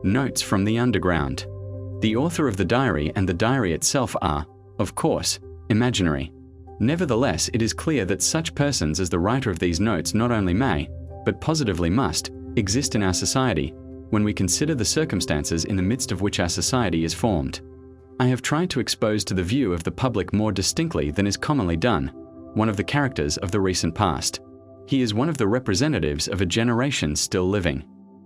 Notes from the Underground. The author of the diary and the diary itself are, of course, imaginary. Nevertheless, it is clear that such persons as the writer of these notes not only may, but positively must, exist in our society, when we consider the circumstances in the midst of which our society is formed. I have tried to expose to the view of the public more distinctly than is commonly done, one of the characters of the recent past. He is one of the representatives of a generation still living.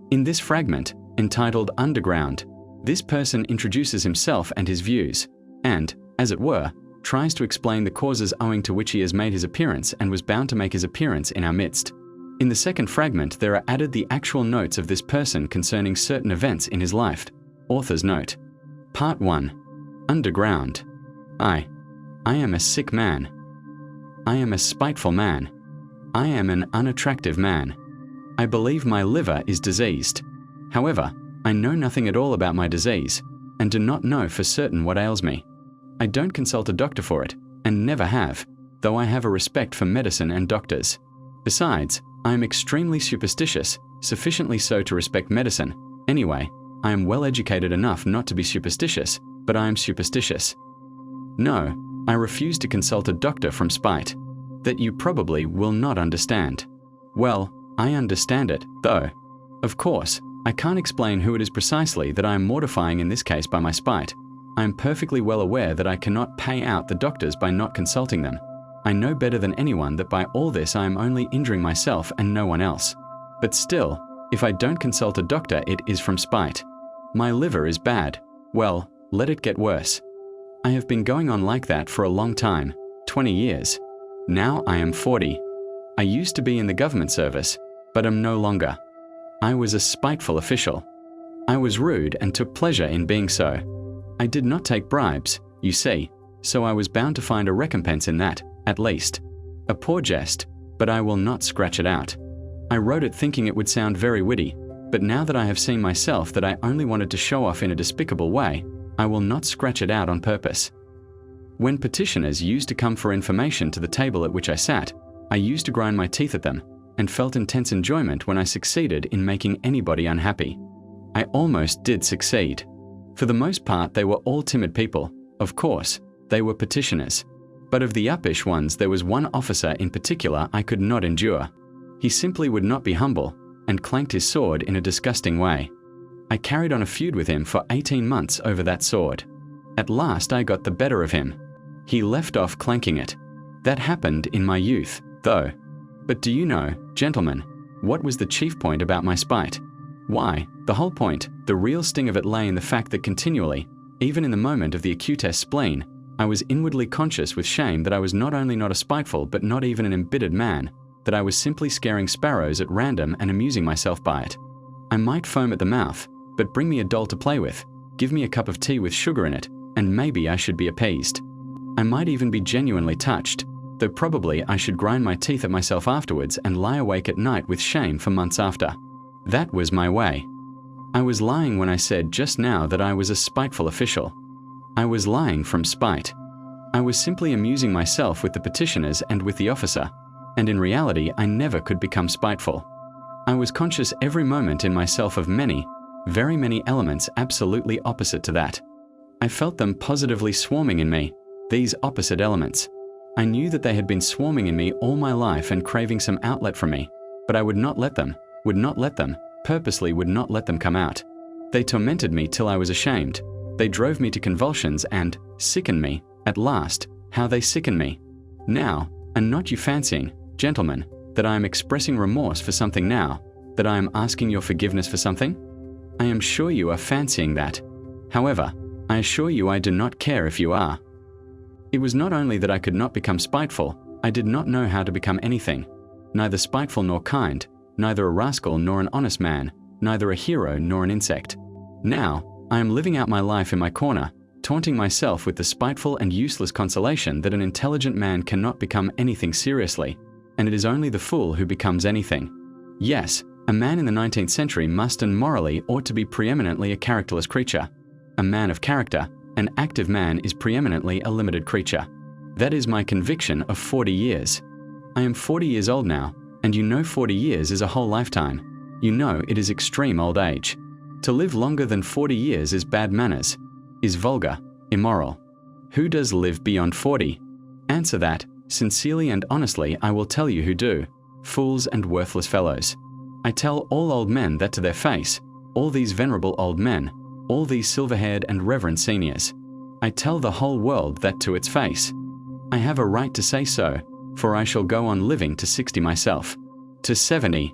In this fragment, entitled Underground, this person introduces himself and his views, and, as it were, tries to explain the causes owing to which he has made his appearance and was bound to make his appearance in our midst. In the second fragment, there are added the actual notes of this person concerning certain events in his life. Author's note. Part 1. Underground. I am a sick man. I am a spiteful man. I am an unattractive man. I believe my liver is diseased. However, I know nothing at all about my disease, and do not know for certain what ails me. I don't consult a doctor for it, and never have, though I have a respect for medicine and doctors. Besides, I am extremely superstitious, sufficiently so to respect medicine. Anyway, I am well educated enough not to be superstitious, but I am superstitious. No, I refuse to consult a doctor from spite. That you probably will not understand. Well, I understand it, though. Of course, I can't explain who it is precisely that I am mortifying in this case by my spite. I am perfectly well aware that I cannot pay out the doctors by not consulting them. I know better than anyone that by all this I am only injuring myself and no one else. But still, if I don't consult a doctor, it is from spite. My liver is bad. Well, let it get worse. I have been going on like that for a long time, 20 years. Now I am 40. I used to be in the government service, but am no longer. I was a spiteful official. I was rude and took pleasure in being so. I did not take bribes, you see, so I was bound to find a recompense in that, at least. A poor jest, but I will not scratch it out. I wrote it thinking it would sound very witty, but now that I have seen myself that I only wanted to show off in a despicable way, I will not scratch it out on purpose. When petitioners used to come for information to the table at which I sat, I used to grind my teeth at them, and felt intense enjoyment when I succeeded in making anybody unhappy. I almost did succeed. For the most part, they were all timid people. Of course, they were petitioners. But of the uppish ones, there was one officer in particular I could not endure. He simply would not be humble, and clanked his sword in a disgusting way. I carried on a feud with him for 18 months over that sword. At last I got the better of him. He left off clanking it. That happened in my youth, though. But do you know, gentlemen, what was the chief point about my spite? Why, the whole point, the real sting of it lay in the fact that continually, even in the moment of the acutest spleen, I was inwardly conscious with shame that I was not only not a spiteful but not even an embittered man, that I was simply scaring sparrows at random and amusing myself by it. I might foam at the mouth, but bring me a doll to play with, give me a cup of tea with sugar in it, and maybe I should be appeased. I might even be genuinely touched, though probably I should grind my teeth at myself afterwards and lie awake at night with shame for months after. That was my way. I was lying when I said just now that I was a spiteful official. I was lying from spite. I was simply amusing myself with the petitioners and with the officer, and in reality I never could become spiteful. I was conscious every moment in myself of many, very many elements absolutely opposite to that. I felt them positively swarming in me, these opposite elements. I knew that they had been swarming in me all my life and craving some outlet from me, but I would not let them, purposely would not let them come out. They tormented me till I was ashamed. They drove me to convulsions and sickened me, at last. How they sickened me. Now, and not you fancying, gentlemen, that I am expressing remorse for something now, that I am asking your forgiveness for something? I am sure you are fancying that. However, I assure you I do not care if you are. It was not only that I could not become spiteful, I did not know how to become anything. Neither spiteful nor kind, neither a rascal nor an honest man, neither a hero nor an insect. Now, I am living out my life in my corner, taunting myself with the spiteful and useless consolation that an intelligent man cannot become anything seriously, and it is only the fool who becomes anything. Yes, a man in the 19th century must and morally ought to be preeminently a characterless creature. A man of character, an active man, is preeminently a limited creature. That is my conviction of 40 years. I am 40 years old now, and you know 40 years is a whole lifetime. You know it is extreme old age. To live longer than 40 years is bad manners, is vulgar, immoral. Who does live beyond 40? Answer that. Sincerely and honestly, I will tell you who do. Fools and worthless fellows. I tell all old men that to their face, all these venerable old men, all these silver-haired and reverend seniors. I tell the whole world that to its face. I have a right to say so, for I shall go on living to 60 myself, to 70,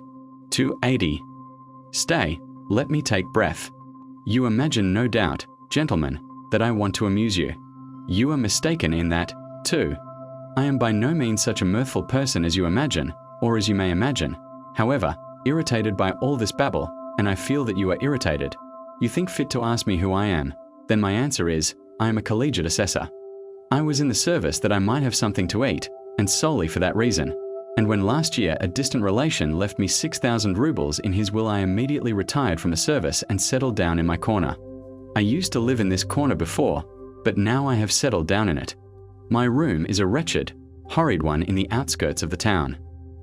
to 80. Stay, let me take breath. You imagine, no doubt, gentlemen, that I want to amuse you. You are mistaken in that, too. I am by no means such a mirthful person as you imagine, or as you may imagine. However, irritated by all this babble, and I feel that you are irritated. You think fit to ask me who I am. Then my answer is, I am a collegiate assessor. I was in the service that I might have something to eat, and solely for that reason. And when last year a distant relation left me 6,000 rubles in his will, I immediately retired from the service and settled down in my corner. I used to live in this corner before, but now I have settled down in it. My room is a wretched, horrid one in the outskirts of the town.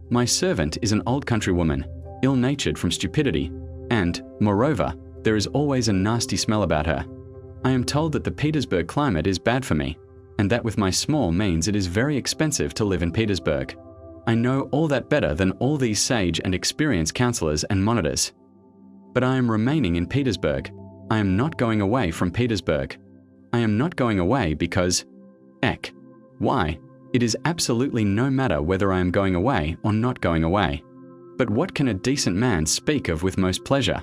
My servant is an old countrywoman, ill-natured from stupidity, and, moreover, there is always a nasty smell about her. I am told that the Petersburg climate is bad for me, and that with my small means it is very expensive to live in Petersburg. I know all that better than all these sage and experienced counselors and monitors. But I am remaining in Petersburg. I am not going away from Petersburg. I am not going away because... Why? It is absolutely no matter whether I am going away or not going away. But what can a decent man speak of with most pleasure?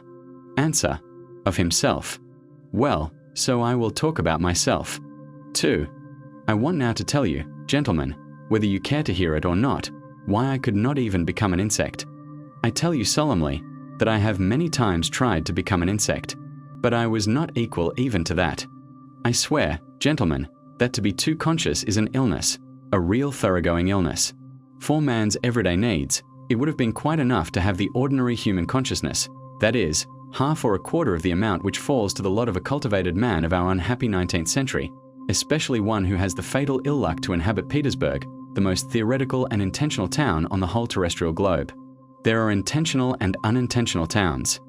Answer: of himself. Well, so I will talk about myself. 2. I want now to tell you, gentlemen, whether you care to hear it or not, why I could not even become an insect. I tell you solemnly that I have many times tried to become an insect, but I was not equal even to that. I swear, gentlemen, that to be too conscious is an illness, a real thoroughgoing illness. For man's everyday needs, it would have been quite enough to have the ordinary human consciousness, that is, half or a quarter of the amount which falls to the lot of a cultivated man of our unhappy 19th century, especially one who has the fatal ill luck to inhabit Petersburg, the most theoretical and intentional town on the whole terrestrial globe. There are intentional and unintentional towns.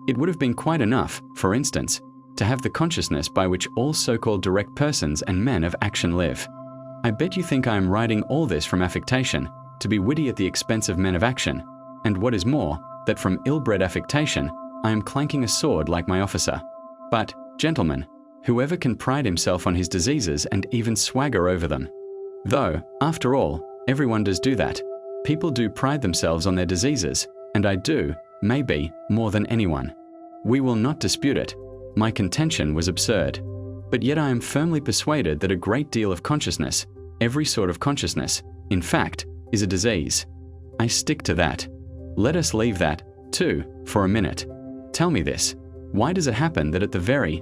It would have been quite enough, for instance, to have the consciousness by which all so-called direct persons and men of action live. I bet you think I am writing all this from affectation, to be witty at the expense of men of action, and what is more, that from ill-bred affectation, I am clanking a sword like my officer. But, gentlemen, whoever can pride himself on his diseases and even swagger over them? Though, after all, everyone does do that. People do pride themselves on their diseases, and I do, maybe, more than anyone. We will not dispute it. My contention was absurd. But yet I am firmly persuaded that a great deal of consciousness, every sort of consciousness, in fact, is a disease. I stick to that. Let us leave that, too, for a minute. Tell me this. Why does it happen that at the very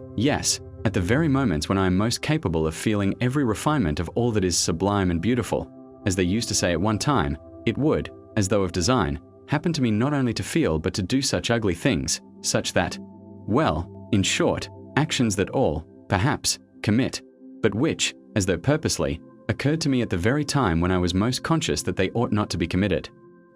moments when I am most capable of feeling every refinement of all that is sublime and beautiful, as they used to say at one time, it would, as though of design, happen to me not only to feel but to do such ugly things, such that, well, in short, actions that all, perhaps, commit, but which, as though purposely, occurred to me at the very time when I was most conscious that they ought not to be committed.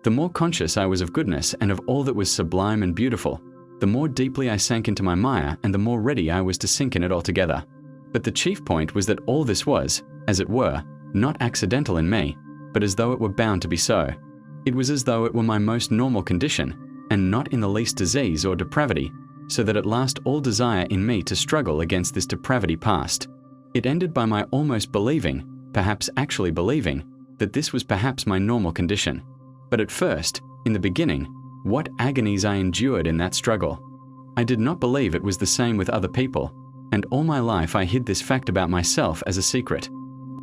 The more conscious I was of goodness and of all that was sublime and beautiful, the more deeply I sank into my mire and the more ready I was to sink in it altogether. But the chief point was that all this was, as it were, not accidental in me, but as though it were bound to be so. It was as though it were my most normal condition, and not in the least disease or depravity, so that at last all desire in me to struggle against this depravity passed. It ended by my almost believing, perhaps actually believing, that this was perhaps my normal condition. But at first, in the beginning, what agonies I endured in that struggle. I did not believe it was the same with other people, and all my life I hid this fact about myself as a secret.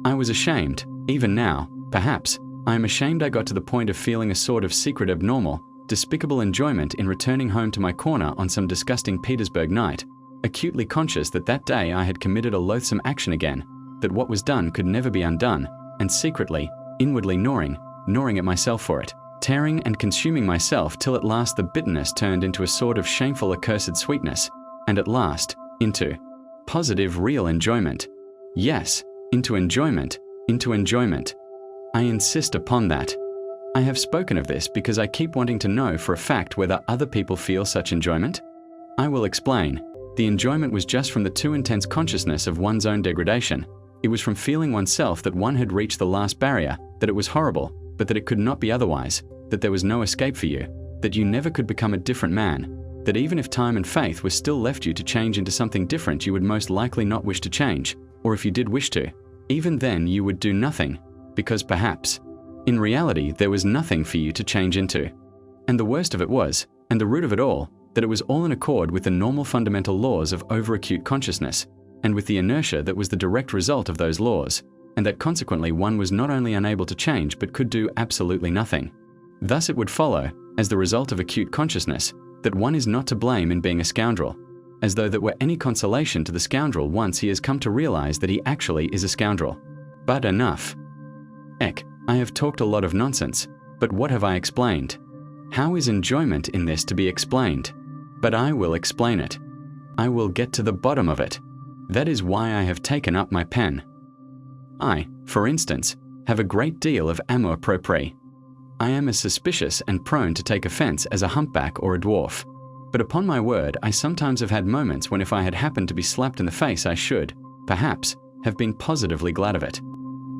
I was ashamed, even now, perhaps, I am ashamed I got to the point of feeling a sort of secret abnormal, despicable enjoyment in returning home to my corner on some disgusting Petersburg night, acutely conscious that that day I had committed a loathsome action again, that what was done could never be undone, and secretly, inwardly gnawing at myself for it, tearing and consuming myself till at last the bitterness turned into a sort of shameful accursed sweetness, and at last, into positive real enjoyment. Yes, into enjoyment. I insist upon that. I have spoken of this because I keep wanting to know for a fact whether other people feel such enjoyment. I will explain. The enjoyment was just from the too intense consciousness of one's own degradation. It was from feeling oneself that one had reached the last barrier, that it was horrible, but that it could not be otherwise, that there was no escape for you, that you never could become a different man, that even if time and faith were still left you to change into something different, you would most likely not wish to change, or if you did wish to, even then you would do nothing, because perhaps, in reality, there was nothing for you to change into. And the worst of it was, and the root of it all, that it was all in accord with the normal fundamental laws of overacute consciousness, and with the inertia that was the direct result of those laws, and that consequently one was not only unable to change but could do absolutely nothing. Thus it would follow, as the result of acute consciousness, that one is not to blame in being a scoundrel, as though that were any consolation to the scoundrel once he has come to realize that he actually is a scoundrel. But enough. I have talked a lot of nonsense, but what have I explained? How is enjoyment in this to be explained? But I will explain it. I will get to the bottom of it. That is why I have taken up my pen. I, for instance, have a great deal of amour propre. I am as suspicious and prone to take offense as a humpback or a dwarf. But upon my word, I sometimes have had moments when if I had happened to be slapped in the face, I should, perhaps, have been positively glad of it.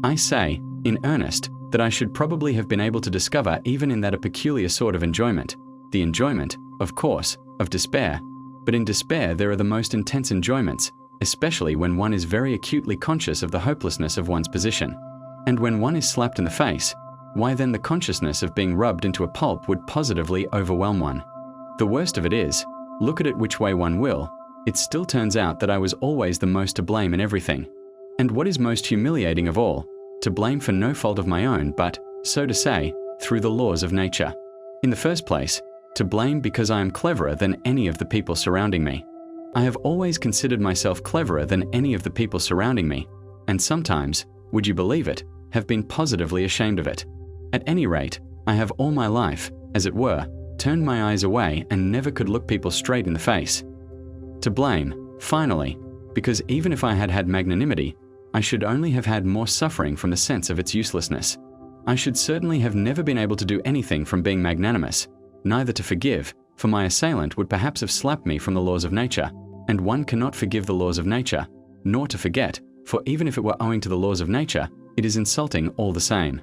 I say, in earnest, that I should probably have been able to discover even in that a peculiar sort of enjoyment, the enjoyment, of course, of despair. But in despair there are the most intense enjoyments, especially when one is very acutely conscious of the hopelessness of one's position. And when one is slapped in the face, why then the consciousness of being rubbed into a pulp would positively overwhelm one. The worst of it is, look at it which way one will, it still turns out that I was always the most to blame in everything. And what is most humiliating of all, to blame for no fault of my own but, so to say, through the laws of nature. In the first place, to blame because I am cleverer than any of the people surrounding me. I have always considered myself cleverer than any of the people surrounding me, and sometimes, would you believe it, have been positively ashamed of it. At any rate, I have all my life, as it were, turned my eyes away and never could look people straight in the face. To blame, finally, because even if I had had magnanimity, I should only have had more suffering from the sense of its uselessness. I should certainly have never been able to do anything from being magnanimous, neither to forgive, for my assailant would perhaps have slapped me from the laws of nature, and one cannot forgive the laws of nature, nor to forget, for even if it were owing to the laws of nature, it is insulting all the same.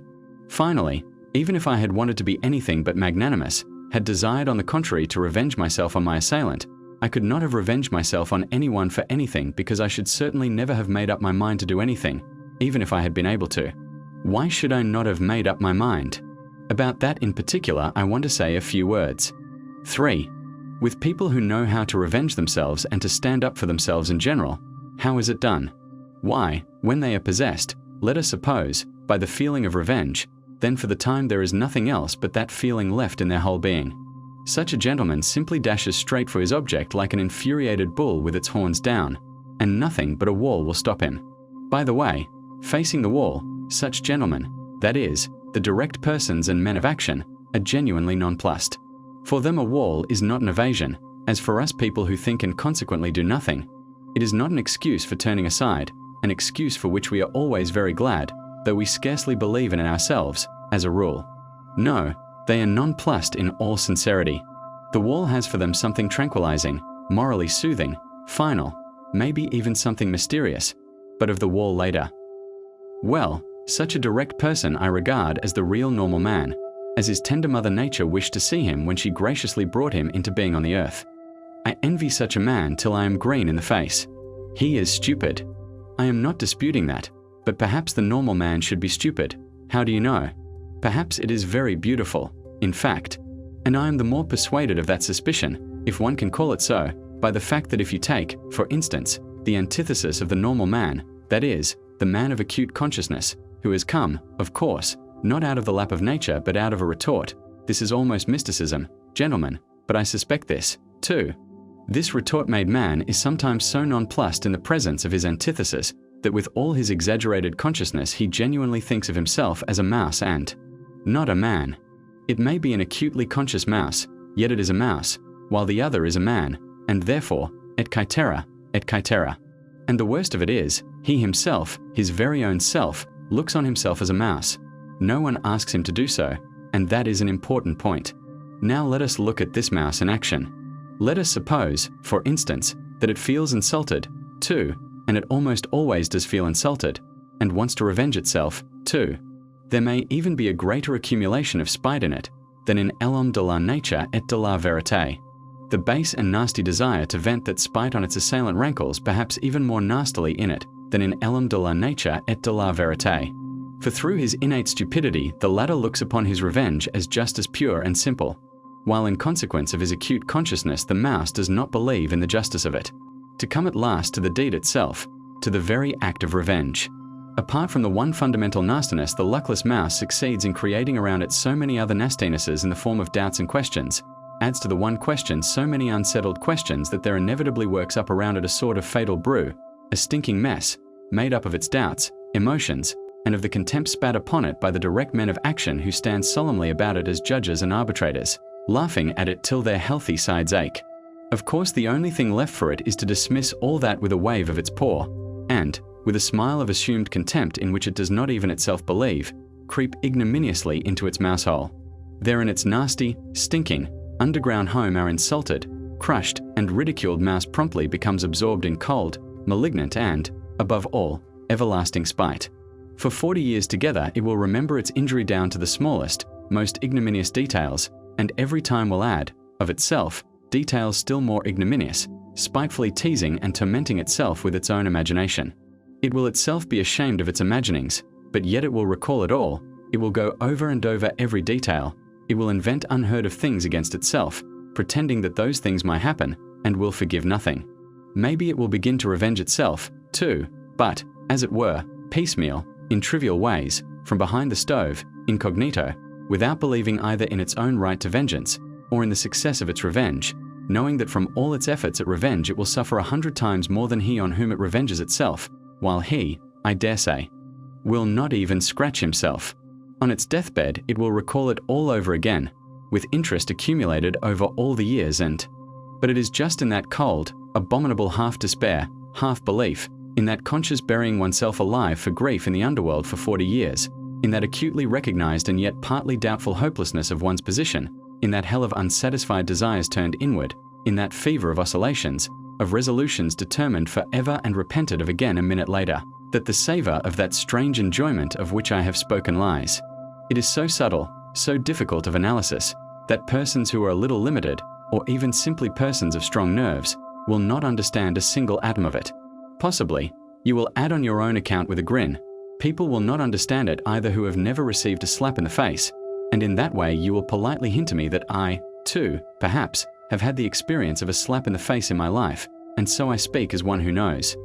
Finally, even if I had wanted to be anything but magnanimous, had desired on the contrary to revenge myself on my assailant, I could not have revenged myself on anyone for anything because I should certainly never have made up my mind to do anything, even if I had been able to. Why should I not have made up my mind? About that in particular, I want to say a few words. 3. With people who know how to revenge themselves and to stand up for themselves in general, how is it done? Why, when they are possessed, let us suppose, by the feeling of revenge, then for the time there is nothing else but that feeling left in their whole being. Such a gentleman simply dashes straight for his object like an infuriated bull with its horns down, and nothing but a wall will stop him. By the way, facing the wall, such gentlemen, that is, the direct persons and men of action, are genuinely nonplussed. For them a wall is not an evasion, as for us people who think and consequently do nothing. It is not an excuse for turning aside, an excuse for which we are always very glad, though we scarcely believe in it ourselves, as a rule. No, they are nonplussed in all sincerity. The wall has for them something tranquilizing, morally soothing, final, maybe even something mysterious, but of the wall later. Well, such a direct person I regard as the real normal man, as his tender mother nature wished to see him when she graciously brought him into being on the earth. I envy such a man till I am green in the face. He is stupid. I am not disputing that, but perhaps the normal man should be stupid. How do you know? Perhaps it is very beautiful, in fact, and I am the more persuaded of that suspicion, if one can call it so, by the fact that if you take, for instance, the antithesis of the normal man, that is, the man of acute consciousness, who has come, of course, not out of the lap of nature but out of a retort. This is almost mysticism, gentlemen, but I suspect this, too. This retort-made man is sometimes so nonplussed in the presence of his antithesis that with all his exaggerated consciousness he genuinely thinks of himself as a mouse and not a man. It may be an acutely conscious mouse, yet it is a mouse, while the other is a man, and therefore, et caetera, et caetera. And the worst of it is, he himself, his very own self, looks on himself as a mouse. No one asks him to do so, and that is an important point. Now let us look at this mouse in action. Let us suppose, for instance, that it feels insulted, too, and it almost always does feel insulted, and wants to revenge itself, too. There may even be a greater accumulation of spite in it than in l'homme de la nature et de la vérité. The base and nasty desire to vent that spite on its assailant rankles perhaps even more nastily in it than in l'homme de la nature et de la vérité. For through his innate stupidity, the latter looks upon his revenge as just as pure and simple, while in consequence of his acute consciousness the mouse does not believe in the justice of it. To come at last to the deed itself, to the very act of revenge. Apart from the one fundamental nastiness, the luckless mouse succeeds in creating around it so many other nastinesses in the form of doubts and questions, adds to the one question so many unsettled questions that there inevitably works up around it a sort of fatal brew, a stinking mess, made up of its doubts, emotions, and of the contempt spat upon it by the direct men of action who stand solemnly about it as judges and arbitrators, laughing at it till their healthy sides ache. Of course, the only thing left for it is to dismiss all that with a wave of its paw, and, with a smile of assumed contempt in which it does not even itself believe, creep ignominiously into its mousehole. There in its nasty, stinking, underground home our insulted, crushed, and ridiculed mouse promptly becomes absorbed in cold, malignant and, above all, everlasting spite. For 40 years together it will remember its injury down to the smallest, most ignominious details, and every time will add, of itself, details still more ignominious, spitefully teasing and tormenting itself with its own imagination. It will itself be ashamed of its imaginings, but yet it will recall it all, it will go over and over every detail, it will invent unheard of things against itself, pretending that those things might happen, and will forgive nothing. Maybe it will begin to revenge itself, too, but, as it were, piecemeal, in trivial ways, from behind the stove, incognito, without believing either in its own right to vengeance, or in the success of its revenge, knowing that from all its efforts at revenge it will suffer 100 times more than he on whom it revenges itself, while he, I dare say, will not even scratch himself. On its deathbed it will recall it all over again, with interest accumulated over all the years but it is just in that cold, abominable half-despair, half-belief, in that conscious burying oneself alive for grief in the underworld for 40 years, in that acutely recognized and yet partly doubtful hopelessness of one's position, in that hell of unsatisfied desires turned inward, in that fever of oscillations, of resolutions determined for ever and repented of again a minute later, that the savor of that strange enjoyment of which I have spoken lies. It is so subtle, so difficult of analysis, that persons who are a little limited, or even simply persons of strong nerves, will not understand a single atom of it. Possibly, you will add on your own account with a grin, people will not understand it either who have never received a slap in the face, and in that way you will politely hint to me that I, too, perhaps, have had the experience of a slap in the face in my life, and so I speak as one who knows.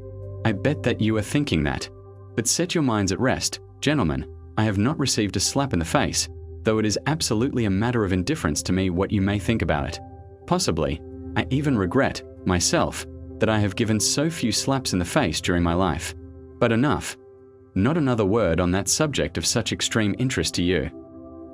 I bet that you are thinking that. But set your minds at rest, gentlemen, I have not received a slap in the face, though it is absolutely a matter of indifference to me what you may think about it. Possibly, I even regret, myself, that I have given so few slaps in the face during my life. But enough. Not another word on that subject of such extreme interest to you.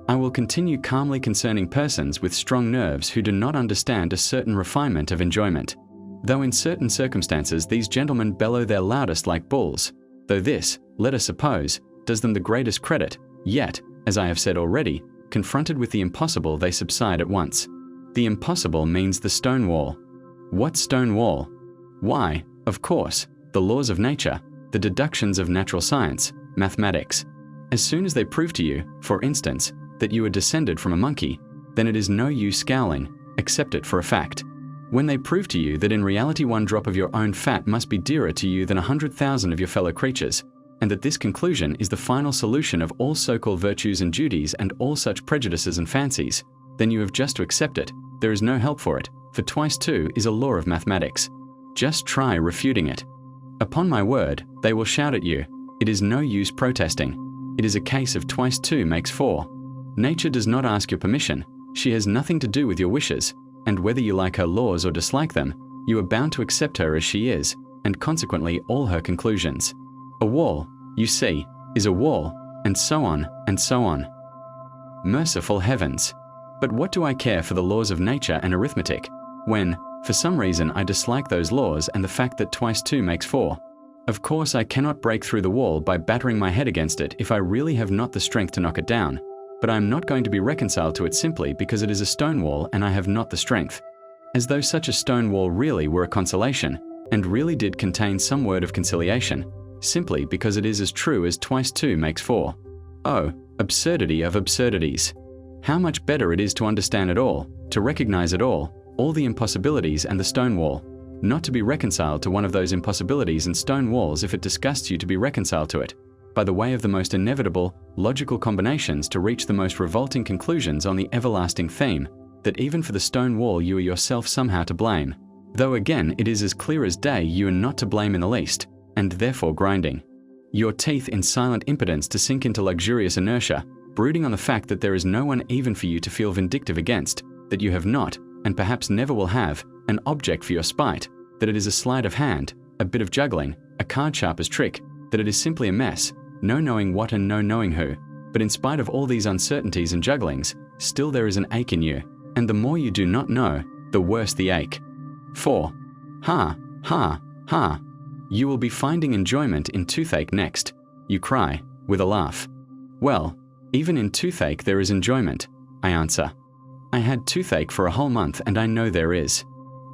I will continue calmly concerning persons with strong nerves who do not understand a certain refinement of enjoyment. Though in certain circumstances these gentlemen bellow their loudest like bulls, though this, let us suppose, does them the greatest credit, yet, as I have said already, confronted with the impossible they subside at once. The impossible means the stone wall. What stone wall? Why, of course, the laws of nature, the deductions of natural science, mathematics. As soon as they prove to you, for instance, that you are descended from a monkey, then it is no use scowling, accept it for a fact. When they prove to you that in reality one drop of your own fat must be dearer to you than 100,000 of your fellow creatures, and that this conclusion is the final solution of all so-called virtues and duties and all such prejudices and fancies, then you have just to accept it. There is no help for it, for twice two is a law of mathematics. Just try refuting it. Upon my word, they will shout at you. It is no use protesting. It is a case of twice two makes four. Nature does not ask your permission. She has nothing to do with your wishes, and whether you like her laws or dislike them, you are bound to accept her as she is, and consequently all her conclusions. A wall, you see, is a wall, and so on, and so on. Merciful heavens! But what do I care for the laws of nature and arithmetic, when, for some reason I dislike those laws and the fact that twice two makes four? Of course I cannot break through the wall by battering my head against it if I really have not the strength to knock it down, but I am not going to be reconciled to it simply because it is a stone wall and I have not the strength. as though such a stone wall really were a consolation, and really did contain some word of conciliation, simply because it is as true as twice 2 makes 4. Oh, absurdity of absurdities! How much better it is to understand it all, to recognize it all the impossibilities and the stone wall, not to be reconciled to one of those impossibilities and stone walls if it disgusts you to be reconciled to it, by the way of the most inevitable, logical combinations to reach the most revolting conclusions on the everlasting theme, that even for the stone wall you are yourself somehow to blame, though again it is as clear as day you are not to blame in the least, and therefore grinding your teeth in silent impotence to sink into luxurious inertia, brooding on the fact that there is no one even for you to feel vindictive against, that you have not, and perhaps never will have, an object for your spite, that it is a sleight of hand, a bit of juggling, a card sharper's trick, that it is simply a mess, no knowing what and no knowing who. But in spite of all these uncertainties and jugglings, still there is an ache in you, and the more you do not know, the worse the ache. 4. Ha, ha, ha. You will be finding enjoyment in toothache next, you cry, with a laugh. Well, even in toothache there is enjoyment, I answer. I had toothache for a whole month and I know there is.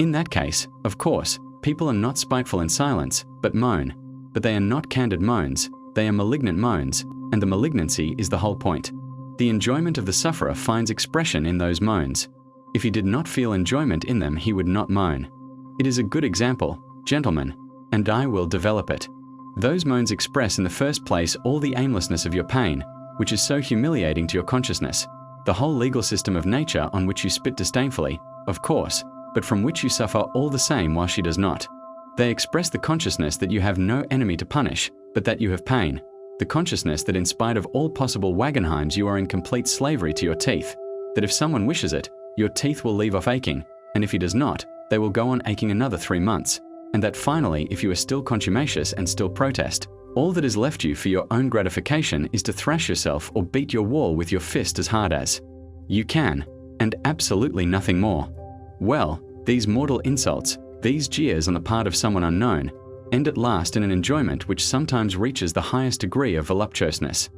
In that case, of course, people are not spiteful in silence, but moan. But they are not candid moans, they are malignant moans, and the malignancy is the whole point. The enjoyment of the sufferer finds expression in those moans. If he did not feel enjoyment in them, he would not moan. It is a good example, gentlemen, and I will develop it. Those moans express in the first place all the aimlessness of your pain, which is so humiliating to your consciousness, the whole legal system of nature on which you spit disdainfully, of course, but from which you suffer all the same while she does not. They express the consciousness that you have no enemy to punish, but that you have pain, the consciousness that in spite of all possible Wagenheims you are in complete slavery to your teeth, that if someone wishes it, your teeth will leave off aching, and if he does not, they will go on aching another 3 months, and that finally, if you are still contumacious and still protest, all that is left you for your own gratification is to thrash yourself or beat your wall with your fist as hard as you can, and absolutely nothing more. Well, these mortal insults, these jeers on the part of someone unknown, end at last in an enjoyment which sometimes reaches the highest degree of voluptuousness.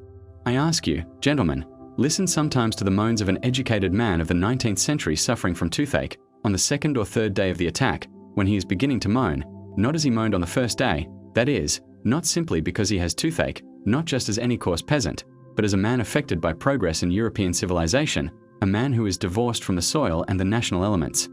I ask you, gentlemen, listen sometimes to the moans of an educated man of the 19th century suffering from toothache on the 2nd or 3rd day of the attack, when he is beginning to moan, not as he moaned on the first day, that is, not simply because he has toothache, not just as any coarse peasant, but as a man affected by progress in European civilization, a man who is divorced from the soil and the national elements,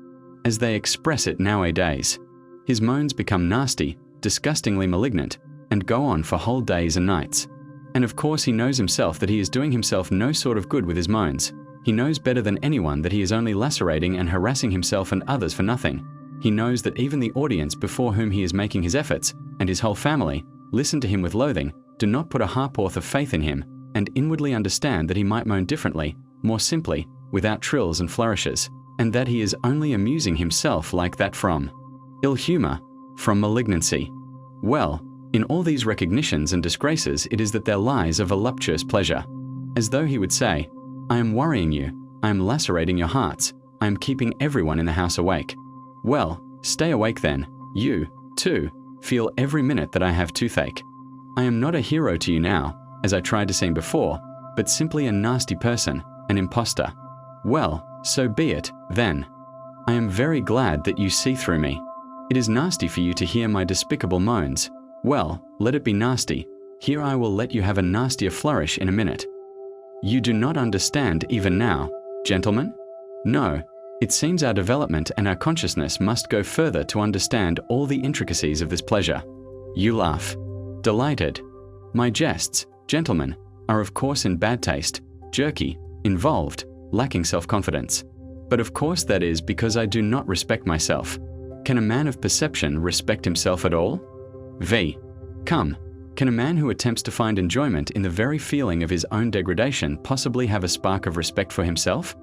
as they express it nowadays. His moans become nasty, disgustingly malignant, and go on for whole days and nights. And of course he knows himself that he is doing himself no sort of good with his moans. He knows better than anyone that he is only lacerating and harassing himself and others for nothing. He knows that even the audience before whom he is making his efforts, and his whole family, listen to him with loathing, do not put a ha'porth of faith in him, and inwardly understand that he might moan differently, more simply, without trills and flourishes, and that he is only amusing himself like that from ill humor, from malignancy. Well, in all these recognitions and disgraces it is that there lies a voluptuous pleasure. As though he would say, I am worrying you, I am lacerating your hearts, I am keeping everyone in the house awake. Well, stay awake then, you, too, feel every minute that I have toothache. I am not a hero to you now, as I tried to seem before, but simply a nasty person, an imposter. Well, so be it, then. I am very glad that you see through me. It is nasty for you to hear my despicable moans. Well, let it be nasty. Here I will let you have a nastier flourish in a minute. You do not understand even now, gentlemen? No. It seems our development and our consciousness must go further to understand all the intricacies of this pleasure. You laugh. Delighted. My jests, gentlemen, are of course in bad taste, jerky, involved, lacking self-confidence. But of course that is because I do not respect myself. Can a man of perception respect himself at all? V. Come, can a man who attempts to find enjoyment in the very feeling of his own degradation possibly have a spark of respect for himself?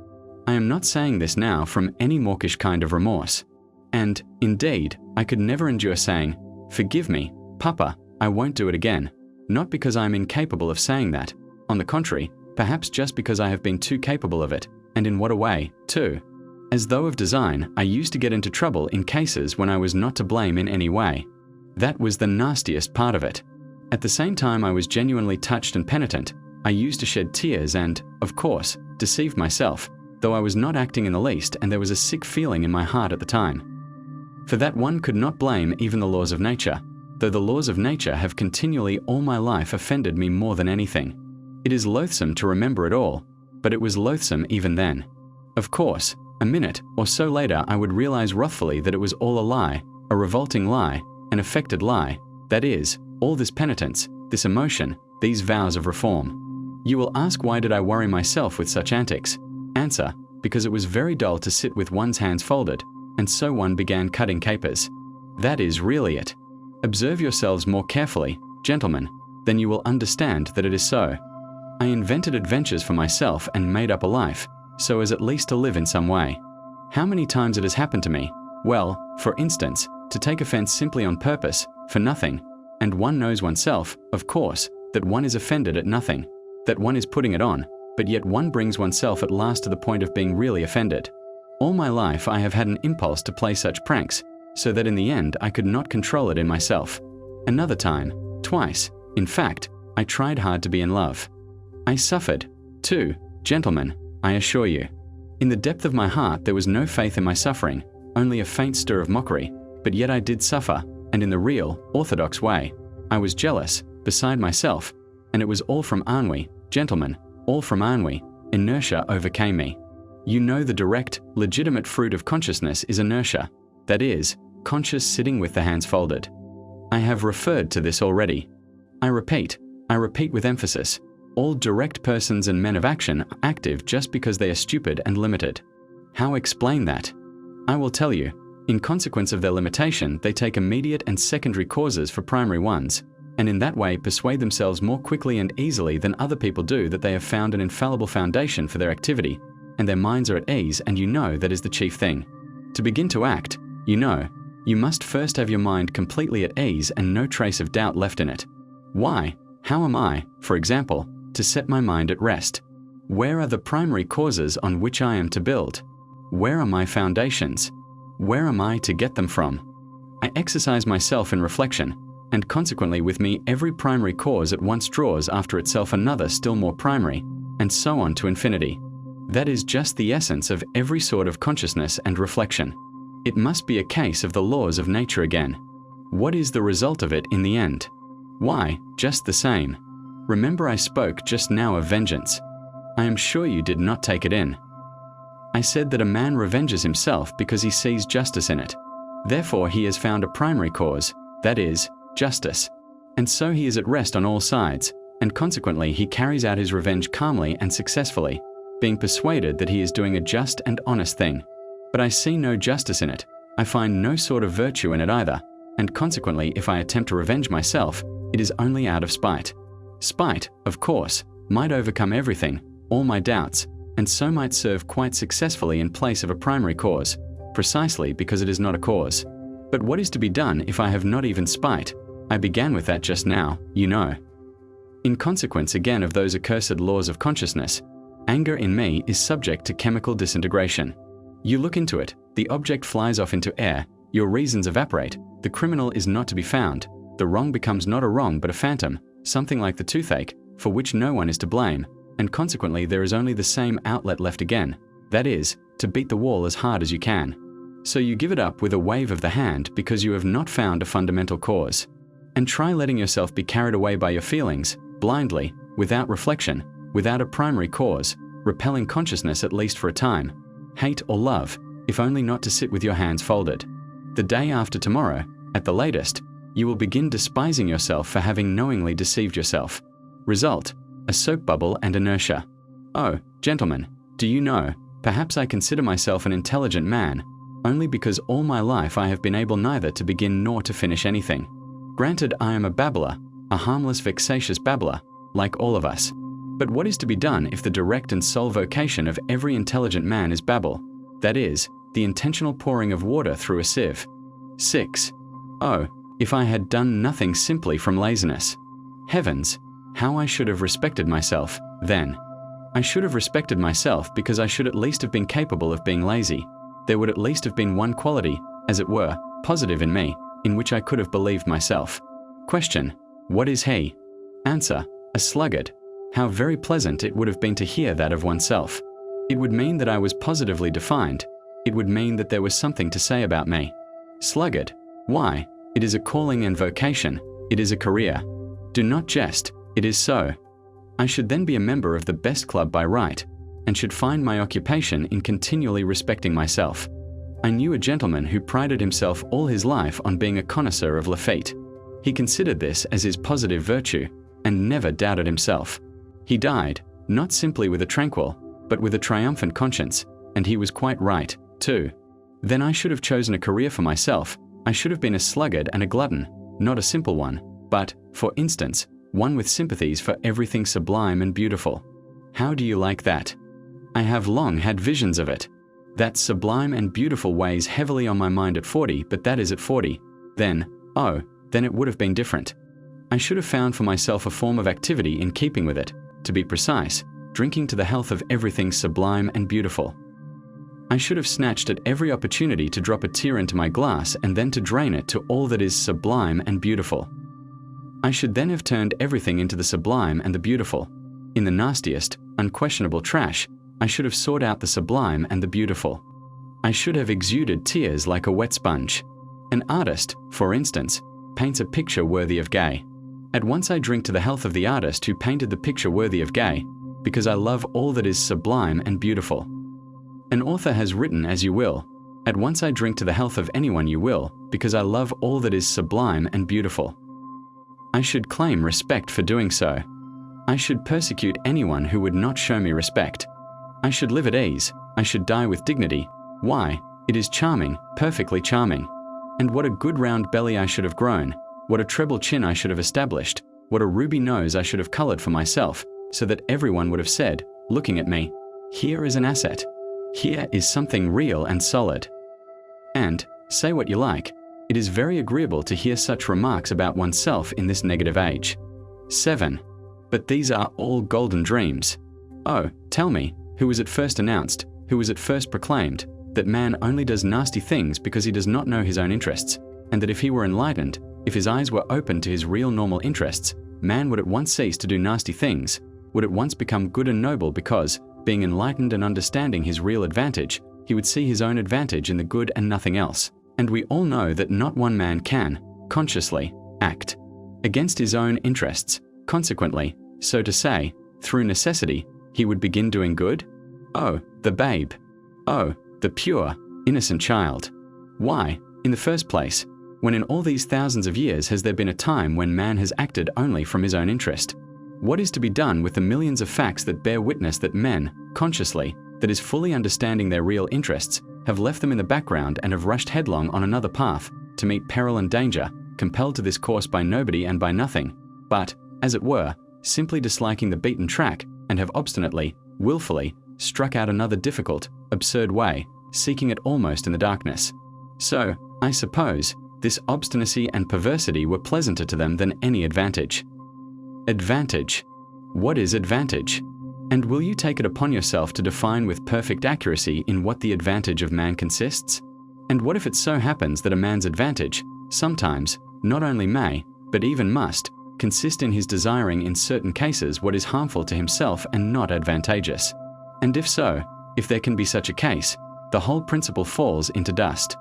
I am not saying this now from any mawkish kind of remorse. And, indeed, I could never endure saying, forgive me, Papa, I won't do it again. Not because I am incapable of saying that. On the contrary, perhaps just because I have been too capable of it, and in what a way, too. As though of design, I used to get into trouble in cases when I was not to blame in any way. That was the nastiest part of it. At the same time I was genuinely touched and penitent, I used to shed tears and, of course, deceive myself, though I was not acting in the least, and there was a sick feeling in my heart at the time. For that one could not blame even the laws of nature, though the laws of nature have continually all my life offended me more than anything. It is loathsome to remember it all, but it was loathsome even then. Of course, a minute or so later I would realize wrathfully that it was all a lie, a revolting lie, an affected lie, that is, all this penitence, this emotion, these vows of reform. You will ask, why did I worry myself with such antics? Answer, because it was very dull to sit with one's hands folded, and so one began cutting capers. That is really it. Observe yourselves more carefully, gentlemen, then you will understand that it is so. I invented adventures for myself and made up a life, so as at least to live in some way. How many times it has happened to me, well, for instance, to take offense simply on purpose, for nothing, and one knows oneself, of course, that one is offended at nothing, that one is putting it on, but yet one brings oneself at last to the point of being really offended. All my life I have had an impulse to play such pranks, so that in the end I could not control it in myself. Another time, twice, in fact, I tried hard to be in love. I suffered, too, gentlemen, I assure you. In the depth of my heart there was no faith in my suffering, only a faint stir of mockery, but yet I did suffer, and in the real, orthodox way. I was jealous, beside myself, and it was all from ennui, gentlemen, all from ennui. Inertia overcame me. You know the direct, legitimate fruit of consciousness is inertia, that is, conscious sitting with the hands folded. I have referred to this already. I repeat with emphasis, all direct persons and men of action are active just because they are stupid and limited. How explain that? I will tell you. In consequence of their limitation, they take immediate and secondary causes for primary ones, and in that way persuade themselves more quickly and easily than other people do that they have found an infallible foundation for their activity, and their minds are at ease, and you know that is the chief thing. To begin to act, you know, you must first have your mind completely at ease and no trace of doubt left in it. Why? How am I, for example, to set my mind at rest? Where are the primary causes on which I am to build? Where are my foundations? Where am I to get them from? I exercise myself in reflection, and consequently with me every primary cause at once draws after itself another still more primary, and so on to infinity. That is just the essence of every sort of consciousness and reflection. It must be a case of the laws of nature again. What is the result of it in the end? Why, just the same. Remember I spoke just now of vengeance. I am sure you did not take it in. I said that a man revenges himself because he sees justice in it. Therefore he has found a primary cause, that is, justice. And so he is at rest on all sides, and consequently he carries out his revenge calmly and successfully, being persuaded that he is doing a just and honest thing. But I see no justice in it, I find no sort of virtue in it either, and consequently if I attempt to revenge myself, it is only out of spite. Spite, of course, might overcome everything, all my doubts, and so might serve quite successfully in place of a primary cause, precisely because it is not a cause. But what is to be done if I have not even spite? I began with that just now, you know. In consequence again of those accursed laws of consciousness, anger in me is subject to chemical disintegration. You look into it, the object flies off into air, your reasons evaporate, the criminal is not to be found, the wrong becomes not a wrong but a phantom, something like the toothache, for which no one is to blame, and consequently there is only the same outlet left again, that is, to beat the wall as hard as you can. So you give it up with a wave of the hand because you have not found a fundamental cause. And try letting yourself be carried away by your feelings, blindly, without reflection, without a primary cause, repelling consciousness at least for a time. Hate or love, if only not to sit with your hands folded. The day after tomorrow, at the latest, you will begin despising yourself for having knowingly deceived yourself. Result, a soap bubble and inertia. Oh, gentlemen, do you know, perhaps I consider myself an intelligent man, only because all my life I have been able neither to begin nor to finish anything. Granted, I am a babbler, a harmless, vexatious babbler, like all of us. But what is to be done if the direct and sole vocation of every intelligent man is babble? That is, the intentional pouring of water through a sieve. 6. Oh, if I had done nothing simply from laziness. Heavens, how I should have respected myself, then. I should have respected myself because I should at least have been capable of being lazy. There would at least have been one quality, as it were, positive in me, in which I could have believed myself. Question: what is he? Answer: a sluggard. How very pleasant it would have been to hear that of oneself. It would mean that I was positively defined. It would mean that there was something to say about me. Sluggard. Why? It is a calling and vocation. It is a career. Do not jest. It is so. I should then be a member of the best club by right, and should find my occupation in continually respecting myself. I knew a gentleman who prided himself all his life on being a connoisseur of Lafite. He considered this as his positive virtue, and never doubted himself. He died, not simply with a tranquil, but with a triumphant conscience, and he was quite right, too. Then I should have chosen a career for myself. I should have been a sluggard and a glutton, not a simple one, but, for instance, one with sympathies for everything sublime and beautiful. How do you like that? I have long had visions of it. That sublime and beautiful weighs heavily on my mind at 40, but that is at 40. Then it would have been different. I should have found for myself a form of activity in keeping with it, to be precise, drinking to the health of everything sublime and beautiful. I should have snatched at every opportunity to drop a tear into my glass and then to drain it to all that is sublime and beautiful. I should then have turned everything into the sublime and the beautiful. In the nastiest, unquestionable trash, I should have sought out the sublime and the beautiful. I should have exuded tears like a wet sponge. An artist, for instance, paints a picture worthy of Gay. At once I drink to the health of the artist who painted the picture worthy of Gay, because I love all that is sublime and beautiful. An author has written as you will. At once I drink to the health of anyone you will, because I love all that is sublime and beautiful. I should claim respect for doing so. I should persecute anyone who would not show me respect. I should live at ease. I should die with dignity. Why? It is charming, perfectly charming. And what a good round belly I should have grown. What a treble chin I should have established. What a ruby nose I should have colored for myself, so that everyone would have said, looking at me, here is an asset. Here is something real and solid. And, say what you like, it is very agreeable to hear such remarks about oneself in this negative age. 7. But these are all golden dreams. Oh, tell me, who was it first announced, who was it first proclaimed, that man only does nasty things because he does not know his own interests, and that if he were enlightened, if his eyes were open to his real normal interests, man would at once cease to do nasty things, would at once become good and noble because, being enlightened and understanding his real advantage, he would see his own advantage in the good and nothing else. And we all know that not one man can, consciously, act against his own interests. Consequently, so to say, through necessity, he would begin doing good? Oh, the babe. Oh, the pure, innocent child. Why, in the first place, when in all these thousands of years has there been a time when man has acted only from his own interest? What is to be done with the millions of facts that bear witness that men, consciously, that is fully understanding their real interests, have left them in the background and have rushed headlong on another path, to meet peril and danger, compelled to this course by nobody and by nothing, but, as it were, simply disliking the beaten track, and have obstinately, willfully, struck out another difficult, absurd way, seeking it almost in the darkness. So, I suppose, this obstinacy and perversity were pleasanter to them than any advantage. Advantage. What is advantage? And will you take it upon yourself to define with perfect accuracy in what the advantage of man consists? And what if it so happens that a man's advantage, sometimes, not only may, but even must, consist in his desiring in certain cases what is harmful to himself and not advantageous? And if so, if there can be such a case, the whole principle falls into dust.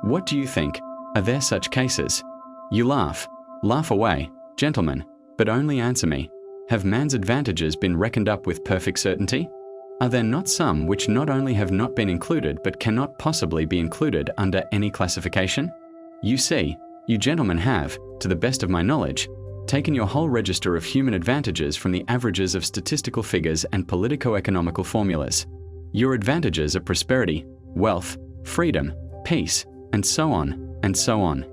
What do you think? Are there such cases? You laugh. Laugh away, gentlemen, but only answer me. Have man's advantages been reckoned up with perfect certainty? Are there not some which not only have not been included but cannot possibly be included under any classification? You see, you gentlemen have, to the best of my knowledge, taken your whole register of human advantages from the averages of statistical figures and politico-economical formulas. Your advantages are prosperity, wealth, freedom, peace, and so on, and so on.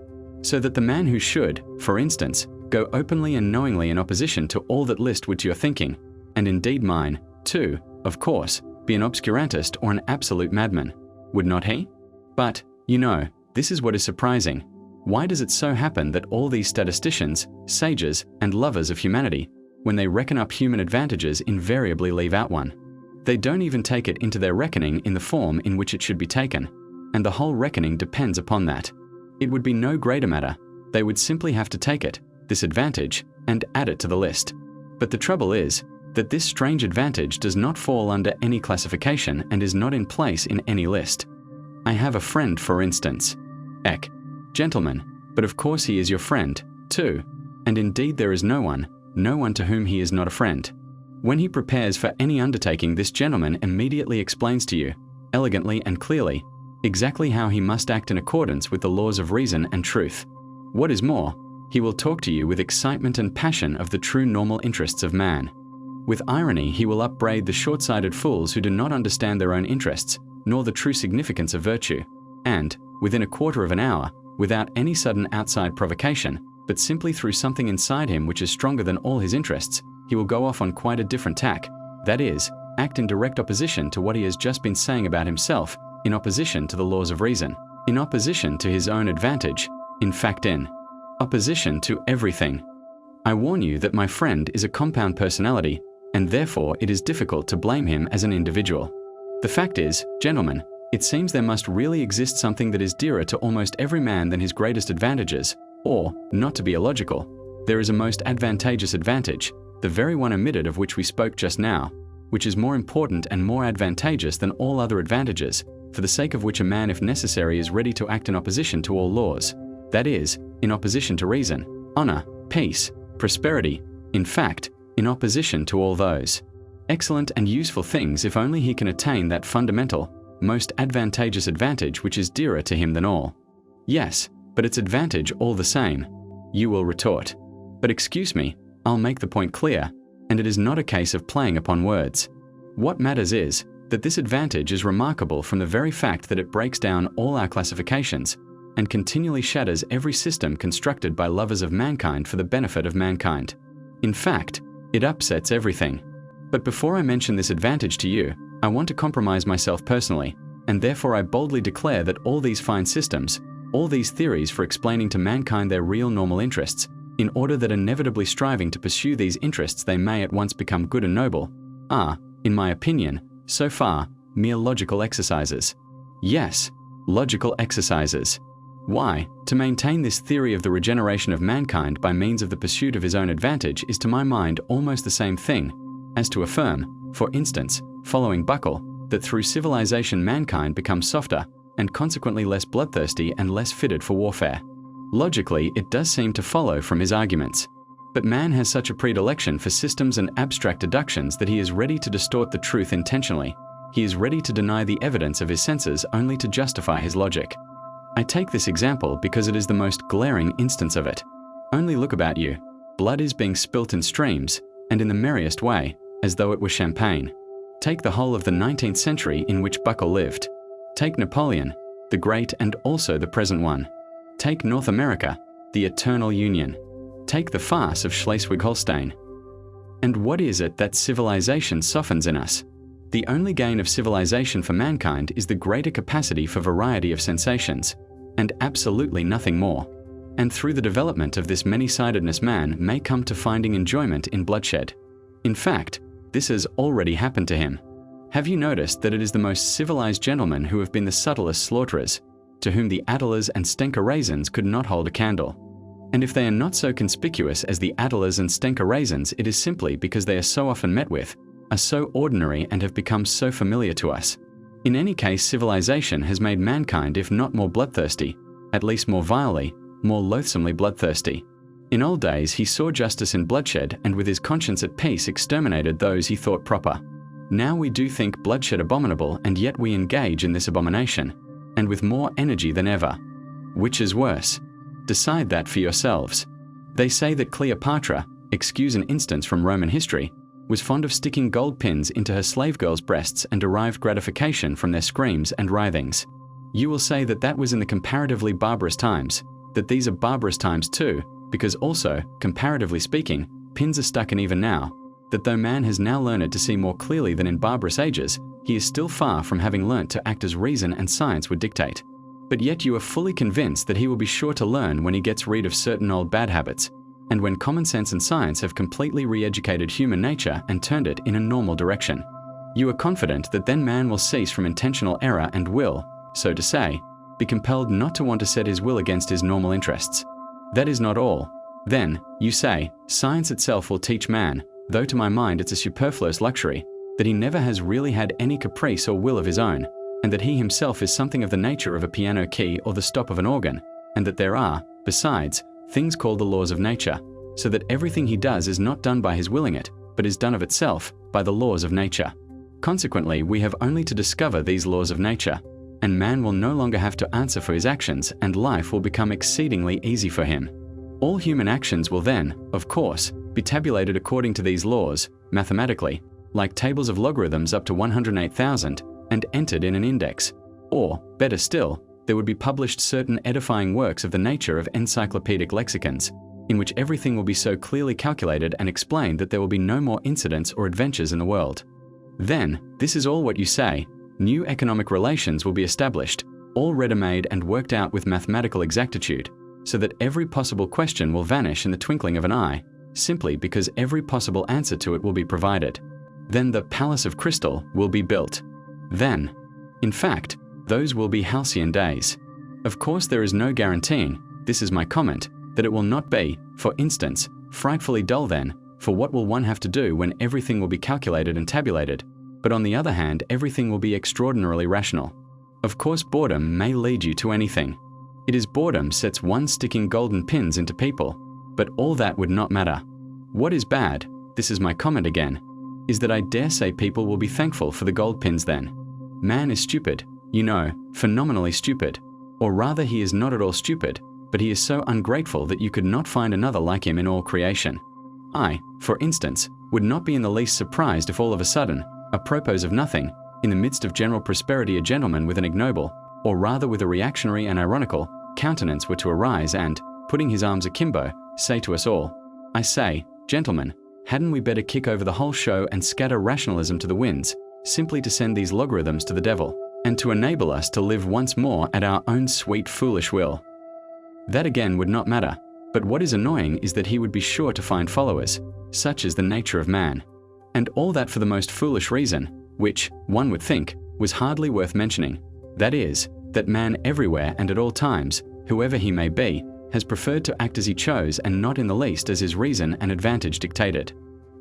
So that the man who should, for instance, go openly and knowingly in opposition to all that list which you are thinking, and indeed mine, too, of course, be an obscurantist or an absolute madman, would not he? But, you know, this is what is surprising. Why does it so happen that all these statisticians, sages, and lovers of humanity, when they reckon up human advantages, invariably leave out one? They don't even take it into their reckoning in the form in which it should be taken, and the whole reckoning depends upon that. It would be no greater matter. They would simply have to take it, this advantage, and add it to the list. But the trouble is, that this strange advantage does not fall under any classification and is not in place in any list. I have a friend, for instance. Gentlemen, but of course he is your friend, too. And indeed there is no one to whom he is not a friend. When he prepares for any undertaking, this gentleman immediately explains to you, elegantly and clearly, exactly how he must act in accordance with the laws of reason and truth. What is more, he will talk to you with excitement and passion of the true normal interests of man. With irony, he will upbraid the short-sighted fools who do not understand their own interests, nor the true significance of virtue. And, within a quarter of an hour, without any sudden outside provocation, but simply through something inside him which is stronger than all his interests, he will go off on quite a different tack. That is, act in direct opposition to what he has just been saying about himself, in opposition to the laws of reason, in opposition to his own advantage, in fact in opposition to everything. I warn you that my friend is a compound personality, and therefore it is difficult to blame him as an individual. The fact is, gentlemen, it seems there must really exist something that is dearer to almost every man than his greatest advantages, or, not to be illogical, there is a most advantageous advantage, the very one omitted of which we spoke just now, which is more important and more advantageous than all other advantages, for the sake of which a man, if necessary, is ready to act in opposition to all laws, that is, in opposition to reason, honor, peace, prosperity, in fact, in opposition to all those excellent and useful things, if only he can attain that fundamental, most advantageous advantage which is dearer to him than all. Yes, but it's advantage all the same. You will retort. But excuse me, I'll make the point clear, and it is not a case of playing upon words. What matters is that this advantage is remarkable from the very fact that it breaks down all our classifications and continually shatters every system constructed by lovers of mankind for the benefit of mankind. In fact, it upsets everything. But before I mention this advantage to you, I want to compromise myself personally, and therefore I boldly declare that all these fine systems, all these theories for explaining to mankind their real normal interests, in order that inevitably striving to pursue these interests they may at once become good and noble, are, in my opinion, so far, mere logical exercises. Yes, logical exercises. Why, to maintain this theory of the regeneration of mankind by means of the pursuit of his own advantage is to my mind almost the same thing as to affirm, for instance, following Buckle, that through civilization mankind becomes softer and consequently less bloodthirsty and less fitted for warfare. Logically, it does seem to follow from his arguments. But man has such a predilection for systems and abstract deductions that he is ready to distort the truth intentionally. He is ready to deny the evidence of his senses only to justify his logic. I take this example because it is the most glaring instance of it. Only look about you. Blood is being spilt in streams, and in the merriest way, as though it were champagne. Take the whole of the 19th century in which Buckle lived. Take Napoleon, the great and also the present one. Take North America, the eternal Union. Take the farce of Schleswig-Holstein. And what is it that civilization softens in us? The only gain of civilization for mankind is the greater capacity for variety of sensations, and absolutely nothing more. And through the development of this many-sidedness, man may come to finding enjoyment in bloodshed. In fact, this has already happened to him. Have you noticed that it is the most civilized gentlemen who have been the subtlest slaughterers, to whom the Adlers and Stenker raisins could not hold a candle? And if they are not so conspicuous as the Adlers and Stenker raisins, it is simply because they are so often met with, are so ordinary and have become so familiar to us. In any case, civilization has made mankind, if not more bloodthirsty, at least more vilely, more loathsomely bloodthirsty. In old days he saw justice in bloodshed, and with his conscience at peace exterminated those he thought proper. Now we do think bloodshed abominable, and yet we engage in this abomination, and with more energy than ever. Which is worse? Decide that for yourselves. They say that Cleopatra, excuse an instance from Roman history, was fond of sticking gold pins into her slave girls' breasts and derived gratification from their screams and writhings. You will say that that was in the comparatively barbarous times, that these are barbarous times too, because also, comparatively speaking, pins are stuck in even now, that though man has now learned to see more clearly than in barbarous ages, he is still far from having learnt to act as reason and science would dictate. But yet you are fully convinced that he will be sure to learn when he gets rid of certain old bad habits, and when common sense and science have completely re-educated human nature and turned it in a normal direction. You are confident that then man will cease from intentional error and will, so to say, be compelled not to want to set his will against his normal interests. That is not all. Then, you say, science itself will teach man, though to my mind it's a superfluous luxury, that he never has really had any caprice or will of his own, and that he himself is something of the nature of a piano key or the stop of an organ, and that there are, besides, things called the laws of nature, so that everything he does is not done by his willing it, but is done of itself, by the laws of nature. Consequently, we have only to discover these laws of nature, and man will no longer have to answer for his actions, and life will become exceedingly easy for him. All human actions will then, of course, be tabulated according to these laws, mathematically, like tables of logarithms up to 108,000, and entered in an index. Or, better still, there would be published certain edifying works of the nature of encyclopedic lexicons, in which everything will be so clearly calculated and explained that there will be no more incidents or adventures in the world. Then, this is all what you say, new economic relations will be established, all ready-made and worked out with mathematical exactitude, so that every possible question will vanish in the twinkling of an eye, simply because every possible answer to it will be provided. Then the palace of crystal will be built. Then, in fact, those will be halcyon days. Of course, there is no guaranteeing, this is my comment, that it will not be, for instance, frightfully dull then, for what will one have to do when everything will be calculated and tabulated? But on the other hand, everything will be extraordinarily rational. Of course, boredom may lead you to anything. It is boredom sets one sticking golden pins into people, but all that would not matter. What is bad, this is my comment again, is that I dare say people will be thankful for the gold pins then. Man is stupid, you know, phenomenally stupid. Or rather, he is not at all stupid, but he is so ungrateful that you could not find another like him in all creation. I, for instance, would not be in the least surprised if all of a sudden, apropos of nothing, in the midst of general prosperity a gentleman with an ignoble, or rather with a reactionary and ironical, countenance were to arise and, putting his arms akimbo, say to us all, I say, gentlemen, hadn't we better kick over the whole show and scatter rationalism to the winds, simply to send these logarithms to the devil, and to enable us to live once more at our own sweet foolish will? That again would not matter, but what is annoying is that he would be sure to find followers, such is the nature of man. And all that for the most foolish reason, which, one would think, was hardly worth mentioning, that is, that man everywhere and at all times, whoever he may be, has preferred to act as he chose and not in the least as his reason and advantage dictated.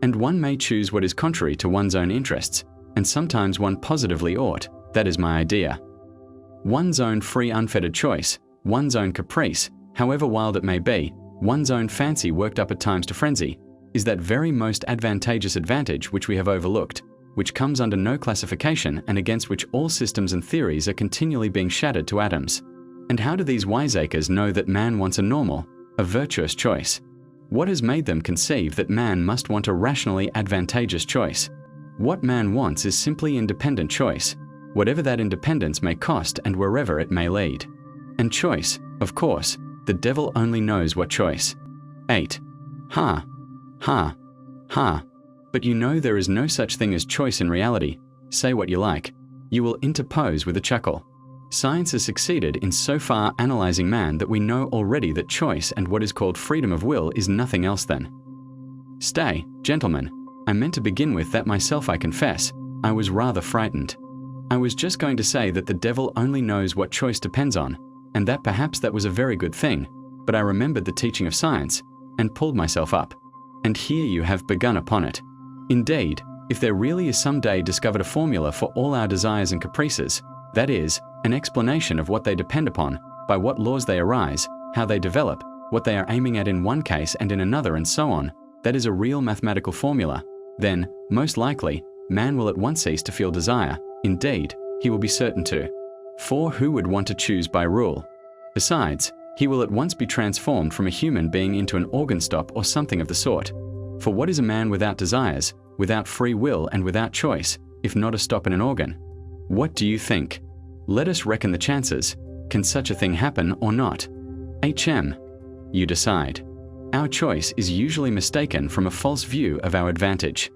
And one may choose what is contrary to one's own interests, and sometimes one positively ought, that is my idea. One's own free unfettered choice, one's own caprice, however wild it may be, one's own fancy worked up at times to frenzy, is that very most advantageous advantage which we have overlooked, which comes under no classification and against which all systems and theories are continually being shattered to atoms. And how do these wiseacres know that man wants a normal, a virtuous choice? What has made them conceive that man must want a rationally advantageous choice? What man wants is simply independent choice, whatever that independence may cost and wherever it may lead. And choice, of course, the devil only knows what choice. 8. Ha! Ha! Ha! But you know there is no such thing as choice in reality. Say what you like. You will interpose with a chuckle. Science has succeeded in so far analyzing man that we know already that choice and what is called freedom of will is nothing else than. Stay, gentlemen. I meant to begin with that myself, I confess. I was rather frightened. I was just going to say that the devil only knows what choice depends on, and that perhaps that was a very good thing, but I remembered the teaching of science, and pulled myself up. And here you have begun upon it. Indeed, if there really is some day discovered a formula for all our desires and caprices, that is, an explanation of what they depend upon, by what laws they arise, how they develop, what they are aiming at in one case and in another and so on, that is a real mathematical formula, then, most likely, man will at once cease to feel desire. Indeed, he will be certain to. For who would want to choose by rule? Besides, he will at once be transformed from a human being into an organ stop or something of the sort. For what is a man without desires, without free will and without choice, if not a stop in an organ? What do you think? Let us reckon the chances. Can such a thing happen or not? HM. You decide. Our choice is usually mistaken from a false view of our advantage.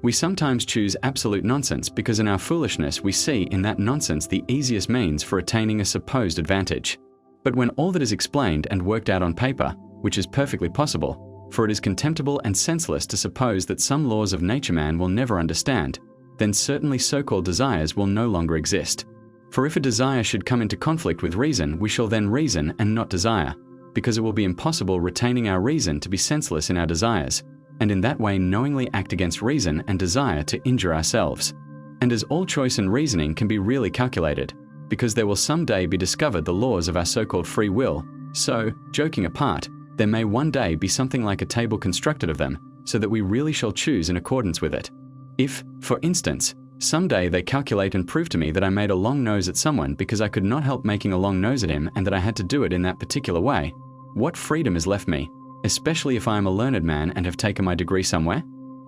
We sometimes choose absolute nonsense because in our foolishness we see in that nonsense the easiest means for attaining a supposed advantage. But when all that is explained and worked out on paper, which is perfectly possible, for it is contemptible and senseless to suppose that some laws of nature man will never understand, then certainly so-called desires will no longer exist. For if a desire should come into conflict with reason, we shall then reason and not desire, because it will be impossible retaining our reason to be senseless in our desires, and in that way knowingly act against reason and desire to injure ourselves. And as all choice and reasoning can be really calculated, because there will someday be discovered the laws of our so-called free will, so, joking apart, there may one day be something like a table constructed of them, so that we really shall choose in accordance with it. If, for instance, someday they calculate and prove to me that I made a long nose at someone because I could not help making a long nose at him and that I had to do it in that particular way, what freedom is left me, especially if I am a learned man and have taken my degree somewhere?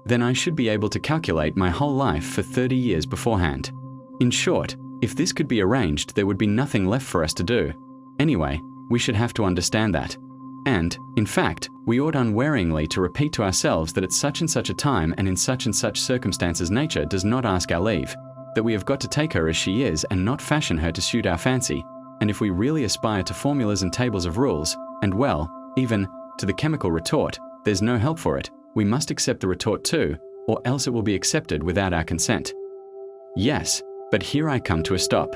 Then I should be able to calculate my whole life for 30 years beforehand. In short, if this could be arranged, there would be nothing left for us to do. Anyway, we should have to understand that. And, in fact, we ought unwearyingly to repeat to ourselves that at such and such a time and in such and such circumstances nature does not ask our leave, that we have got to take her as she is and not fashion her to suit our fancy, and if we really aspire to formulas and tables of rules, and well, even to the chemical retort, there's no help for it, we must accept the retort too, or else it will be accepted without our consent. Yes, but here I come to a stop.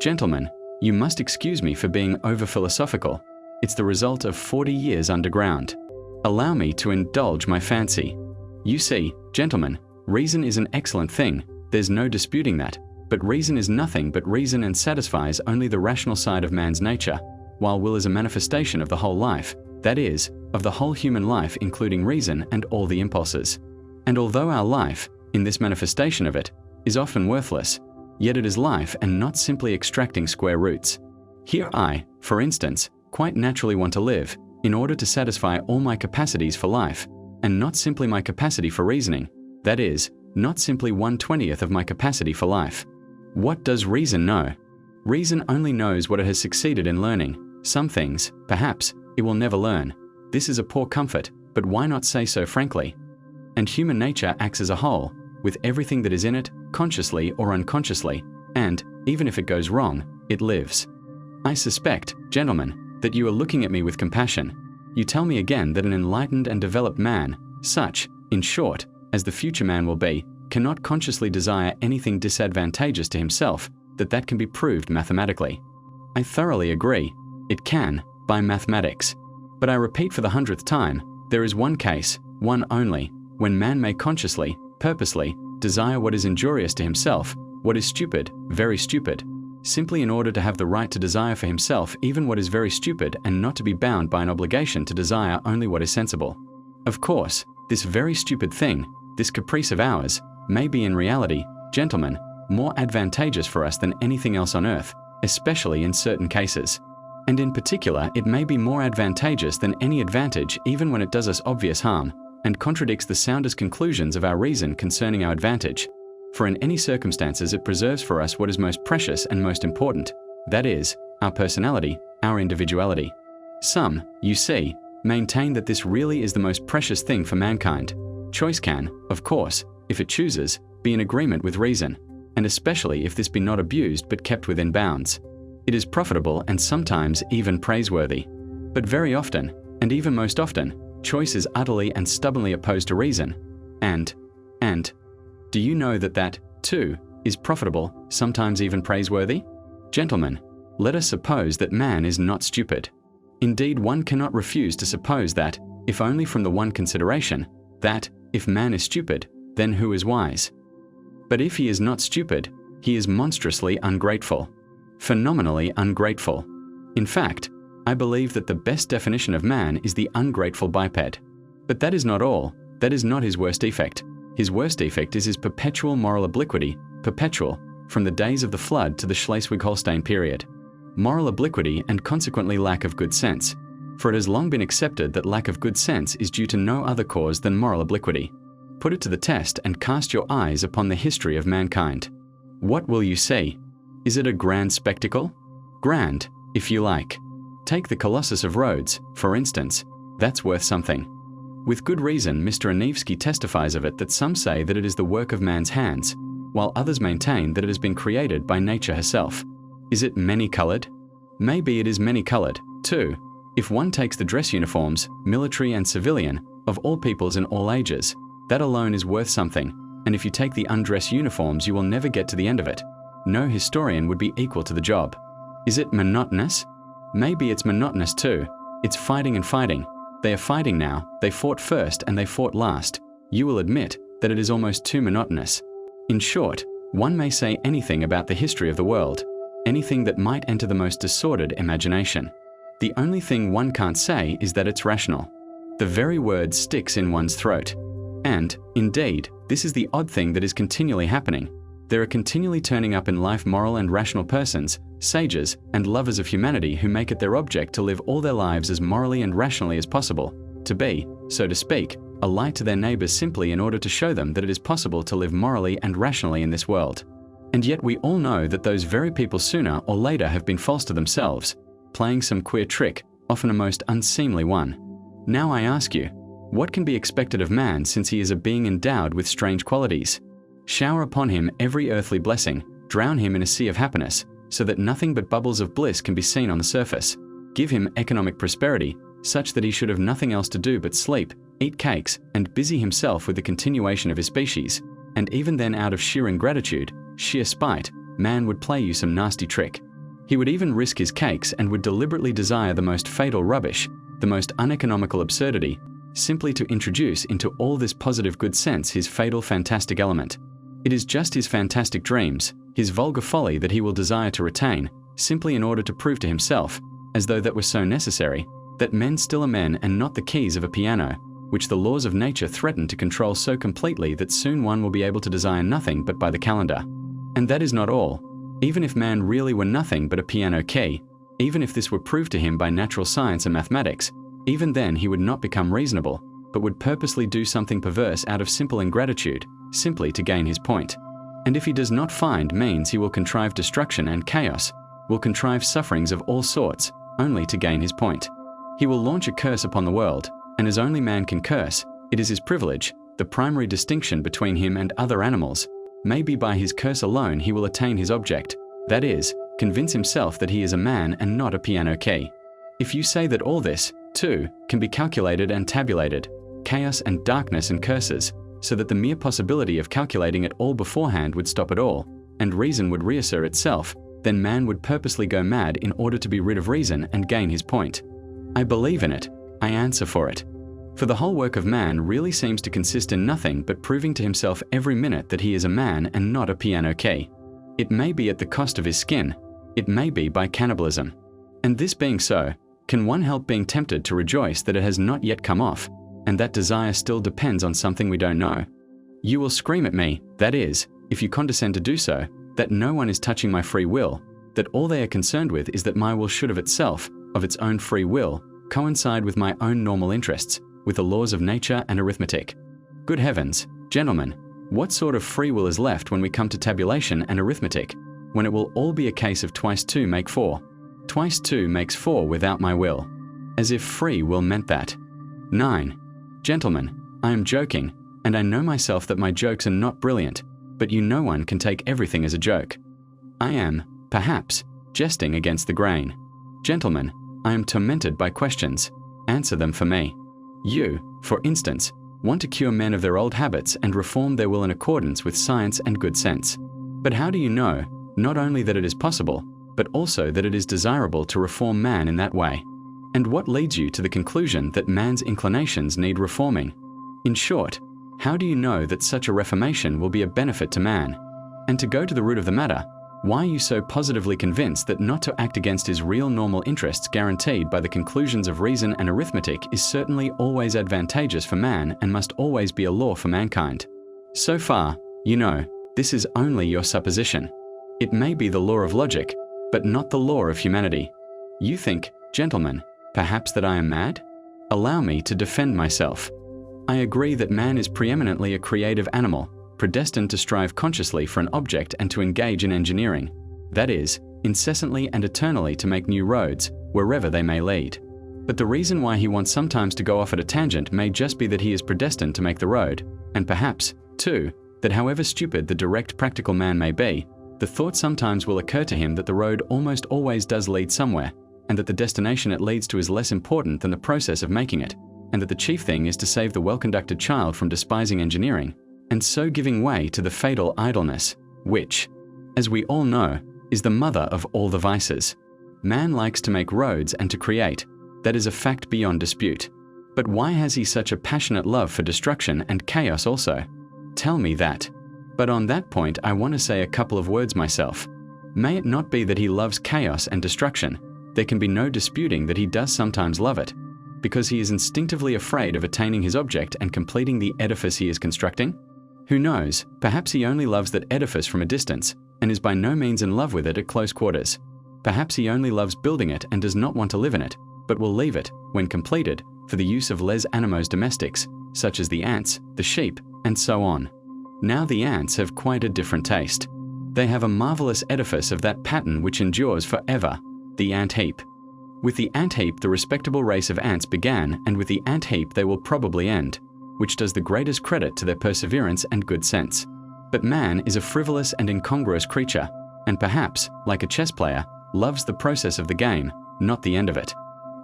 Gentlemen, you must excuse me for being over-philosophical. It's the result of 40 years underground. Allow me to indulge my fancy. You see, gentlemen, reason is an excellent thing, there's no disputing that, but reason is nothing but reason and satisfies only the rational side of man's nature, while will is a manifestation of the whole life, that is, of the whole human life including reason and all the impulses. And although our life, in this manifestation of it, is often worthless, yet it is life and not simply extracting square roots. Here I, for instance, quite naturally want to live, in order to satisfy all my capacities for life, and not simply my capacity for reasoning, that is, not simply 1/20th of my capacity for life. What does reason know? Reason only knows what it has succeeded in learning. Some things, perhaps, it will never learn. This is a poor comfort, but why not say so frankly? And human nature acts as a whole, with everything that is in it, consciously or unconsciously, and, even if it goes wrong, it lives. I suspect, gentlemen, that you are looking at me with compassion. You tell me again that an enlightened and developed man, such, in short, as the future man will be, cannot consciously desire anything disadvantageous to himself, that can be proved mathematically. I thoroughly agree. It can, by mathematics. But I repeat for the 100th time, there is one case, one only, when man may consciously, purposely, desire what is injurious to himself, what is stupid, very stupid, simply in order to have the right to desire for himself even what is very stupid and not to be bound by an obligation to desire only what is sensible. Of course, this very stupid thing, this caprice of ours, may be in reality, gentlemen, more advantageous for us than anything else on earth, especially in certain cases. And in particular, it may be more advantageous than any advantage even when it does us obvious harm, and contradicts the soundest conclusions of our reason concerning our advantage. For in any circumstances it preserves for us what is most precious and most important, that is, our personality, our individuality. Some, you see, maintain that this really is the most precious thing for mankind. Choice can, of course, if it chooses, be in agreement with reason, and especially if this be not abused but kept within bounds. It is profitable and sometimes even praiseworthy. But very often, and even most often, choice is utterly and stubbornly opposed to reason. And, do you know that, too, is profitable, sometimes even praiseworthy? Gentlemen, let us suppose that man is not stupid. Indeed, one cannot refuse to suppose that, if only from the one consideration, that, if man is stupid, then who is wise? But if he is not stupid, he is monstrously ungrateful. Phenomenally ungrateful. In fact, I believe that the best definition of man is the ungrateful biped. But that is not all, that is not his worst defect. His worst defect is his perpetual moral obliquity, perpetual, from the days of the flood to the Schleswig-Holstein period. Moral obliquity and consequently lack of good sense. For it has long been accepted that lack of good sense is due to no other cause than moral obliquity. Put it to the test and cast your eyes upon the history of mankind. What will you see? Is it a grand spectacle? Grand, if you like. Take the Colossus of Rhodes, for instance. That's worth something. With good reason, Mr. Dostoevsky testifies of it that some say that it is the work of man's hands, while others maintain that it has been created by nature herself. Is it many-colored? Maybe it is many-colored, too. If one takes the dress uniforms, military and civilian, of all peoples in all ages, that alone is worth something, and if you take the undress uniforms you will never get to the end of it. No historian would be equal to the job. Is it monotonous? Maybe it's monotonous too. It's fighting and fighting. They are fighting now, they fought first and they fought last. You will admit that it is almost too monotonous. In short, one may say anything about the history of the world, anything that might enter the most disordered imagination. The only thing one can't say is that it's rational. The very word sticks in one's throat. And, indeed, this is the odd thing that is continually happening. There are continually turning up in life moral and rational persons, sages, and lovers of humanity who make it their object to live all their lives as morally and rationally as possible, to be, so to speak, a light to their neighbors simply in order to show them that it is possible to live morally and rationally in this world. And yet we all know that those very people sooner or later have been false to themselves, playing some queer trick, often a most unseemly one. Now I ask you, what can be expected of man since he is a being endowed with strange qualities? Shower upon him every earthly blessing, drown him in a sea of happiness, so that nothing but bubbles of bliss can be seen on the surface. Give him economic prosperity, such that he should have nothing else to do but sleep, eat cakes, and busy himself with the continuation of his species. And even then, out of sheer ingratitude, sheer spite, man would play you some nasty trick. He would even risk his cakes and would deliberately desire the most fatal rubbish, the most uneconomical absurdity, simply to introduce into all this positive good sense his fatal fantastic element. It is just his fantastic dreams, his vulgar folly that he will desire to retain, simply in order to prove to himself, as though that were so necessary, that men still are men and not the keys of a piano, which the laws of nature threaten to control so completely that soon one will be able to desire nothing but by the calendar. And that is not all. Even if man really were nothing but a piano key, even if this were proved to him by natural science and mathematics, even then he would not become reasonable, but would purposely do something perverse out of simple ingratitude, simply to gain his point. And if he does not find means, he will contrive destruction and chaos, will contrive sufferings of all sorts, only to gain his point. He will launch a curse upon the world, and as only man can curse, it is his privilege, the primary distinction between him and other animals. Maybe by his curse alone he will attain his object, that is, convince himself that he is a man and not a piano key. If you say that all this, too, can be calculated and tabulated, chaos and darkness and curses, so that the mere possibility of calculating it all beforehand would stop it all, and reason would reassert itself, then man would purposely go mad in order to be rid of reason and gain his point. I believe in it. I answer for it. For the whole work of man really seems to consist in nothing but proving to himself every minute that he is a man and not a piano key. It may be at the cost of his skin. It may be by cannibalism. And this being so, can one help being tempted to rejoice that it has not yet come off, and that desire still depends on something we don't know? You will scream at me, that is, if you condescend to do so, that no one is touching my free will, that all they are concerned with is that my will should of itself, of its own free will, coincide with my own normal interests, with the laws of nature and arithmetic. Good heavens, gentlemen, what sort of free will is left when we come to tabulation and arithmetic, when it will all be a case of twice 2 make 4? Twice 2 makes 4 without my will. As if free will meant that. 9. Gentlemen, I am joking, and I know myself that my jokes are not brilliant, but you no one can take everything as a joke. I am, perhaps, jesting against the grain. Gentlemen, I am tormented by questions. Answer them for me. You, for instance, want to cure men of their old habits and reform their will in accordance with science and good sense. But how do you know, not only that it is possible, but also that it is desirable to reform man in that way? And what leads you to the conclusion that man's inclinations need reforming? In short, how do you know that such a reformation will be a benefit to man? And to go to the root of the matter, why are you so positively convinced that not to act against his real normal interests guaranteed by the conclusions of reason and arithmetic is certainly always advantageous for man and must always be a law for mankind? So far, you know, this is only your supposition. It may be the law of logic, but not the law of humanity. You think, gentlemen, perhaps that I am mad? Allow me to defend myself. I agree that man is preeminently a creative animal, predestined to strive consciously for an object and to engage in engineering, that is, incessantly and eternally to make new roads, wherever they may lead. But the reason why he wants sometimes to go off at a tangent may just be that he is predestined to make the road, and perhaps, too, that however stupid the direct practical man may be, the thought sometimes will occur to him that the road almost always does lead somewhere, and that the destination it leads to is less important than the process of making it, and that the chief thing is to save the well-conducted child from despising engineering, and so giving way to the fatal idleness, which, as we all know, is the mother of all the vices. Man likes to make roads and to create. That is a fact beyond dispute. But why has he such a passionate love for destruction and chaos also? Tell me that. But on that point, I want to say a couple of words myself. May it not be that he loves chaos and destruction. There can be no disputing that he does sometimes love it, because he is instinctively afraid of attaining his object and completing the edifice he is constructing? Who knows, perhaps he only loves that edifice from a distance, and is by no means in love with it at close quarters. Perhaps he only loves building it and does not want to live in it, but will leave it, when completed, for the use of les animaux domestiques, such as the ants, the sheep, and so on. Now the ants have quite a different taste. They have a marvelous edifice of that pattern which endures forever, the ant heap. With the ant heap the respectable race of ants began, and with the ant heap they will probably end, which does the greatest credit to their perseverance and good sense. But man is a frivolous and incongruous creature, and perhaps, like a chess player, loves the process of the game, not the end of it.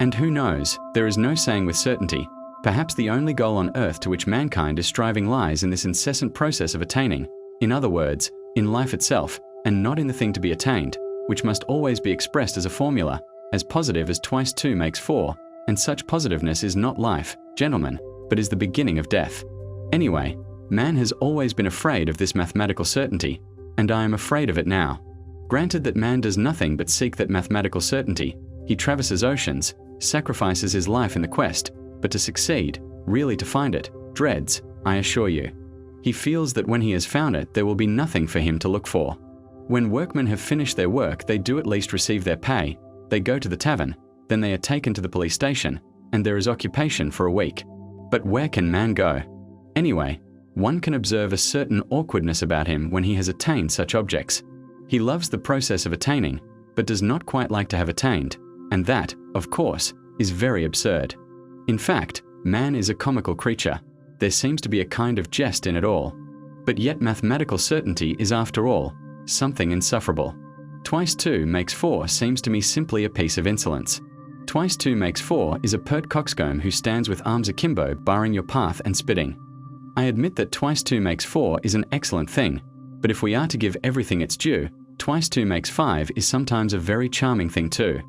And who knows, there is no saying with certainty, perhaps the only goal on earth to which mankind is striving lies in this incessant process of attaining, in other words, in life itself, and not in the thing to be attained, which must always be expressed as a formula, as positive as 2 × 2 = 4, and such positiveness is not life, gentlemen, but is the beginning of death. Anyway, man has always been afraid of this mathematical certainty, and I am afraid of it now. Granted that man does nothing but seek that mathematical certainty, he traverses oceans, sacrifices his life in the quest, but to succeed, really to find it, dreads, I assure you. He feels that when he has found it, there will be nothing for him to look for. When workmen have finished their work, they do at least receive their pay, they go to the tavern, then they are taken to the police station, and there is occupation for a week. But where can man go? Anyway, one can observe a certain awkwardness about him when he has attained such objects. He loves the process of attaining, but does not quite like to have attained, and that, of course, is very absurd. In fact, man is a comical creature. There seems to be a kind of jest in it all. But yet mathematical certainty is, after all, something insufferable. 2 × 2 = 4 seems to me simply a piece of insolence. 2 × 2 = 4 is a pert coxcomb who stands with arms akimbo, barring your path and spitting. I admit that 2 × 2 = 4 is an excellent thing, but if we are to give everything its due, 2 × 2 = 5 is sometimes a very charming thing too.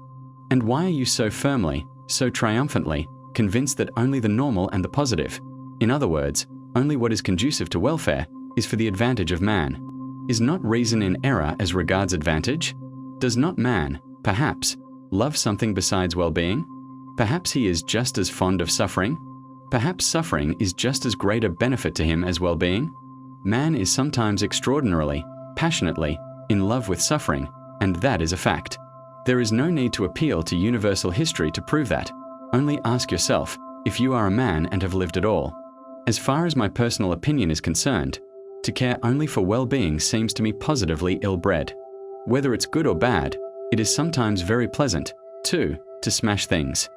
And why are you so firmly, so triumphantly, convinced that only the normal and the positive, in other words, only what is conducive to welfare, is for the advantage of man? Is not reason in error as regards advantage? Does not man, perhaps, love something besides well-being? Perhaps he is just as fond of suffering? Perhaps suffering is just as great a benefit to him as well-being? Man is sometimes extraordinarily, passionately, in love with suffering, and that is a fact. There is no need to appeal to universal history to prove that. Only ask yourself, if you are a man and have lived at all. As far as my personal opinion is concerned, to care only for well-being seems to me positively ill-bred. Whether it's good or bad, it is sometimes very pleasant, too, to smash things.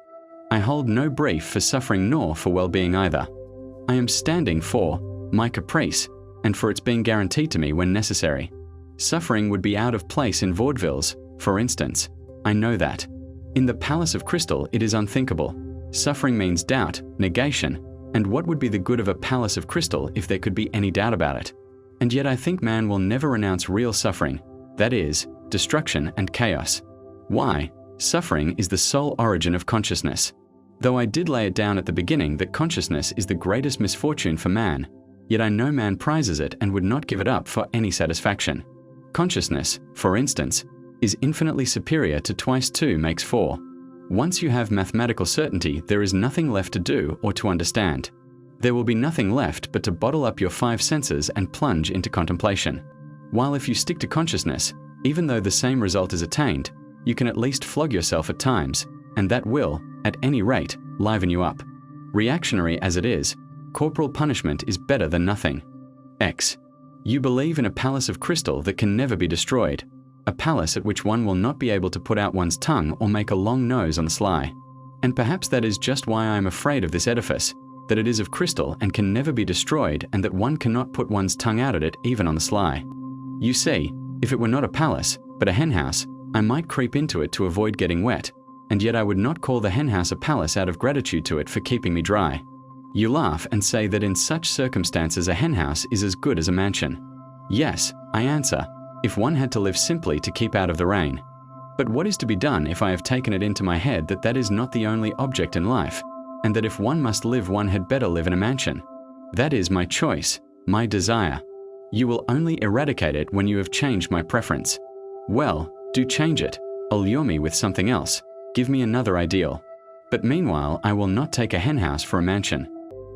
I hold no brief for suffering nor for well-being either. I am standing for my caprice, and for its being guaranteed to me when necessary. Suffering would be out of place in vaudevilles, for instance. I know that. In the Palace of Crystal it is unthinkable. Suffering means doubt, negation, and what would be the good of a palace of crystal if there could be any doubt about it? And yet I think man will never renounce real suffering, that is, destruction and chaos. Why? Suffering is the sole origin of consciousness. Though I did lay it down at the beginning that consciousness is the greatest misfortune for man, yet I know man prizes it and would not give it up for any satisfaction. Consciousness, for instance, is infinitely superior to 2 × 2 = 4. Once you have mathematical certainty, there is nothing left to do or to understand. There will be nothing left but to bottle up your 5 senses and plunge into contemplation. While if you stick to consciousness, even though the same result is attained, you can at least flog yourself at times, and that will, at any rate, liven you up. Reactionary as it is, corporal punishment is better than nothing. X. You believe in a palace of crystal that can never be destroyed, a palace at which one will not be able to put out one's tongue or make a long nose on the sly. And perhaps that is just why I am afraid of this edifice, that it is of crystal and can never be destroyed, and that one cannot put one's tongue out at it even on the sly. You see, if it were not a palace, but a henhouse, I might creep into it to avoid getting wet, and yet I would not call the henhouse a palace out of gratitude to it for keeping me dry. You laugh and say that in such circumstances a henhouse is as good as a mansion. Yes, I answer, if one had to live simply to keep out of the rain. But what is to be done if I have taken it into my head that that is not the only object in life, and that if one must live, one had better live in a mansion. That is my choice, my desire. You will only eradicate it when you have changed my preference. Well, do change it. Allure me with something else. Give me another ideal. But meanwhile, I will not take a henhouse for a mansion.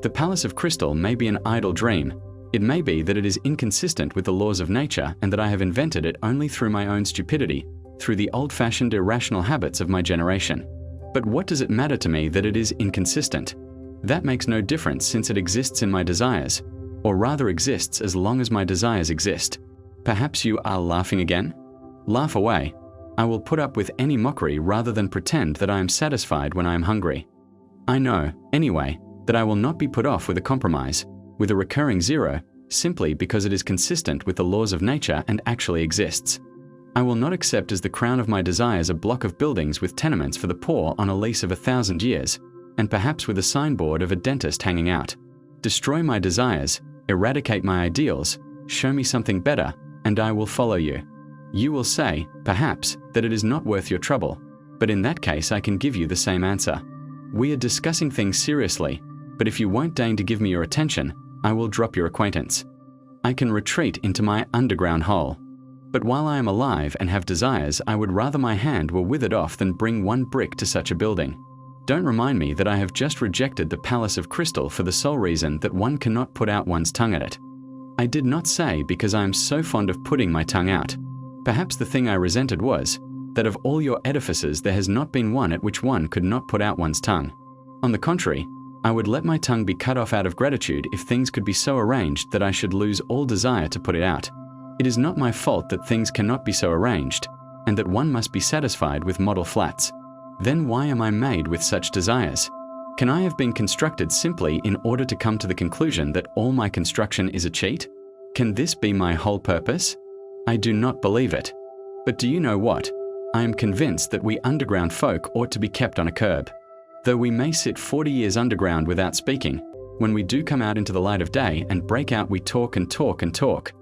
The palace of crystal may be an idle dream. It may be that it is inconsistent with the laws of nature and that I have invented it only through my own stupidity, through the old-fashioned irrational habits of my generation. But what does it matter to me that it is inconsistent? That makes no difference since it exists in my desires, or rather exists as long as my desires exist. Perhaps you are laughing again? Laugh away. I will put up with any mockery rather than pretend that I am satisfied when I am hungry. I know, anyway, that I will not be put off with a compromise, with a recurring zero, simply because it is consistent with the laws of nature and actually exists. I will not accept as the crown of my desires a block of buildings with tenements for the poor on a lease of 1,000 years, and perhaps with a signboard of a dentist hanging out. Destroy my desires, eradicate my ideals, show me something better, and I will follow you. You will say, perhaps, that it is not worth your trouble, but in that case I can give you the same answer. We are discussing things seriously, but if you won't deign to give me your attention, I will drop your acquaintance. I can retreat into my underground hole. But while I am alive and have desires, I would rather my hand were withered off than bring one brick to such a building. Don't remind me that I have just rejected the palace of crystal for the sole reason that one cannot put out one's tongue at it. I did not say because I am so fond of putting my tongue out. Perhaps the thing I resented was that of all your edifices there has not been one at which one could not put out one's tongue. On the contrary, I would let my tongue be cut off out of gratitude if things could be so arranged that I should lose all desire to put it out. It is not my fault that things cannot be so arranged, and that one must be satisfied with model flats. Then why am I made with such desires? Can I have been constructed simply in order to come to the conclusion that all my construction is a cheat? Can this be my whole purpose? I do not believe it. But do you know what? I am convinced that we underground folk ought to be kept on a curb. Though we may sit 40 years underground without speaking, when we do come out into the light of day and break out we talk and talk and talk.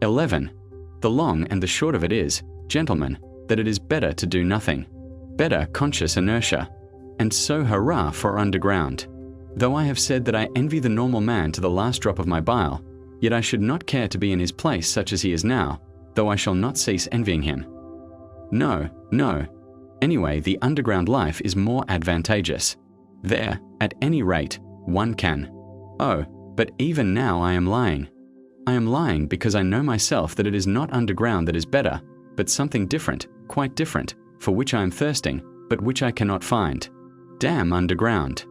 11. The long and the short of it is, gentlemen, that it is better to do nothing. Better conscious inertia. And so hurrah for underground. Though I have said that I envy the normal man to the last drop of my bile, yet I should not care to be in his place such as he is now, though I shall not cease envying him. No, no. Anyway, the underground life is more advantageous. There, at any rate, one can. Oh, but even now I am lying. I am lying because I know myself that it is not underground that is better, but something different, quite different, for which I am thirsting, but which I cannot find. Damn underground.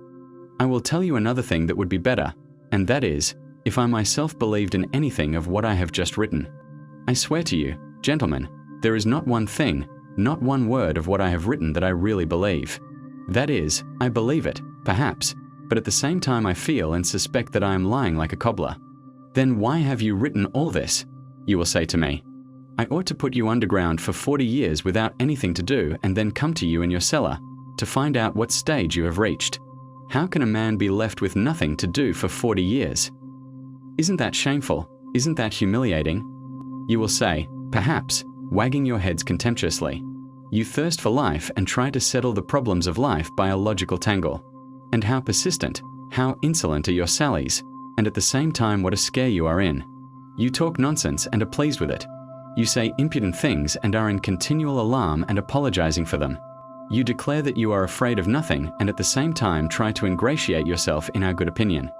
I will tell you another thing that would be better, and that is, if I myself believed in anything of what I have just written. I swear to you, gentlemen, there is not one thing, not one word of what I have written that I really believe. That is, I believe it, perhaps, but at the same time I feel and suspect that I am lying like a cobbler. Then why have you written all this? You will say to me. I ought to put you underground for 40 years without anything to do and then come to you in your cellar to find out what stage you have reached. How can a man be left with nothing to do for 40 years? Isn't that shameful? Isn't that humiliating? You will say, perhaps, wagging your heads contemptuously. You thirst for life and try to settle the problems of life by a logical tangle. And how persistent, how insolent are your sallies, and at the same time what a scare you are in. You talk nonsense and are pleased with it. You say impudent things and are in continual alarm and apologizing for them. You declare that you are afraid of nothing and at the same time try to ingratiate yourself in our good opinion.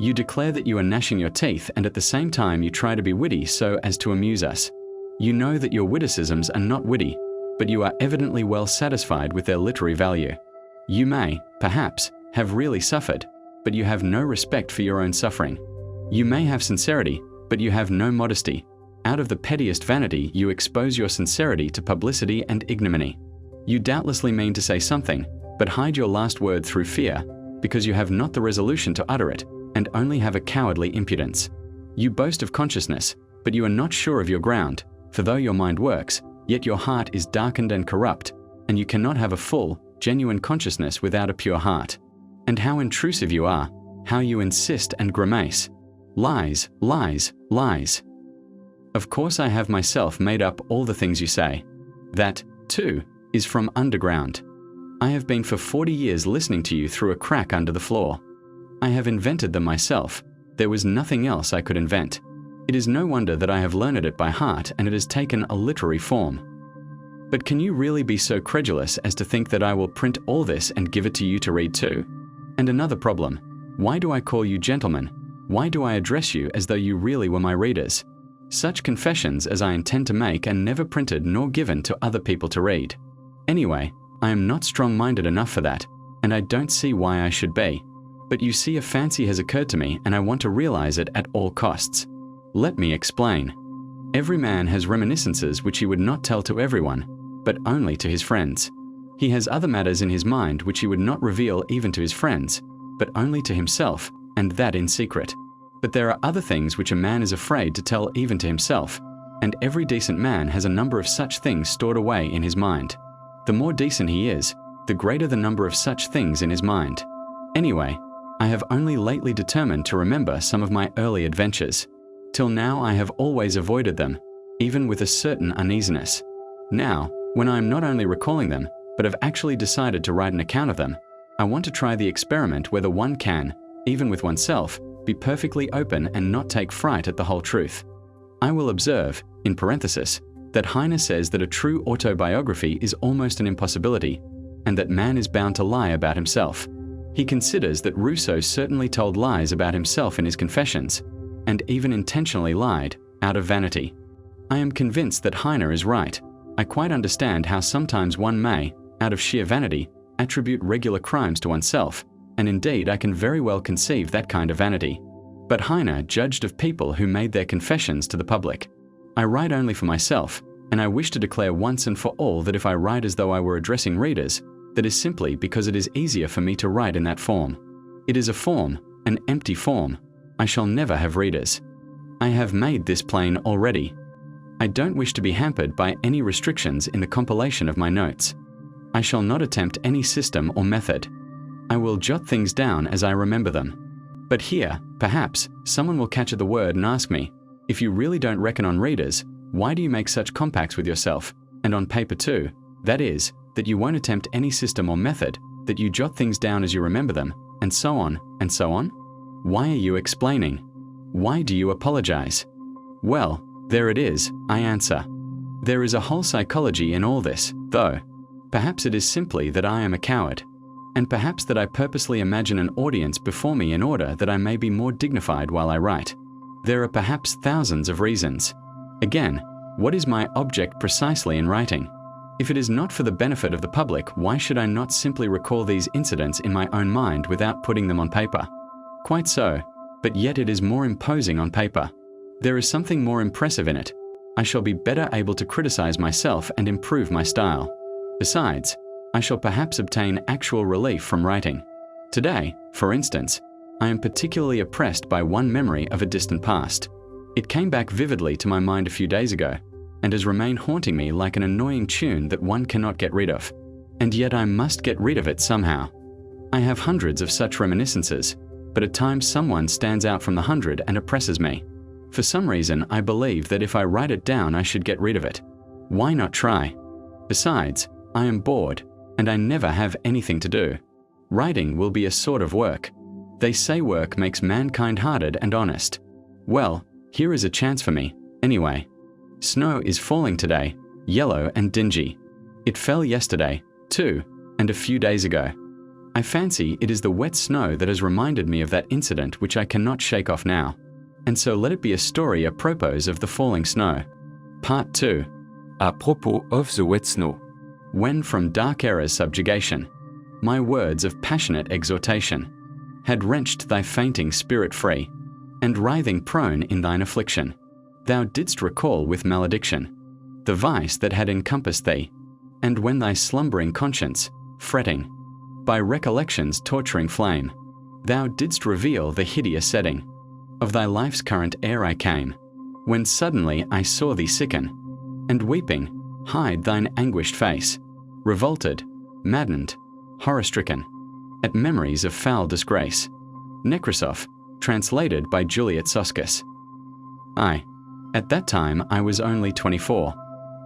You declare that you are gnashing your teeth and at the same time you try to be witty so as to amuse us. You know that your witticisms are not witty, but you are evidently well satisfied with their literary value. You may, perhaps, have really suffered, but you have no respect for your own suffering. You may have sincerity, but you have no modesty. Out of the pettiest vanity, you expose your sincerity to publicity and ignominy. You doubtlessly mean to say something, but hide your last word through fear, because you have not the resolution to utter it, and only have a cowardly impudence. You boast of consciousness, but you are not sure of your ground, for though your mind works, yet your heart is darkened and corrupt, and you cannot have a full, genuine consciousness without a pure heart. And how intrusive you are, how you insist and grimace. Lies, lies, lies. Of course I have myself made up all the things you say. That, too, is from underground. I have been for 40 years listening to you through a crack under the floor. I have invented them myself. There was nothing else I could invent. It is no wonder that I have learned it by heart and it has taken a literary form. But can you really be so credulous as to think that I will print all this and give it to you to read too? And another problem. Why do I call you gentlemen? Why do I address you as though you really were my readers? Such confessions as I intend to make are never printed nor given to other people to read. Anyway, I am not strong-minded enough for that, and I don't see why I should be. But you see, a fancy has occurred to me and I want to realize it at all costs. Let me explain. Every man has reminiscences which he would not tell to everyone, but only to his friends. He has other matters in his mind which he would not reveal even to his friends, but only to himself, and that in secret. But there are other things which a man is afraid to tell even to himself, and every decent man has a number of such things stored away in his mind. The more decent he is, the greater the number of such things in his mind. Anyway, I have only lately determined to remember some of my early adventures. Till now I have always avoided them, even with a certain uneasiness. Now, when I am not only recalling them, but have actually decided to write an account of them, I want to try the experiment whether one can, even with oneself, be perfectly open and not take fright at the whole truth. I will observe, in parenthesis, that Heine says that a true autobiography is almost an impossibility, and that man is bound to lie about himself. He considers that Rousseau certainly told lies about himself in his Confessions, and even intentionally lied, out of vanity. I am convinced that Heine is right. I quite understand how sometimes one may, out of sheer vanity, attribute regular crimes to oneself, and indeed I can very well conceive that kind of vanity. But Heine judged of people who made their confessions to the public. I write only for myself, and I wish to declare once and for all that if I write as though I were addressing readers, that is simply because it is easier for me to write in that form. It is a form, an empty form. I shall never have readers. I have made this plain already. I don't wish to be hampered by any restrictions in the compilation of my notes. I shall not attempt any system or method. I will jot things down as I remember them. But here, perhaps, someone will catch at the word and ask me, if you really don't reckon on readers, why do you make such compacts with yourself, and on paper too, that is, that you won't attempt any system or method, that you jot things down as you remember them, and so on, and so on? Why are you explaining? Why do you apologize? Well, there it is, I answer. There is a whole psychology in all this, though. Perhaps it is simply that I am a coward, and perhaps that I purposely imagine an audience before me in order that I may be more dignified while I write. There are perhaps thousands of reasons. Again, what is my object precisely in writing? If it is not for the benefit of the public, why should I not simply recall these incidents in my own mind without putting them on paper? Quite so, but yet it is more imposing on paper. There is something more impressive in it. I shall be better able to criticize myself and improve my style. Besides, I shall perhaps obtain actual relief from writing. Today, for instance, I am particularly oppressed by one memory of a distant past. It came back vividly to my mind a few days ago, and has remained haunting me like an annoying tune that one cannot get rid of. And yet I must get rid of it somehow. I have hundreds of such reminiscences, but at times someone stands out from the 100 and oppresses me. For some reason, I believe that if I write it down, I should get rid of it. Why not try? Besides, I am bored, and I never have anything to do. Writing will be a sort of work. They say work makes mankind hearted and honest. Well, here is a chance for me, anyway. Snow is falling today, yellow and dingy. It fell yesterday, too, and a few days ago. I fancy it is the wet snow that has reminded me of that incident which I cannot shake off now. And so let it be a story apropos of the falling snow. Part 2. À propos of the wet snow. When from dark error's subjugation, my words of passionate exhortation had wrenched thy fainting spirit free, and writhing prone in thine affliction, thou didst recall with malediction the vice that had encompassed thee, and when thy slumbering conscience, fretting, by recollection's torturing flame, thou didst reveal the hideous setting of thy life's current ere I came, when suddenly I saw thee sicken, and weeping, hide thine anguished face, revolted, maddened, horror-stricken, at memories of foul disgrace. Nekrasov, translated by Juliet Soskis. At that time I was only 24.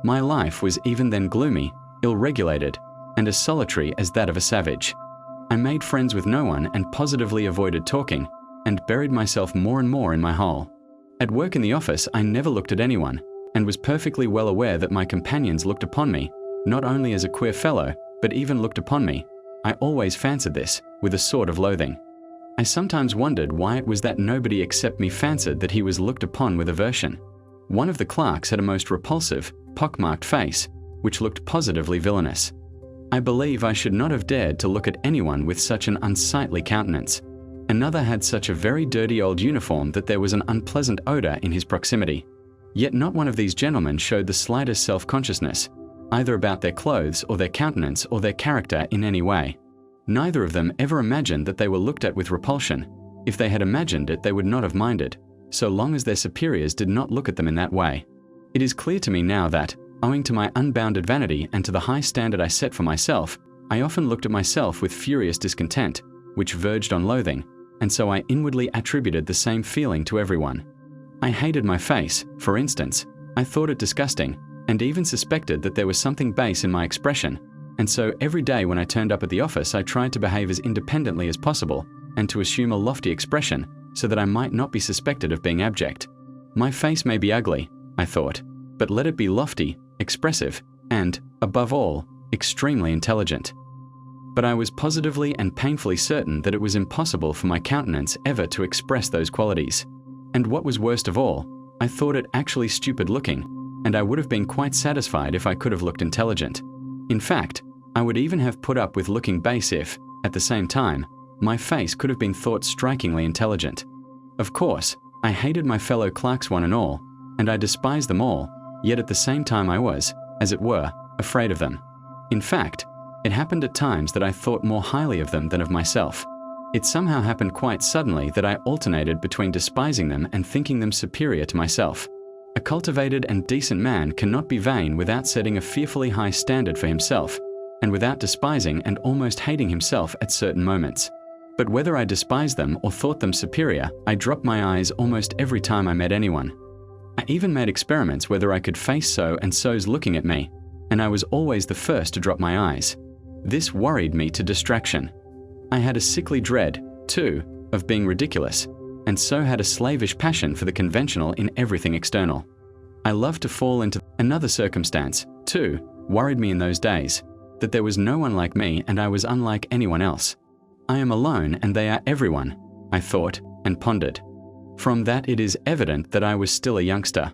My life was even then gloomy, ill-regulated, and as solitary as that of a savage. I made friends with no one and positively avoided talking, and buried myself more and more in my hole. At work in the office, I never looked at anyone, and was perfectly well aware that my companions looked upon me, not only as a queer fellow, but even looked upon me. I always fancied this, with a sort of loathing. I sometimes wondered why it was that nobody except me fancied that he was looked upon with aversion. One of the clerks had a most repulsive, pockmarked face, which looked positively villainous. I believe I should not have dared to look at anyone with such an unsightly countenance. Another had such a very dirty old uniform that there was an unpleasant odor in his proximity. Yet not one of these gentlemen showed the slightest self-consciousness, either about their clothes or their countenance or their character in any way. Neither of them ever imagined that they were looked at with repulsion. If they had imagined it, they would not have minded, so long as their superiors did not look at them in that way. It is clear to me now that, owing to my unbounded vanity and to the high standard I set for myself, I often looked at myself with furious discontent, which verged on loathing, and so I inwardly attributed the same feeling to everyone. I hated my face, for instance. I thought it disgusting, and even suspected that there was something base in my expression, and so every day when I turned up at the office I tried to behave as independently as possible, and to assume a lofty expression, so that I might not be suspected of being abject. My face may be ugly, I thought, but let it be lofty, expressive, and, above all, extremely intelligent. But I was positively and painfully certain that it was impossible for my countenance ever to express those qualities. And what was worst of all, I thought it actually stupid looking, and I would have been quite satisfied if I could have looked intelligent. In fact, I would even have put up with looking base if, at the same time, my face could have been thought strikingly intelligent. Of course, I hated my fellow clerks one and all, and I despised them all, yet at the same time I was, as it were, afraid of them. In fact, it happened at times that I thought more highly of them than of myself. It somehow happened quite suddenly that I alternated between despising them and thinking them superior to myself. A cultivated and decent man cannot be vain without setting a fearfully high standard for himself, and without despising and almost hating himself at certain moments. But whether I despised them or thought them superior, I dropped my eyes almost every time I met anyone. I even made experiments whether I could face so and so's looking at me, and I was always the first to drop my eyes. This worried me to distraction. I had a sickly dread, too, of being ridiculous, and so had a slavish passion for the conventional in everything external. I loved to fall into another circumstance, too, worried me in those days, that there was no one like me and I was unlike anyone else. I am alone and they are everyone, I thought and pondered. From that it is evident that I was still a youngster.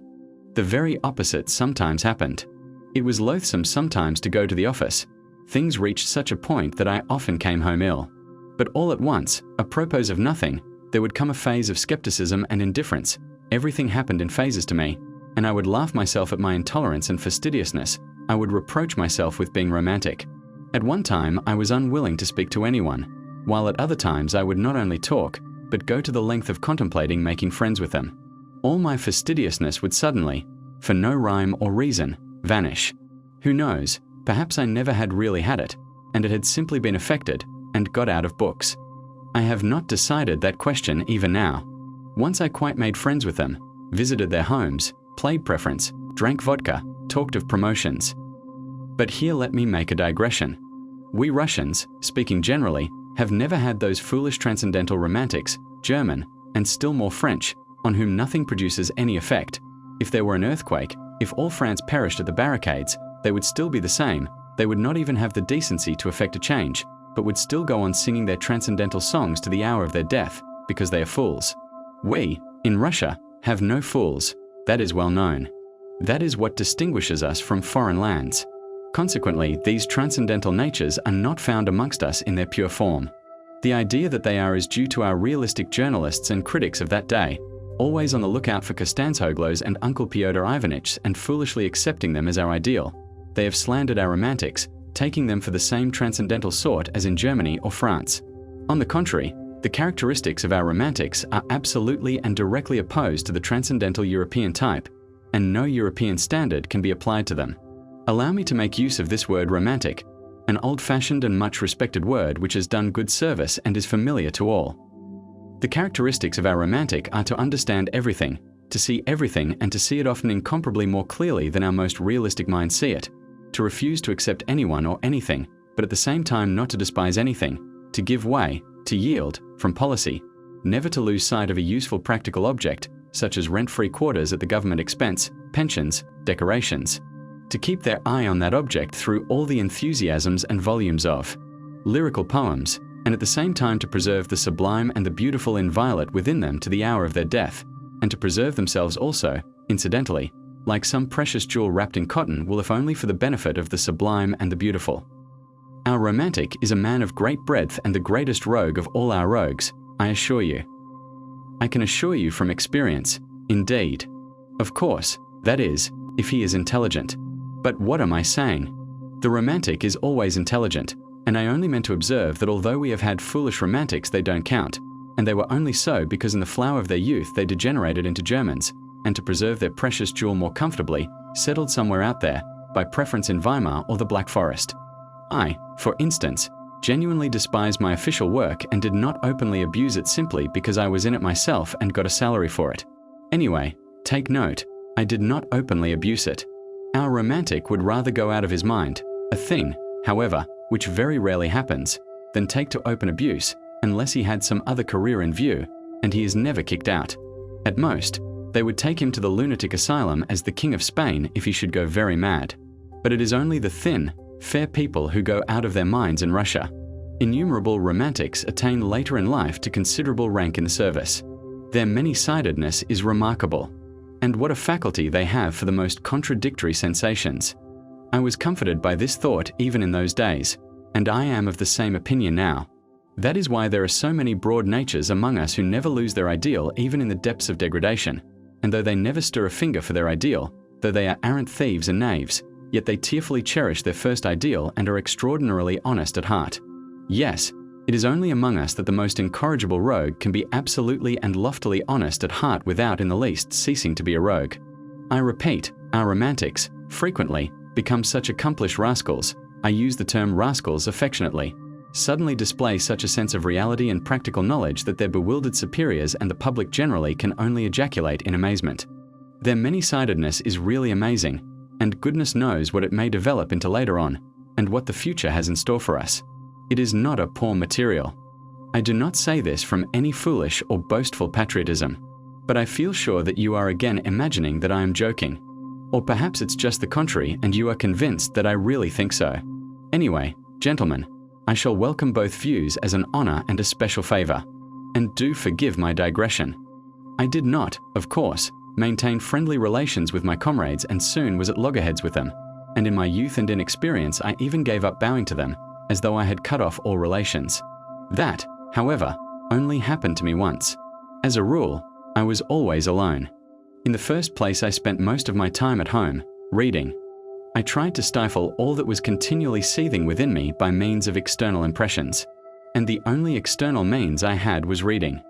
The very opposite sometimes happened. It was loathsome sometimes to go to the office. Things reached such a point that I often came home ill. But all at once, apropos of nothing, there would come a phase of skepticism and indifference. Everything happened in phases to me, and I would laugh myself at my intolerance and fastidiousness. I would reproach myself with being romantic. At one time, I was unwilling to speak to anyone, while at other times I would not only talk, but go to the length of contemplating making friends with them. All my fastidiousness would suddenly, for no rhyme or reason, vanish. Who knows, perhaps I never had really had it, and it had simply been affected, and got out of books. I have not decided that question even now. Once I quite made friends with them, visited their homes, played preference, drank vodka, talked of promotions. But here let me make a digression. We Russians, speaking generally, have never had those foolish transcendental romantics, German, and still more French, on whom nothing produces any effect. If there were an earthquake, if all France perished at the barricades, they would still be the same. They would not even have the decency to effect a change, but would still go on singing their transcendental songs to the hour of their death, because they are fools. We, in Russia, have no fools. That is well known. That is what distinguishes us from foreign lands. Consequently, these transcendental natures are not found amongst us in their pure form. The idea that they are is due to our realistic journalists and critics of that day, always on the lookout for Kostanzhoglos and Uncle Pyotr Ivanitchs and foolishly accepting them as our ideal. They have slandered our romantics, taking them for the same transcendental sort as in Germany or France. On the contrary, the characteristics of our romantics are absolutely and directly opposed to the transcendental European type, and no European standard can be applied to them. Allow me to make use of this word romantic, an old-fashioned and much respected word which has done good service and is familiar to all. The characteristics of our romantic are to understand everything, to see everything and to see it often incomparably more clearly than our most realistic minds see it, to refuse to accept anyone or anything, but at the same time not to despise anything, to give way, to yield, from policy, never to lose sight of a useful practical object, such as rent-free quarters at the government expense, pensions, decorations, to keep their eye on that object through all the enthusiasms and volumes of lyrical poems, and at the same time to preserve the sublime and the beautiful inviolate within them to the hour of their death, and to preserve themselves also, incidentally, like some precious jewel wrapped in cotton will if only for the benefit of the sublime and the beautiful. Our romantic is a man of great breadth and the greatest rogue of all our rogues, I assure you. I can assure you from experience, indeed. Of course, that is, if he is intelligent. But what am I saying? The romantic is always intelligent, and I only meant to observe that although we have had foolish romantics, they don't count, and they were only so because in the flower of their youth they degenerated into Germans, and to preserve their precious jewel more comfortably, settled somewhere out there, by preference in Weimar or the Black Forest. I, for instance, genuinely despised my official work and did not openly abuse it simply because I was in it myself and got a salary for it. Anyway, take note, I did not openly abuse it. Our romantic would rather go out of his mind, a thing, however, which very rarely happens, than take to open abuse, unless he had some other career in view, and he is never kicked out. At most, they would take him to the lunatic asylum as the King of Spain if he should go very mad. But it is only the thin, fair people who go out of their minds in Russia. Innumerable romantics attain later in life to considerable rank in the service. Their many-sidedness is remarkable. And what a faculty they have for the most contradictory sensations. I was comforted by this thought even in those days, and I am of the same opinion now. That is why there are so many broad natures among us who never lose their ideal even in the depths of degradation, and though they never stir a finger for their ideal, though they are arrant thieves and knaves, yet they tearfully cherish their first ideal and are extraordinarily honest at heart. Yes, it is only among us that the most incorrigible rogue can be absolutely and loftily honest at heart without in the least ceasing to be a rogue. I repeat, our romantics, frequently, become such accomplished rascals, I use the term rascals affectionately, suddenly display such a sense of reality and practical knowledge that their bewildered superiors and the public generally can only ejaculate in amazement. Their many-sidedness is really amazing, and goodness knows what it may develop into later on, and what the future has in store for us. It is not a poor material. I do not say this from any foolish or boastful patriotism, but I feel sure that you are again imagining that I am joking. Or perhaps it's just the contrary and you are convinced that I really think so. Anyway, gentlemen, I shall welcome both views as an honor and a special favor. And do forgive my digression. I did not, of course, maintain friendly relations with my comrades and soon was at loggerheads with them. And in my youth and inexperience I even gave up bowing to them, as though I had cut off all relations. That, however, only happened to me once. As a rule, I was always alone. In the first place, I spent most of my time at home, reading. I tried to stifle all that was continually seething within me by means of external impressions. And the only external means I had was reading.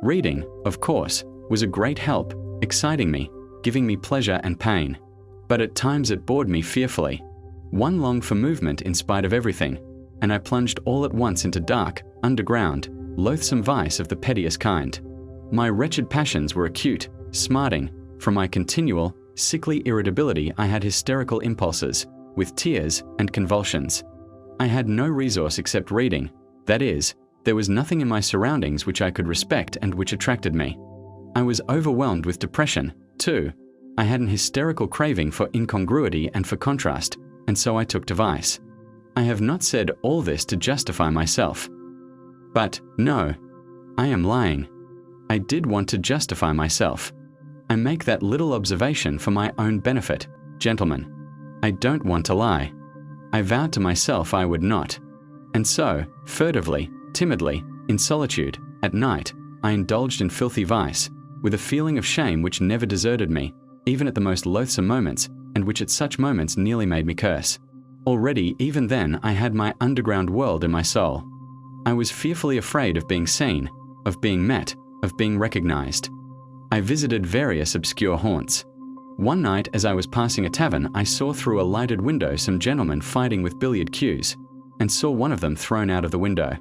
Reading, of course, was a great help, exciting me, giving me pleasure and pain. But at times it bored me fearfully. One longed for movement in spite of everything, and I plunged all at once into dark, underground, loathsome vice of the pettiest kind. My wretched passions were acute, smarting. From my continual, sickly irritability I had hysterical impulses, with tears and convulsions. I had no resource except reading. That is, there was nothing in my surroundings which I could respect and which attracted me. I was overwhelmed with depression, too. I had an hysterical craving for incongruity and for contrast, and so I took to vice. I have not said all this to justify myself. But, no, I am lying. I did want to justify myself. I make that little observation for my own benefit, gentlemen. I don't want to lie. I vowed to myself I would not. And so, furtively, timidly, in solitude, at night, I indulged in filthy vice, with a feeling of shame which never deserted me, even at the most loathsome moments, and which at such moments nearly made me curse. Already, even then, I had my underground world in my soul. I was fearfully afraid of being seen, of being met, of being recognized. I visited various obscure haunts. One night, as I was passing a tavern, I saw through a lighted window some gentlemen fighting with billiard cues, and saw one of them thrown out of the window.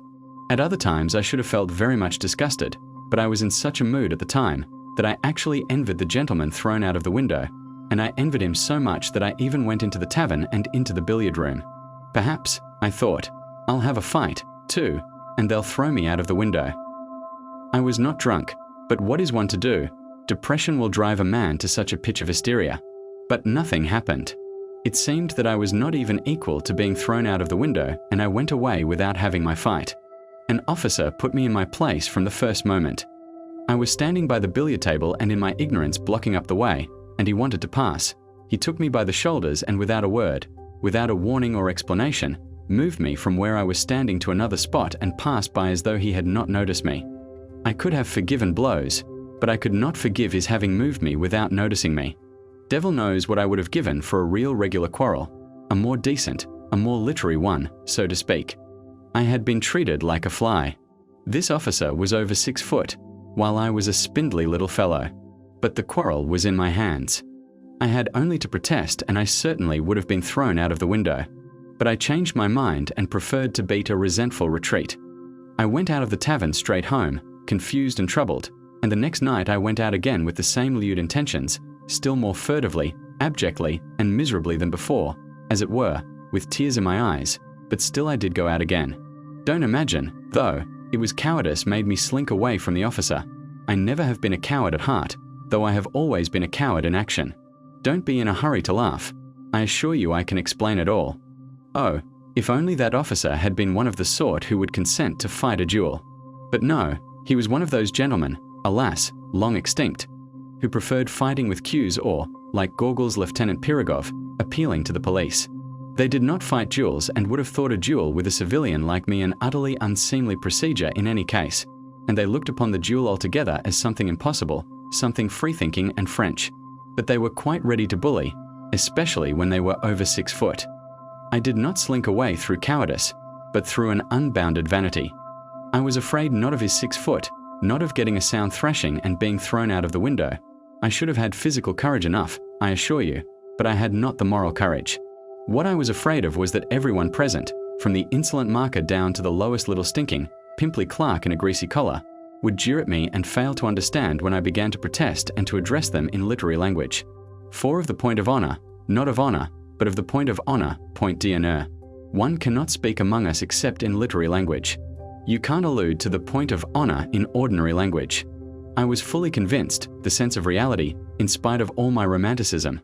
At other times, I should have felt very much disgusted, but I was in such a mood at the time that I actually envied the gentleman thrown out of the window, and I envied him so much that I even went into the tavern and into the billiard room. Perhaps, I thought, I'll have a fight, too, and they'll throw me out of the window. I was not drunk, but what is one to do? Depression will drive a man to such a pitch of hysteria. But nothing happened. It seemed that I was not even equal to being thrown out of the window, and I went away without having my fight. An officer put me in my place from the first moment. I was standing by the billiard table and in my ignorance blocking up the way, and he wanted to pass. He took me by the shoulders and without a word, without a warning or explanation, moved me from where I was standing to another spot and passed by as though he had not noticed me. I could have forgiven blows, but I could not forgive his having moved me without noticing me. Devil knows what I would have given for a real regular quarrel, a more decent, a more literary one, so to speak. I had been treated like a fly. This officer was over 6 foot, while I was a spindly little fellow. But the quarrel was in my hands. I had only to protest and I certainly would have been thrown out of the window. But I changed my mind and preferred to beat a resentful retreat. I went out of the tavern straight home, confused and troubled, and the next night I went out again with the same lewd intentions, still more furtively, abjectly, and miserably than before, as it were, with tears in my eyes, but still I did go out again. Don't imagine, though, it was cowardice made me slink away from the officer. I never have been a coward at heart, though I have always been a coward in action. Don't be in a hurry to laugh. I assure you I can explain it all. Oh, if only that officer had been one of the sort who would consent to fight a duel. But no, he was one of those gentlemen, alas, long extinct, who preferred fighting with cues or, like Gogol's Lieutenant Pirogov, appealing to the police. They did not fight duels and would have thought a duel with a civilian like me an utterly unseemly procedure in any case, and they looked upon the duel altogether as something impossible, something free-thinking and French. But they were quite ready to bully, especially when they were over 6 foot. I did not slink away through cowardice, but through an unbounded vanity. I was afraid not of his 6 foot, not of getting a sound thrashing and being thrown out of the window. I should have had physical courage enough, I assure you, but I had not the moral courage. What I was afraid of was that everyone present, from the insolent marker down to the lowest little stinking, pimply clerk in a greasy collar, would jeer at me and fail to understand when I began to protest and to address them in literary language. For of the point of honor, not of honor, but of the point of honor, point d'honneur, one cannot speak among us except in literary language. You can't allude to the point of honor in ordinary language. I was fully convinced, the sense of reality, in spite of all my romanticism,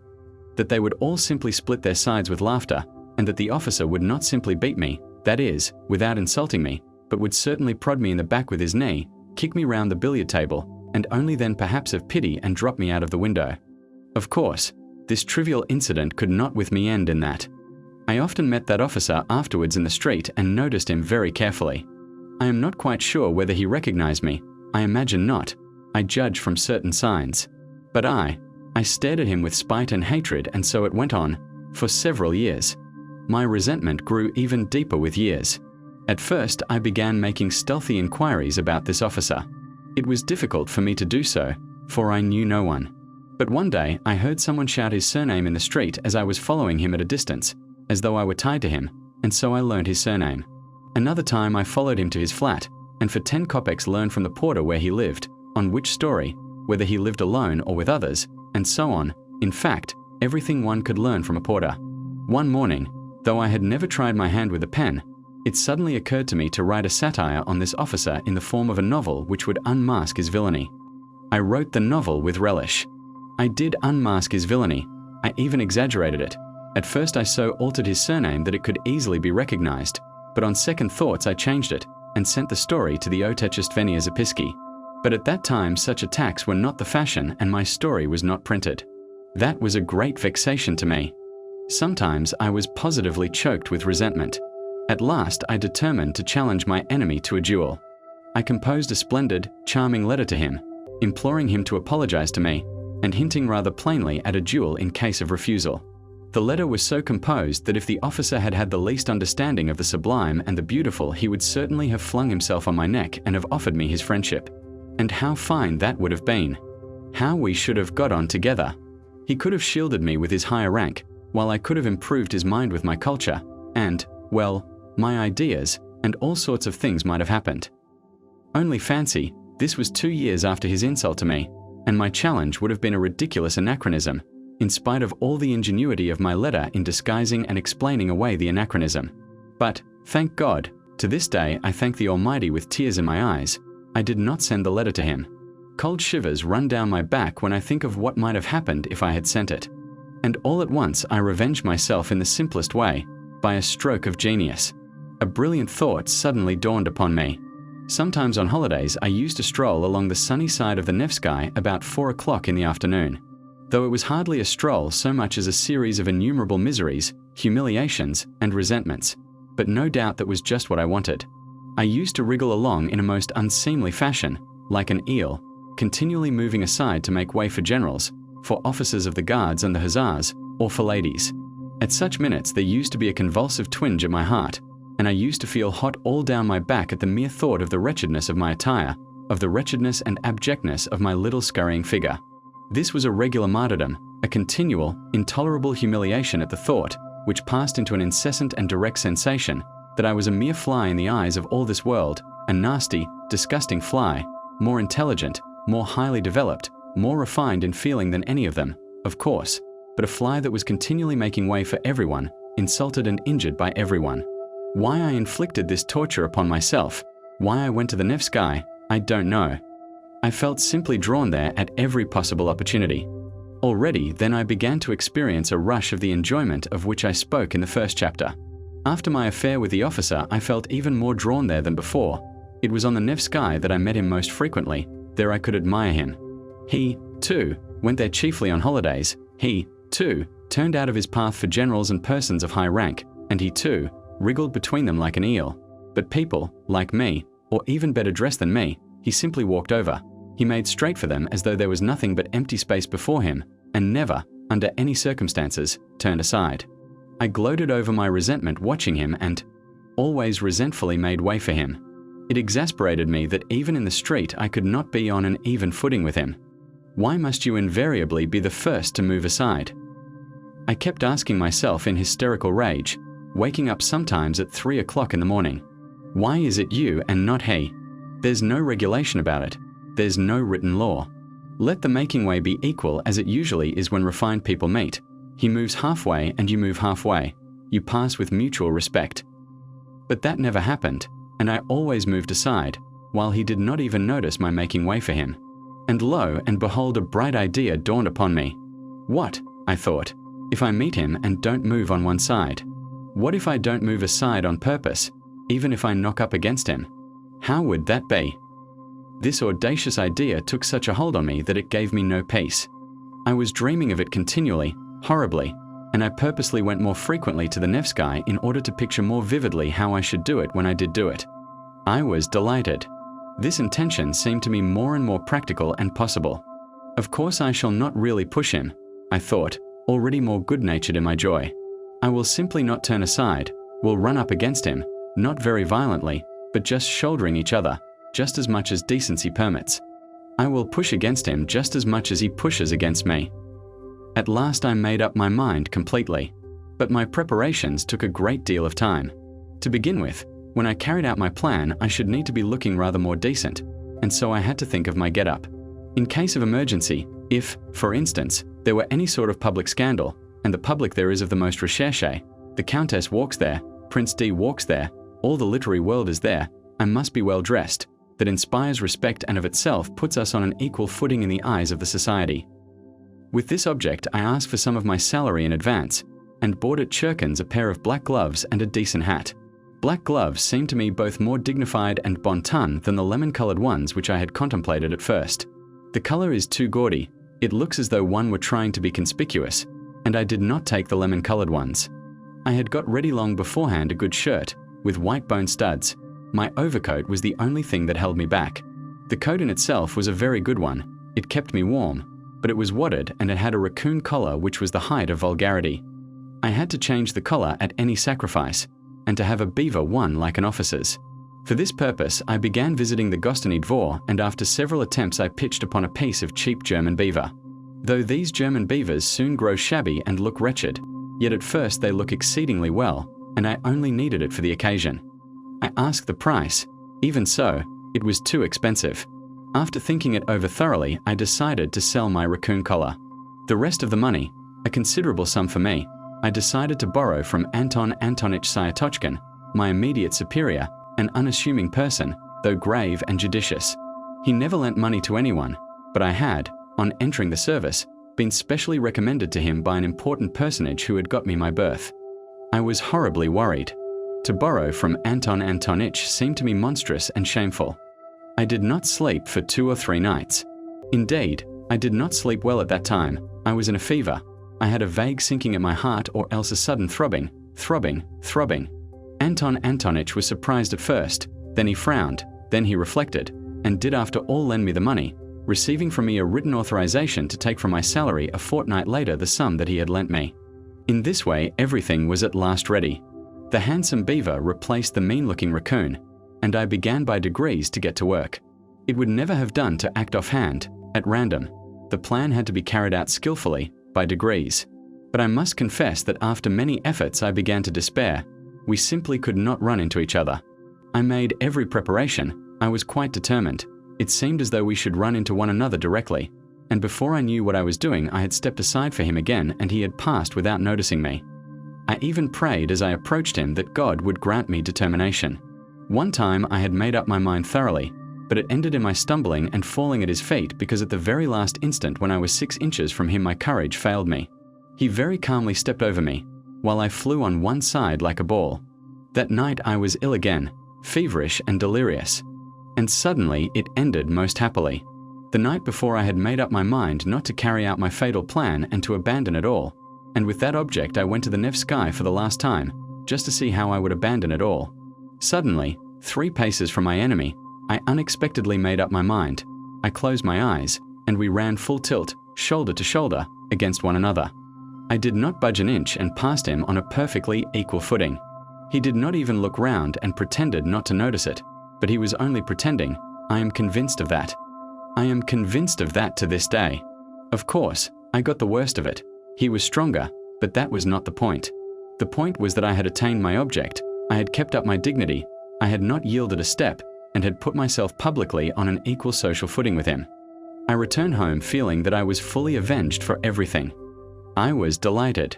that they would all simply split their sides with laughter, and that the officer would not simply beat me, that is, without insulting me, but would certainly prod me in the back with his knee, kick me round the billiard table, and only then perhaps have pity and drop me out of the window. Of course, this trivial incident could not with me end in that. I often met that officer afterwards in the street and noticed him very carefully. I am not quite sure whether he recognized me. I imagine not. I judge from certain signs. But I stared at him with spite and hatred, and so it went on, for several years. My resentment grew even deeper with years. At first, I began making stealthy inquiries about this officer. It was difficult for me to do so, for I knew no one. But one day, I heard someone shout his surname in the street as I was following him at a distance, as though I were tied to him, and so I learned his surname. Another time, I followed him to his flat, and for 10 kopecks learned from the porter where he lived, on which story, whether he lived alone or with others, and so on. In fact, everything one could learn from a porter. One morning, though I had never tried my hand with a pen, it suddenly occurred to me to write a satire on this officer in the form of a novel which would unmask his villainy. I wrote the novel with relish. I did unmask his villainy. I even exaggerated it. At first I so altered his surname that it could easily be recognized, but on second thoughts I changed it and sent the story to the Otechestvenia Zapiski. But at that time such attacks were not the fashion and my story was not printed. That was a great vexation to me. Sometimes I was positively choked with resentment. At last I determined to challenge my enemy to a duel. I composed a splendid, charming letter to him, imploring him to apologize to me, and hinting rather plainly at a duel in case of refusal. The letter was so composed that if the officer had had the least understanding of the sublime and the beautiful, he would certainly have flung himself on my neck and have offered me his friendship. And how fine that would have been! How we should have got on together! He could have shielded me with his higher rank, while I could have improved his mind with my culture, and, well, my ideas, and all sorts of things might have happened. Only fancy, this was 2 years after his insult to me, and my challenge would have been a ridiculous anachronism, in spite of all the ingenuity of my letter in disguising and explaining away the anachronism. But, Thank God, to this day I thank the Almighty with tears in my eyes, I did not send the letter to him. Cold shivers run down my back when I think of what might have happened if I had sent it. And all at once I revenge myself in the simplest way, by a stroke of genius. A brilliant thought suddenly dawned upon me. Sometimes on holidays I used to stroll along the sunny side of the Nevsky about 4 o'clock in the afternoon. Though it was hardly a stroll so much as a series of innumerable miseries, humiliations, and resentments. But no doubt that was just what I wanted. I used to wriggle along in a most unseemly fashion, like an eel, continually moving aside to make way for generals, for officers of the guards and the hussars, or for ladies. At such minutes there used to be a convulsive twinge at my heart, and I used to feel hot all down my back at the mere thought of the wretchedness of my attire, of the wretchedness and abjectness of my little scurrying figure. This was a regular martyrdom, a continual, intolerable humiliation at the thought, which passed into an incessant and direct sensation, that I was a mere fly in the eyes of all this world, a nasty, disgusting fly, more intelligent, more highly developed, more refined in feeling than any of them, of course, but a fly that was continually making way for everyone, insulted and injured by everyone. Why I inflicted this torture upon myself, why I went to the Nevsky, I don't know. I felt simply drawn there at every possible opportunity. Already then I began to experience a rush of the enjoyment of which I spoke in the first chapter. After my affair with the officer I felt even more drawn there than before. It was on the Nevsky that I met him most frequently, there I could admire him. He, too, went there chiefly on holidays, he, too, turned out of his path for generals and persons of high rank, and he too, wriggled between them like an eel. But people, like me, or even better dressed than me, he simply walked over. He made straight for them as though there was nothing but empty space before him, and never, under any circumstances, turned aside. I gloated over my resentment watching him and always resentfully made way for him. It exasperated me that even in the street I could not be on an even footing with him. Why must you invariably be the first to move aside? I kept asking myself in hysterical rage, waking up sometimes at 3 o'clock in the morning. Why is it you and not he? There's no regulation about it. There's no written law. Let the making way be equal as it usually is when refined people meet. He moves halfway and you move halfway. You pass with mutual respect. But that never happened, and I always moved aside, while he did not even notice my making way for him. And lo and behold, a bright idea dawned upon me. What, I thought, if I meet him and don't move on one side? What if I don't move aside on purpose, even if I knock up against him? How would that be? This audacious idea took such a hold on me that it gave me no peace. I was dreaming of it continually, horribly, and I purposely went more frequently to the Nevsky in order to picture more vividly how I should do it when I did do it. I was delighted. This intention seemed to me more and more practical and possible. Of course I shall not really push him, I thought, already more good-natured in my joy. I will simply not turn aside, will run up against him, not very violently, but just shouldering each other, just as much as decency permits. I will push against him just as much as he pushes against me. At last I made up my mind completely, but my preparations took a great deal of time. To begin with, when I carried out my plan, I should need to be looking rather more decent, and so I had to think of my get-up. In case of emergency, if, for instance, there were any sort of public scandal, and the public there is of the most recherché, the Countess walks there, Prince D walks there, all the literary world is there, I must be well dressed, that inspires respect and of itself puts us on an equal footing in the eyes of the society. With this object I asked for some of my salary in advance, and bought at Churkin's a pair of black gloves and a decent hat. Black gloves seemed to me both more dignified and bon ton than the lemon-coloured ones which I had contemplated at first. The colour is too gaudy, it looks as though one were trying to be conspicuous, and I did not take the lemon-coloured ones. I had got ready long beforehand a good shirt, with white bone studs. My overcoat was the only thing that held me back. The coat in itself was a very good one, it kept me warm, but it was wadded and it had a raccoon collar which was the height of vulgarity. I had to change the collar at any sacrifice, and to have a beaver one like an officer's. For this purpose I began visiting the Gostiny Dvor, and after several attempts I pitched upon a piece of cheap German beaver. Though these German beavers soon grow shabby and look wretched, yet at first they look exceedingly well, and I only needed it for the occasion. I asked the price. Even so, it was too expensive. After thinking it over thoroughly, I decided to sell my raccoon collar. The rest of the money, a considerable sum for me, I decided to borrow from Anton Antonich Syatochkin, my immediate superior, an unassuming person, though grave and judicious. He never lent money to anyone, but I had, on entering the service, been specially recommended to him by an important personage who had got me my berth. I was horribly worried. To borrow from Anton Antonitch seemed to me monstrous and shameful. I did not sleep for 2 or 3 nights. Indeed, I did not sleep well at that time. I was in a fever. I had a vague sinking at my heart, or else a sudden throbbing. Anton Antonitch was surprised at first, then he frowned, then he reflected, and did after all lend me the money, receiving from me a written authorization to take from my salary a fortnight later the sum that he had lent me. In this way, everything was at last ready. The handsome beaver replaced the mean-looking raccoon, and I began by degrees to get to work. It would never have done to act offhand, at random. The plan had to be carried out skillfully, by degrees. But I must confess that after many efforts I began to despair. We simply could not run into each other. I made every preparation. I was quite determined. It seemed as though we should run into one another directly. And before I knew what I was doing, I had stepped aside for him again, and he had passed without noticing me. I even prayed as I approached him that God would grant me determination. One time I had made up my mind thoroughly, but it ended in my stumbling and falling at his feet because at the very last instant when I was 6 inches from him my courage failed me. He very calmly stepped over me, while I flew on one side like a ball. That night I was ill again, feverish and delirious. And suddenly it ended most happily. The night before I had made up my mind not to carry out my fatal plan and to abandon it all. And with that object I went to the Nevsky for the last time, just to see how I would abandon it all. Suddenly, 3 paces from my enemy, I unexpectedly made up my mind. I closed my eyes, and we ran full tilt, shoulder to shoulder, against one another. I did not budge an inch and passed him on a perfectly equal footing. He did not even look round and pretended not to notice it, but he was only pretending. I am convinced of that. I am convinced of that to this day. Of course, I got the worst of it. He was stronger, but that was not the point. The point was that I had attained my object. I had kept up my dignity. I had not yielded a step, and had put myself publicly on an equal social footing with him. I returned home feeling that I was fully avenged for everything. I was delighted.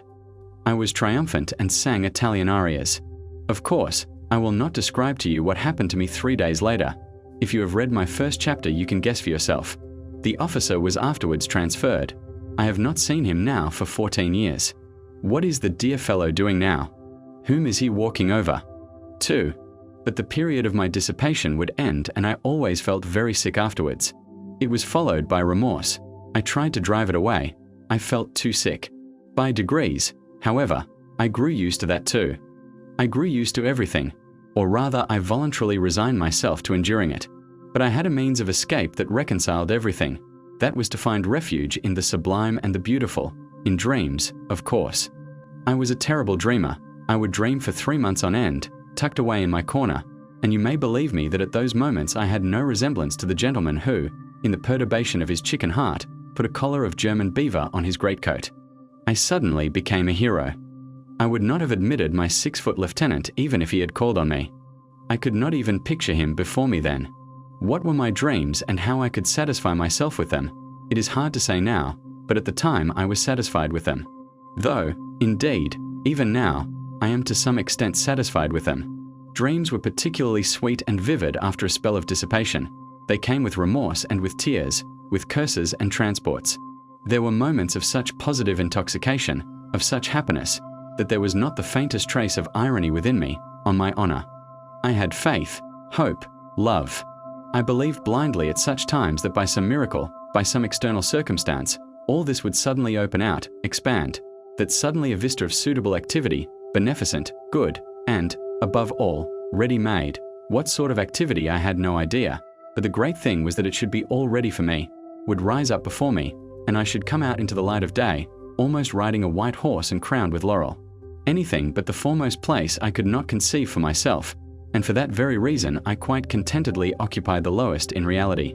I was triumphant and sang Italian arias. Of course, I will not describe to you what happened to me 3 days later. If you have read my first chapter, you can guess for yourself. The officer was afterwards transferred. I have not seen him now for 14 years. What is the dear fellow doing now? Whom is he walking over? 2. But the period of my dissipation would end, and I always felt very sick afterwards. It was followed by remorse. I tried to drive it away. I felt too sick. By degrees, however, I grew used to that too. I grew used to everything, or rather I voluntarily resigned myself to enduring it. But I had a means of escape that reconciled everything. That was to find refuge in the sublime and the beautiful, in dreams, of course. I was a terrible dreamer. I would dream for 3 months on end, tucked away in my corner, and you may believe me that at those moments I had no resemblance to the gentleman who, in the perturbation of his chicken heart, put a collar of German beaver on his greatcoat. I suddenly became a hero. I would not have admitted my 6-foot lieutenant even if he had called on me. I could not even picture him before me then. What were my dreams and how I could satisfy myself with them? It is hard to say now, but at the time I was satisfied with them. Though, indeed, even now, I am to some extent satisfied with them. Dreams were particularly sweet and vivid after a spell of dissipation. They came with remorse and with tears, with curses and transports. There were moments of such positive intoxication, of such happiness, that there was not the faintest trace of irony within me, on my honor. I had faith, hope, love. I believed blindly at such times that by some miracle, by some external circumstance, all this would suddenly open out, expand, that suddenly a vista of suitable activity, beneficent, good, and, above all, ready-made. What sort of activity I had no idea, but the great thing was that it should be all ready for me, would rise up before me, and I should come out into the light of day, almost riding a white horse and crowned with laurel. Anything but the foremost place I could not conceive for myself, and for that very reason I quite contentedly occupied the lowest in reality.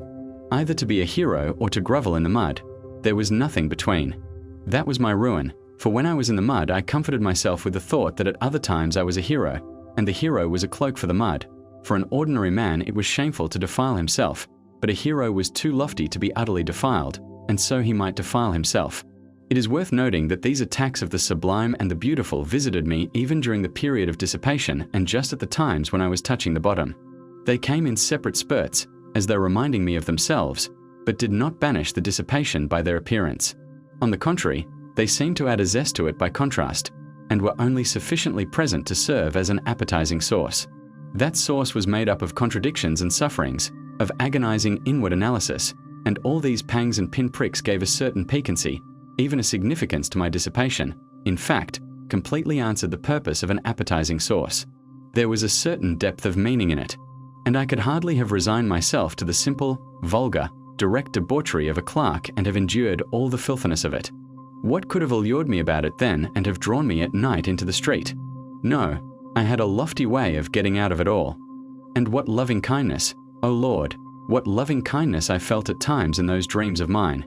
Either to be a hero or to grovel in the mud. There was nothing between. That was my ruin, for when I was in the mud I comforted myself with the thought that at other times I was a hero, and the hero was a cloak for the mud. For an ordinary man it was shameful to defile himself, but a hero was too lofty to be utterly defiled, and so he might defile himself. It is worth noting that these attacks of the sublime and the beautiful visited me even during the period of dissipation and just at the times when I was touching the bottom. They came in separate spurts, as though reminding me of themselves, but did not banish the dissipation by their appearance. On the contrary, they seemed to add a zest to it by contrast, and were only sufficiently present to serve as an appetizing sauce. That sauce was made up of contradictions and sufferings, of agonizing inward analysis, and all these pangs and pinpricks gave a certain piquancy, even a significance to my dissipation, in fact, completely answered the purpose of an appetizing sauce. There was a certain depth of meaning in it, and I could hardly have resigned myself to the simple, vulgar, direct debauchery of a clerk and have endured all the filthiness of it. What could have allured me about it then and have drawn me at night into the street? No, I had a lofty way of getting out of it all. And what loving kindness, O Lord, what loving kindness I felt at times in those dreams of mine.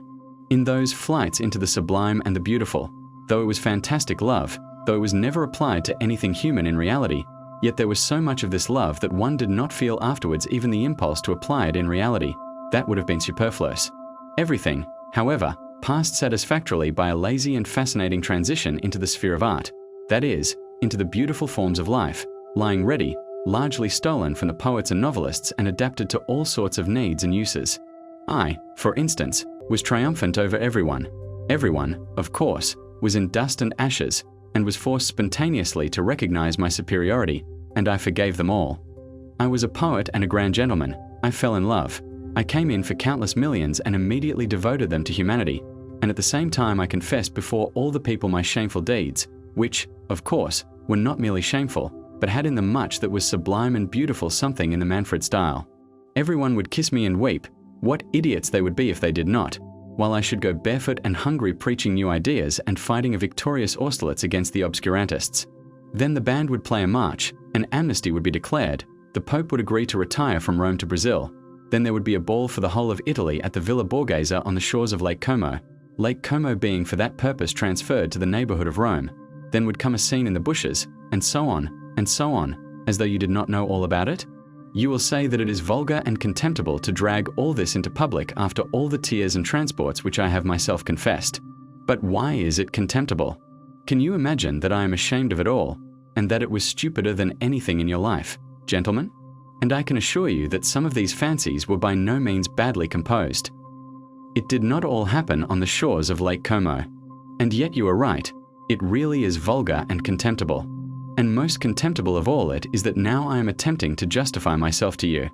In those flights into the sublime and the beautiful, though it was fantastic love, though it was never applied to anything human in reality, yet there was so much of this love that one did not feel afterwards even the impulse to apply it in reality. That would have been superfluous. Everything, however, passed satisfactorily by a lazy and fascinating transition into the sphere of art, that is, into the beautiful forms of life, lying ready, largely stolen from the poets and novelists and adapted to all sorts of needs and uses. I, for instance, was triumphant over everyone. Everyone, of course, was in dust and ashes, and was forced spontaneously to recognize my superiority, and I forgave them all. I was a poet and a grand gentleman. I fell in love. I came in for countless millions and immediately devoted them to humanity, and at the same time I confessed before all the people my shameful deeds, which, of course, were not merely shameful, but had in them much that was sublime and beautiful, something in the Manfred style. Everyone would kiss me and weep. What idiots they would be if they did not, while I should go barefoot and hungry preaching new ideas and fighting a victorious Austerlitz against the obscurantists. Then the band would play a march, an amnesty would be declared, the Pope would agree to retire from Rome to Brazil. Then there would be a ball for the whole of Italy at the Villa Borghese on the shores of Lake Como being for that purpose transferred to the neighborhood of Rome. Then would come a scene in the bushes, and so on, as though you did not know all about it? You will say that it is vulgar and contemptible to drag all this into public after all the tears and transports which I have myself confessed. But why is it contemptible? Can you imagine that I am ashamed of it all, and that it was stupider than anything in your life, gentlemen? And I can assure you that some of these fancies were by no means badly composed. It did not all happen on the shores of Lake Como. And yet you are right, it really is vulgar and contemptible. And most contemptible of all it is that now I am attempting to justify myself to you.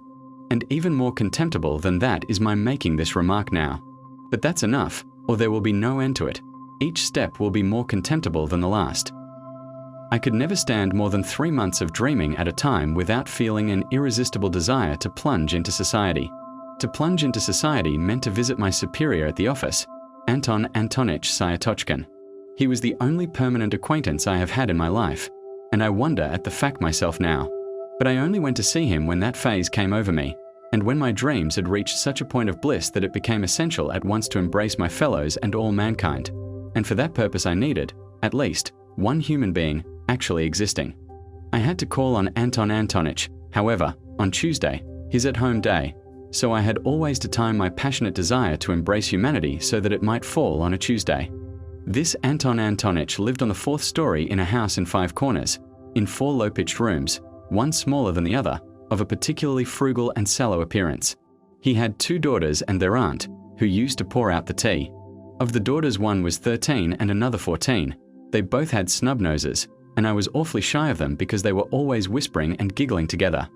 And even more contemptible than that is my making this remark now. But that's enough, or there will be no end to it. Each step will be more contemptible than the last. I could never stand more than 3 months of dreaming at a time without feeling an irresistible desire to plunge into society. To plunge into society meant to visit my superior at the office, Anton Antonich Sayatochkin. He was the only permanent acquaintance I have had in my life, and I wonder at the fact myself now. But I only went to see him when that phase came over me, and when my dreams had reached such a point of bliss that it became essential at once to embrace my fellows and all mankind. And for that purpose I needed, at least, one human being actually existing. I had to call on Anton Antonich, however, on Tuesday, his at-home day, so I had always to time my passionate desire to embrace humanity so that it might fall on a Tuesday. This Anton Antonich lived on the 4th story in a house in 5 corners, in 4 low-pitched rooms, one smaller than the other, of a particularly frugal and sallow appearance. He had 2 daughters and their aunt, who used to pour out the tea. Of the daughters, one was 13 and another 14. They both had snub noses, and I was awfully shy of them because they were always whispering and giggling together.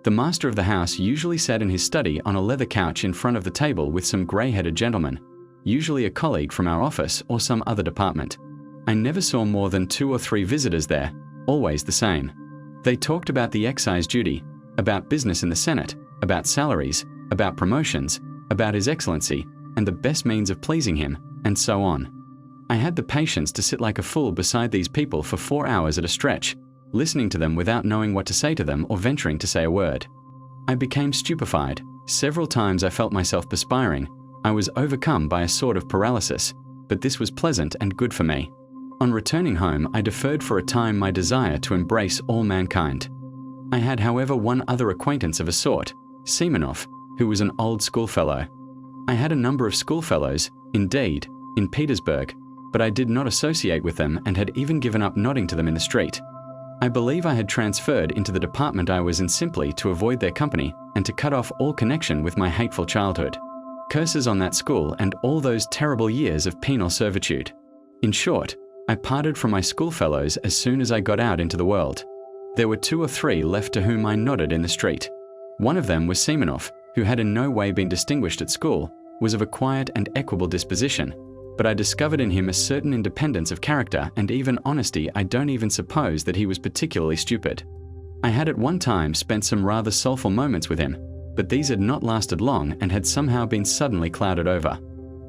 The master of the house usually sat in his study on a leather couch in front of the table with some grey-headed gentleman, usually a colleague from our office or some other department. I never saw more than 2 or 3 visitors there, always the same. They talked about the excise duty, about business in the Senate, about salaries, about promotions, about His Excellency, and the best means of pleasing him, and so on. I had the patience to sit like a fool beside these people for 4 hours at a stretch, listening to them without knowing what to say to them or venturing to say a word. I became stupefied. Several times I felt myself perspiring. I was overcome by a sort of paralysis, but this was pleasant and good for me. On returning home, I deferred for a time my desire to embrace all mankind. I had, however, one other acquaintance of a sort, Simonov, who was an old schoolfellow. I had a number of schoolfellows, indeed, in Petersburg, but I did not associate with them and had even given up nodding to them in the street. I believe I had transferred into the department I was in simply to avoid their company and to cut off all connection with my hateful childhood. Curses on that school and all those terrible years of penal servitude. In short, I parted from my schoolfellows as soon as I got out into the world. There were 2 or 3 left to whom I nodded in the street. One of them was Simonov, who had in no way been distinguished at school, was of a quiet and equable disposition, but I discovered in him a certain independence of character and even honesty. I don't even suppose that he was particularly stupid. I had at one time spent some rather soulful moments with him, but these had not lasted long and had somehow been suddenly clouded over.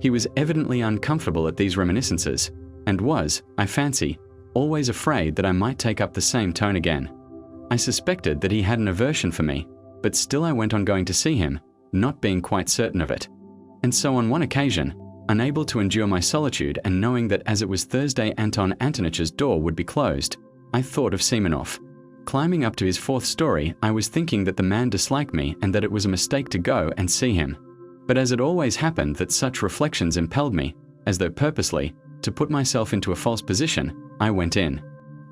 He was evidently uncomfortable at these reminiscences, and was, I fancy, always afraid that I might take up the same tone again. I suspected that he had an aversion for me, but still I went on going to see him, not being quite certain of it. And so on one occasion, unable to endure my solitude and knowing that as it was Thursday Anton Antonich's door would be closed, I thought of Simonov. Climbing up to his 4th story, I was thinking that the man disliked me and that it was a mistake to go and see him. But as it always happened that such reflections impelled me, as though purposely, to put myself into a false position, I went in.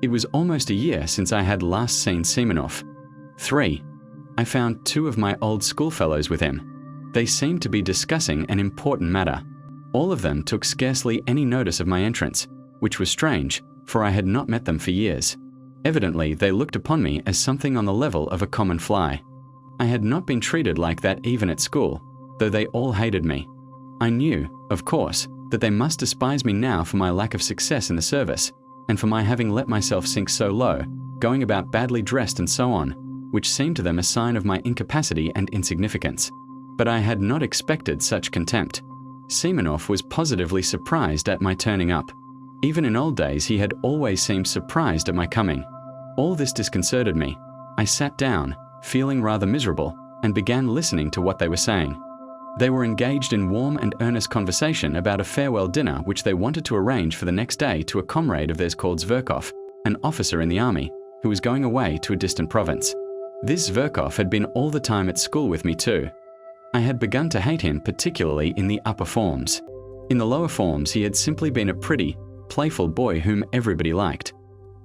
It was almost a year since I had last seen Simonov. 3. I found 2 of my old schoolfellows with him. They seemed to be discussing an important matter. All of them took scarcely any notice of my entrance, which was strange, for I had not met them for years. Evidently, they looked upon me as something on the level of a common fly. I had not been treated like that even at school, though they all hated me. I knew, of course, that they must despise me now for my lack of success in the service, and for my having let myself sink so low, going about badly dressed and so on, which seemed to them a sign of my incapacity and insignificance. But I had not expected such contempt. Simonov was positively surprised at my turning up. Even in old days he had always seemed surprised at my coming. All this disconcerted me. I sat down, feeling rather miserable, and began listening to what they were saying. They were engaged in warm and earnest conversation about a farewell dinner which they wanted to arrange for the next day to a comrade of theirs called Zverkov, an officer in the army, who was going away to a distant province. This Zverkov had been all the time at school with me too. I had begun to hate him particularly in the upper forms. In the lower forms he had simply been a pretty, playful boy whom everybody liked.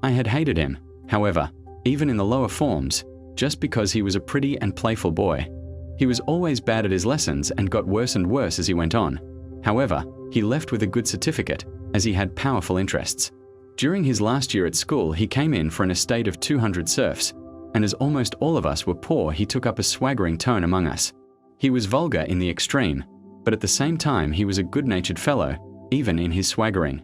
I had hated him, however, even in the lower forms, just because he was a pretty and playful boy. He was always bad at his lessons and got worse and worse as he went on. However, he left with a good certificate, as he had powerful interests. During his last year at school he came in for an estate of 200 serfs, and as almost all of us were poor he took up a swaggering tone among us. He was vulgar in the extreme, but at the same time he was a good-natured fellow, even in his swaggering.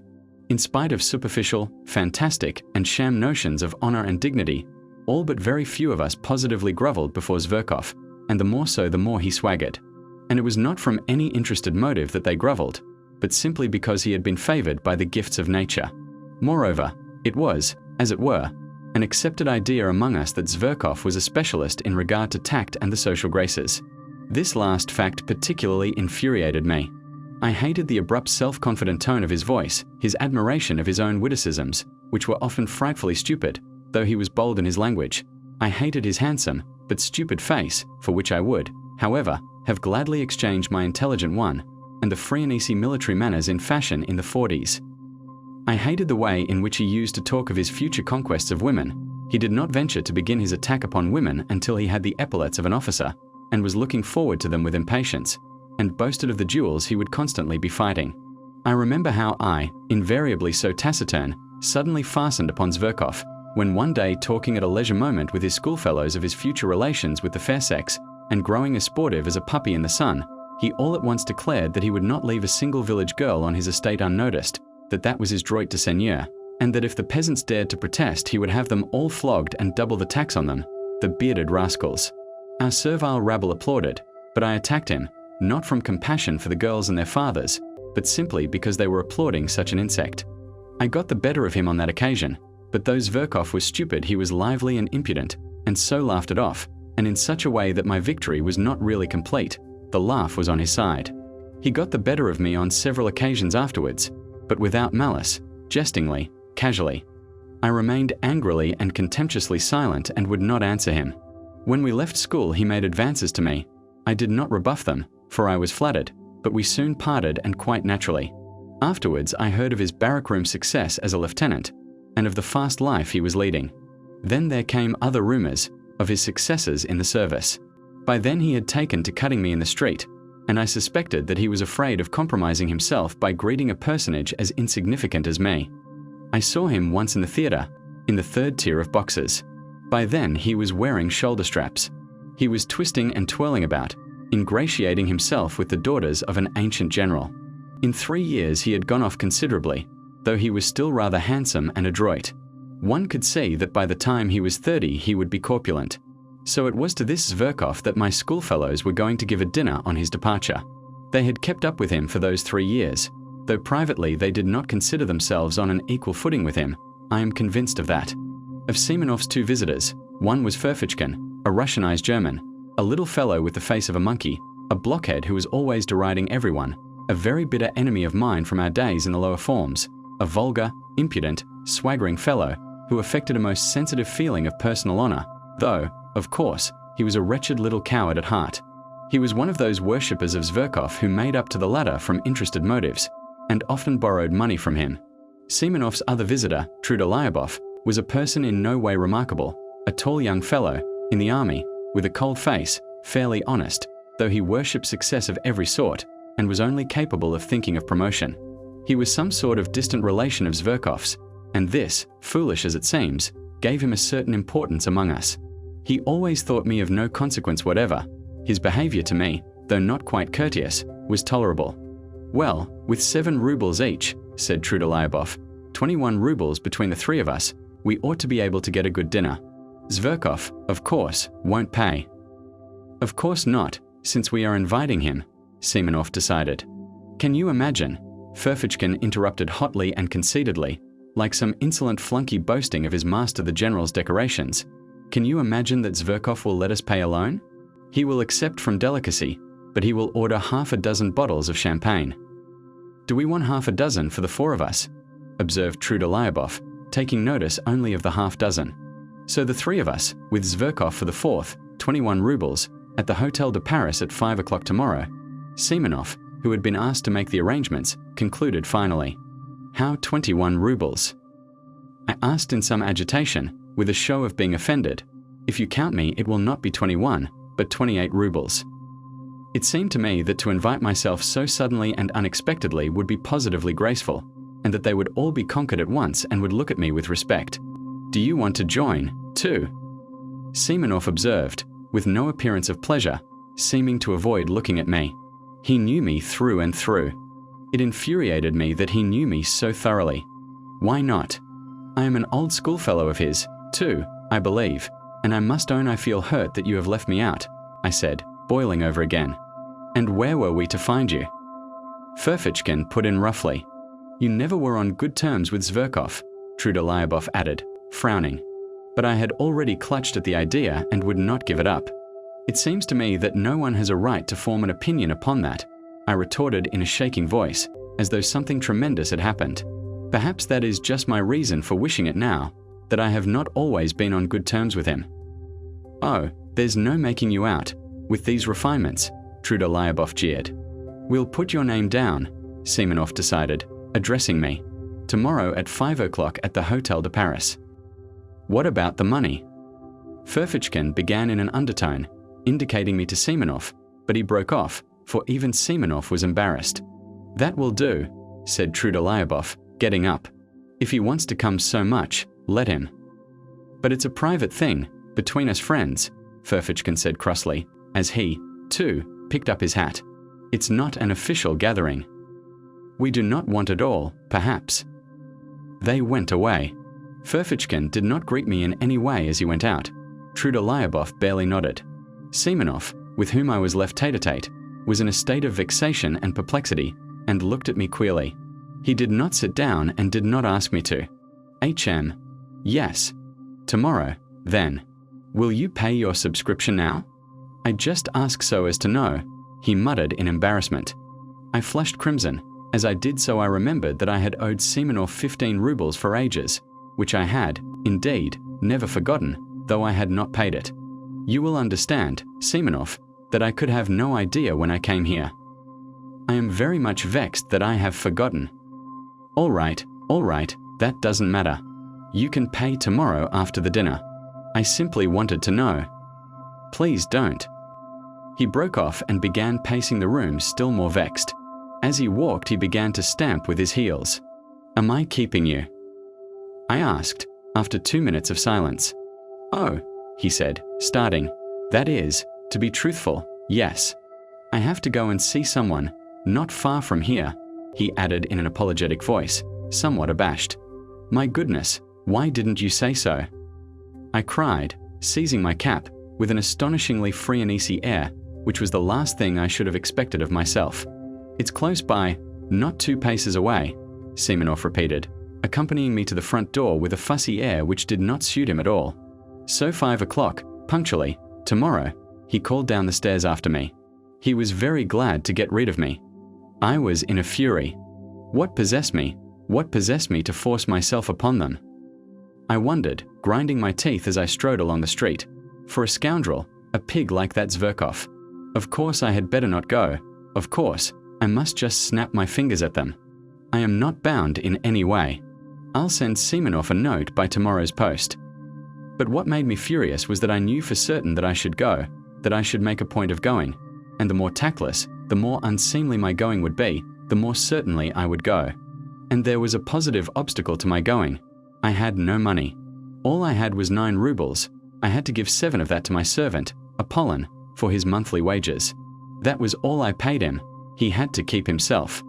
In spite of superficial, fantastic, and sham notions of honor and dignity, all but very few of us positively grovelled before Zverkov, and the more so the more he swaggered. And it was not from any interested motive that they grovelled, but simply because he had been favoured by the gifts of nature. Moreover, it was, as it were, an accepted idea among us that Zverkov was a specialist in regard to tact and the social graces. This last fact particularly infuriated me. I hated the abrupt self-confident tone of his voice, his admiration of his own witticisms, which were often frightfully stupid, though he was bold in his language. I hated his handsome, but stupid face, for which I would, however, have gladly exchanged my intelligent one, and the free and easy military manners in fashion in the 40s. I hated the way in which he used to talk of his future conquests of women. He did not venture to begin his attack upon women until he had the epaulets of an officer, and was looking forward to them with impatience, and boasted of the duels he would constantly be fighting. I remember how I, invariably so taciturn, suddenly fastened upon Zverkov, when one day talking at a leisure moment with his schoolfellows of his future relations with the fair sex, and growing as sportive as a puppy in the sun, he all at once declared that he would not leave a single village girl on his estate unnoticed, that was his droit de seigneur, and that if the peasants dared to protest he would have them all flogged and double the tax on them, the bearded rascals. Our servile rabble applauded, but I attacked him, not from compassion for the girls and their fathers, but simply because they were applauding such an insect. I got the better of him on that occasion, but though Zverkov was stupid he was lively and impudent, and so laughed it off, and in such a way that my victory was not really complete. The laugh was on his side. He got the better of me on several occasions afterwards, but without malice, jestingly, casually. I remained angrily and contemptuously silent and would not answer him. When we left school he made advances to me. I did not rebuff them, for I was flattered, but we soon parted and quite naturally. Afterwards, I heard of his barrack-room success as a lieutenant and of the fast life he was leading. Then there came other rumors of his successes in the service. By then he had taken to cutting me in the street, and I suspected that he was afraid of compromising himself by greeting a personage as insignificant as me. I saw him once in the theater, in the third tier of boxes. By then he was wearing shoulder straps. He was twisting and twirling about, ingratiating himself with the daughters of an ancient general. In 3 years he had gone off considerably, though he was still rather handsome and adroit. One could see that by the time he was 30 he would be corpulent. So it was to this Zverkov that my schoolfellows were going to give a dinner on his departure. They had kept up with him for those 3 years, though privately they did not consider themselves on an equal footing with him. I am convinced of that. Of Semenov's 2 visitors, one was Ferfitchkin, a Russianized German, a little fellow with the face of a monkey, a blockhead who was always deriding everyone, a very bitter enemy of mine from our days in the lower forms, a vulgar, impudent, swaggering fellow who affected a most sensitive feeling of personal honor, though, of course, he was a wretched little coward at heart. He was one of those worshippers of Zverkov who made up to the latter from interested motives, and often borrowed money from him. Semenov's other visitor, Trudolyubov, was a person in no way remarkable, a tall young fellow, in the army, with a cold face, fairly honest, though he worshipped success of every sort, and was only capable of thinking of promotion. He was some sort of distant relation of Zverkov's, and this, foolish as it seems, gave him a certain importance among us. He always thought me of no consequence whatever. His behavior to me, though not quite courteous, was tolerable. Well, with 7 rubles each, said Trudolyubov, 21 rubles between the 3 of us, we ought to be able to get a good dinner. Zverkov, of course, won't pay. Of course not, since we are inviting him, Semenov decided. Can you imagine? Ferfitchkin interrupted hotly and conceitedly, like some insolent flunky boasting of his master the general's decorations. Can you imagine that Zverkov will let us pay alone? He will accept from delicacy, but he will order 6 bottles of champagne. Do we want 6 for the 4 of us? Observed Trudolyubov, taking notice only of the 6. So the 3 of us, with Zverkov for the 4th, 21 rubles, at the Hotel de Paris at 5 o'clock tomorrow. Semenov, who had been asked to make the arrangements, concluded finally. How 21 rubles? I asked in some agitation, with a show of being offended. If you count me, it will not be 21, but 28 rubles. It seemed to me that to invite myself so suddenly and unexpectedly would be positively graceful, and that they would all be conquered at once and would look at me with respect. Do you want to join, too? Semenov observed, with no appearance of pleasure, seeming to avoid looking at me. He knew me through and through. It infuriated me that he knew me so thoroughly. Why not? I am an old schoolfellow of his, too, I believe, and I must own I feel hurt that you have left me out, I said, boiling over again. And where were we to find you? Ferfitchkin put in roughly. You never were on good terms with Zverkov, Trudolyubov added, frowning. But I had already clutched at the idea and would not give it up. It seems to me that no one has a right to form an opinion upon that, I retorted in a shaking voice, as though something tremendous had happened. Perhaps that is just my reason for wishing it now, that I have not always been on good terms with him. Oh, there's no making you out, with these refinements, Trudolyubov jeered. We'll put your name down, Semenov decided, addressing me. Tomorrow at 5 o'clock at the Hotel de Paris. What about the money? Ferfitchkin began in an undertone, indicating me to Semenov, but he broke off, for even Semenov was embarrassed. That will do, said Trudolyubov, getting up. If he wants to come so much, let him. But it's a private thing, between us friends, Ferfitchkin said crossly, as he, too, picked up his hat. It's not an official gathering. We do not want it all, perhaps. They went away. Ferfitchkin did not greet me in any way as he went out. Trudolyubov barely nodded. Semenov, with whom I was left tete-a-tete, was in a state of vexation and perplexity, and looked at me queerly. He did not sit down and did not ask me to. Yes. Tomorrow, then. Will you pay your subscription now? I just ask so as to know, he muttered in embarrassment. I flushed crimson. As I did so I remembered that I had owed Semenov 15 rubles for ages, which I had, indeed, never forgotten, though I had not paid it. You will understand, Semenov, that I could have no idea when I came here. I am very much vexed that I have forgotten, All right, that doesn't matter. You can pay tomorrow after the dinner. I simply wanted to know. Please don't. He broke off and began pacing the room, still more vexed. As he walked, he began to stamp with his heels. Am I keeping you? I asked, after 2 minutes of silence. Oh, he said, starting. That is, to be truthful, yes. I have to go and see someone, not far from here, he added in an apologetic voice, somewhat abashed. My goodness, why didn't you say so? I cried, seizing my cap, with an astonishingly free and easy air, which was the last thing I should have expected of myself. It's close by, not 2 paces away, Simonov repeated, accompanying me to the front door with a fussy air which did not suit him at all. So 5 o'clock, punctually, tomorrow, he called down the stairs after me. He was very glad to get rid of me. I was in a fury. What possessed me? What possessed me to force myself upon them? I wondered, grinding my teeth as I strode along the street. For a scoundrel, a pig like that Zverkov. Of course I had better not go. Of course, I must just snap my fingers at them. I am not bound in any way. I'll send Simonov a note by tomorrow's post. But what made me furious was that I knew for certain that I should go, that I should make a point of going, and the more tactless, the more unseemly my going would be, the more certainly I would go. And there was a positive obstacle to my going. I had no money. All I had was 9 rubles. I had to give 7 of that to my servant, Apollon, for his monthly wages. That was all I paid him. He had to keep himself.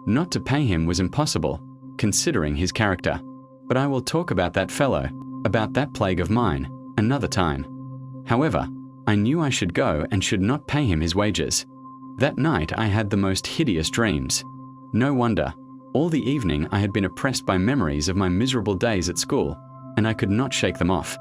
Not to pay him was impossible, considering his character. But I will talk about that fellow, about that plague of mine, another time. However, I knew I should go and should not pay him his wages. That night I had the most hideous dreams. No wonder. All the evening I had been oppressed by memories of my miserable days at school, and I could not shake them off.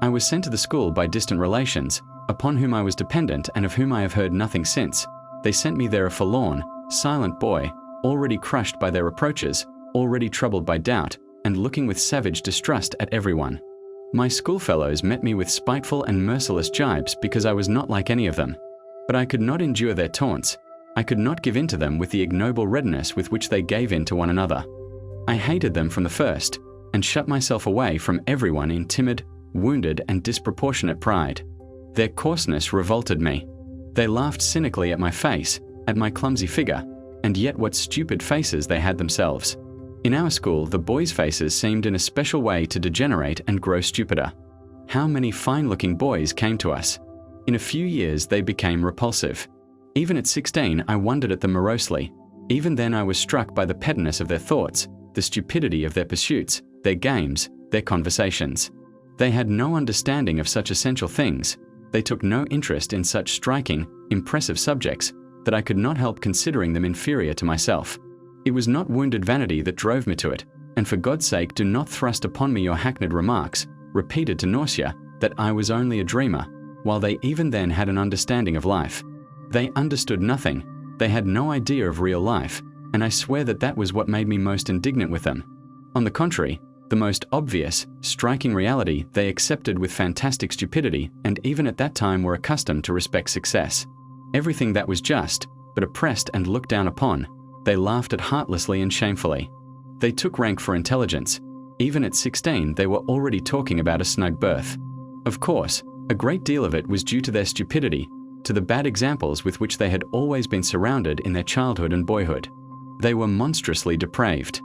I was sent to the school by distant relations, upon whom I was dependent and of whom I have heard nothing since. They sent me there a forlorn, silent boy, already crushed by their reproaches, already troubled by doubt, and looking with savage distrust at everyone. My schoolfellows met me with spiteful and merciless jibes because I was not like any of them. But I could not endure their taunts. I could not give in to them with the ignoble readiness with which they gave in to one another. I hated them from the first, and shut myself away from everyone in timid, wounded, and disproportionate pride. Their coarseness revolted me. They laughed cynically at my face, at my clumsy figure, and yet what stupid faces they had themselves. In our school, the boys' faces seemed in a special way to degenerate and grow stupider. How many fine-looking boys came to us? In a few years, they became repulsive. Even at 16, I wondered at them morosely. Even then, I was struck by the pettiness of their thoughts, the stupidity of their pursuits, their games, their conversations. They had no understanding of such essential things. They took no interest in such striking, impressive subjects that I could not help considering them inferior to myself. It was not wounded vanity that drove me to it, and for God's sake do not thrust upon me your hackneyed remarks, repeated to nausea, that I was only a dreamer, while they even then had an understanding of life. They understood nothing, they had no idea of real life, and I swear that that was what made me most indignant with them. On the contrary, the most obvious, striking reality they accepted with fantastic stupidity, and even at that time were accustomed to respect success. Everything that was just, but oppressed and looked down upon, they laughed at heartlessly and shamefully. They took rank for intelligence. Even at 16, they were already talking about a snug berth. Of course, a great deal of it was due to their stupidity, to the bad examples with which they had always been surrounded in their childhood and boyhood. They were monstrously depraved.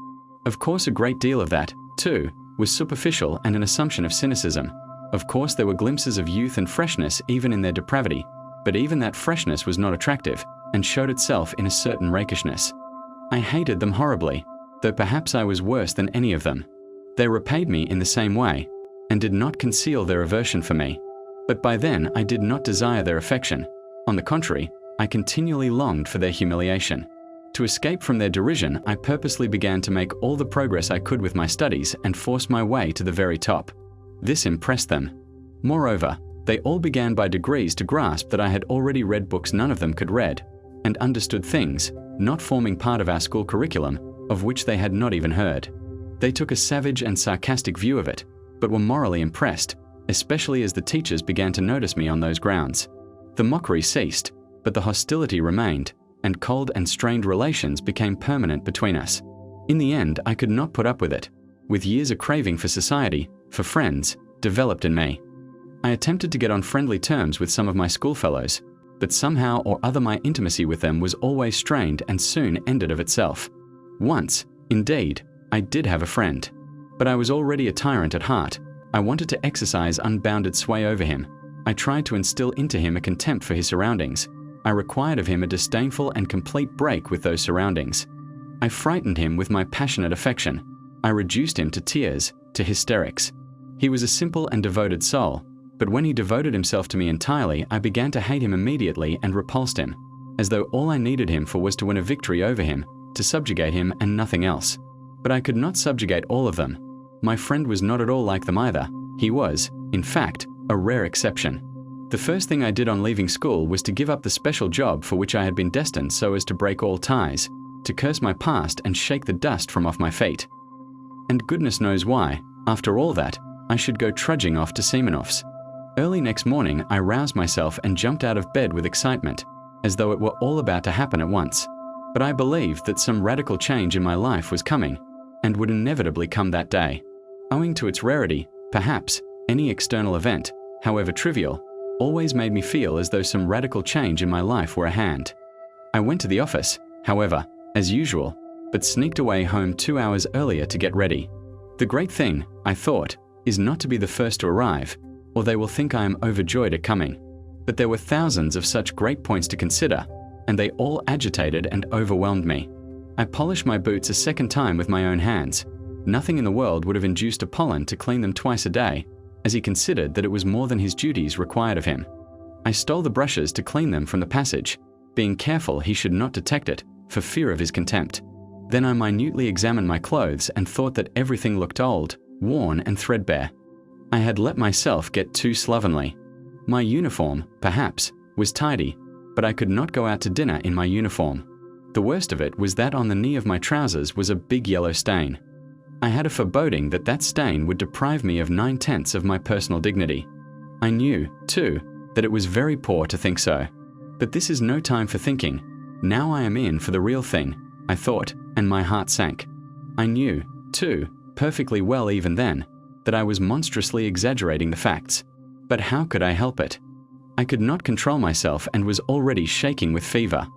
Of course, a great deal of that, too, was superficial and an assumption of cynicism. Of course, there were glimpses of youth and freshness even in their depravity, but even that freshness was not attractive, and showed itself in a certain rakishness. I hated them horribly, though perhaps I was worse than any of them. They repaid me in the same way, and did not conceal their aversion for me. But by then I did not desire their affection. On the contrary, I continually longed for their humiliation. To escape from their derision, I purposely began to make all the progress I could with my studies and force my way to the very top. This impressed them. Moreover, they all began by degrees to grasp that I had already read books none of them could read, and understood things, not forming part of our school curriculum, of which they had not even heard. They took a savage and sarcastic view of it, but were morally impressed, especially as the teachers began to notice me on those grounds. The mockery ceased, but the hostility remained, and cold and strained relations became permanent between us. In the end, I could not put up with it, with years a craving for society, for friends, developed in me. I attempted to get on friendly terms with some of my schoolfellows, but somehow or other my intimacy with them was always strained and soon ended of itself. Once, indeed, I did have a friend, but I was already a tyrant at heart. I wanted to exercise unbounded sway over him. I tried to instill into him a contempt for his surroundings. I required of him a disdainful and complete break with those surroundings. I frightened him with my passionate affection. I reduced him to tears, to hysterics. He was a simple and devoted soul, but when he devoted himself to me entirely, I began to hate him immediately and repulsed him, as though all I needed him for was to win a victory over him, to subjugate him and nothing else. But I could not subjugate all of them. My friend was not at all like them either. He was, in fact, a rare exception. The first thing I did on leaving school was to give up the special job for which I had been destined so as to break all ties, to curse my past and shake the dust from off my feet. And goodness knows why, after all that, I should go trudging off to Semenov's. Early next morning, I roused myself and jumped out of bed with excitement, as though it were all about to happen at once. But I believed that some radical change in my life was coming, and would inevitably come that day. Owing to its rarity, perhaps, any external event, however trivial, always made me feel as though some radical change in my life were at hand. I went to the office, however, as usual, but sneaked away home 2 hours earlier to get ready. The great thing, I thought, is not to be the first to arrive, or they will think I am overjoyed at coming. But there were thousands of such great points to consider, and they all agitated and overwhelmed me. I polished my boots a second time with my own hands. Nothing in the world would have induced Apollon to clean them twice a day, as he considered that it was more than his duties required of him. I stole the brushes to clean them from the passage, being careful he should not detect it, for fear of his contempt. Then I minutely examined my clothes and thought that everything looked old, worn and threadbare. I had let myself get too slovenly. My uniform, perhaps, was tidy, but I could not go out to dinner in my uniform. The worst of it was that on the knee of my trousers was a big yellow stain. I had a foreboding that that stain would deprive me of 9/10 of my personal dignity. I knew, too, that it was very poor to think so. But this is no time for thinking. Now I am in for the real thing, I thought, and my heart sank. I knew, too, perfectly well even then, that I was monstrously exaggerating the facts. But how could I help it? I could not control myself and was already shaking with fever.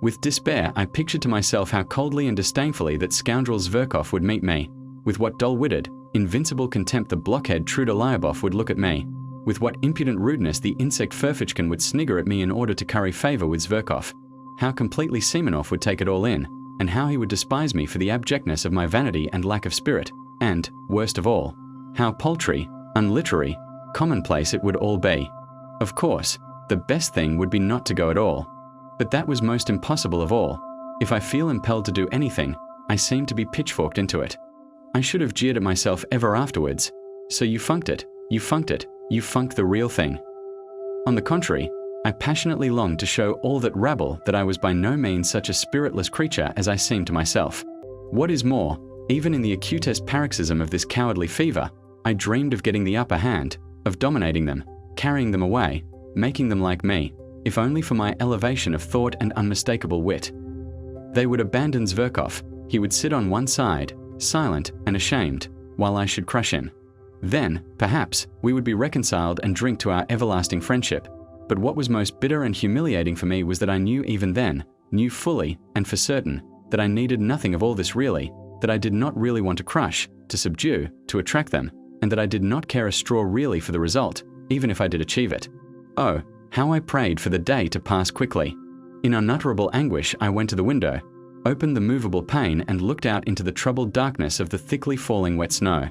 With despair, I pictured to myself how coldly and disdainfully that scoundrel Zverkov would meet me, with what dull-witted, invincible contempt the blockhead Truda Lyubov would look at me, with what impudent rudeness the insect Furfichkin would snigger at me in order to curry favor with Zverkov, how completely Semenov would take it all in, and how he would despise me for the abjectness of my vanity and lack of spirit, and, worst of all, how paltry, unliterary, commonplace it would all be. Of course, the best thing would be not to go at all. But that was most impossible of all. If I feel impelled to do anything, I seem to be pitchforked into it. I should have jeered at myself ever afterwards. So you funked it, you funked it, you funked the real thing. On the contrary, I passionately longed to show all that rabble that I was by no means such a spiritless creature as I seemed to myself. What is more, even in the acutest paroxysm of this cowardly fever, I dreamed of getting the upper hand, of dominating them, carrying them away, making them like me, if only for my elevation of thought and unmistakable wit. They would abandon Zverkov. He would sit on one side, silent and ashamed, while I should crush him. Then, perhaps, we would be reconciled and drink to our everlasting friendship. But what was most bitter and humiliating for me was that I knew even then, knew fully and for certain, that I needed nothing of all this really, that I did not really want to crush, to subdue, to attract them, and that I did not care a straw really for the result, even if I did achieve it. Oh, how I prayed for the day to pass quickly. In unutterable anguish, I went to the window, opened the movable pane and looked out into the troubled darkness of the thickly falling wet snow.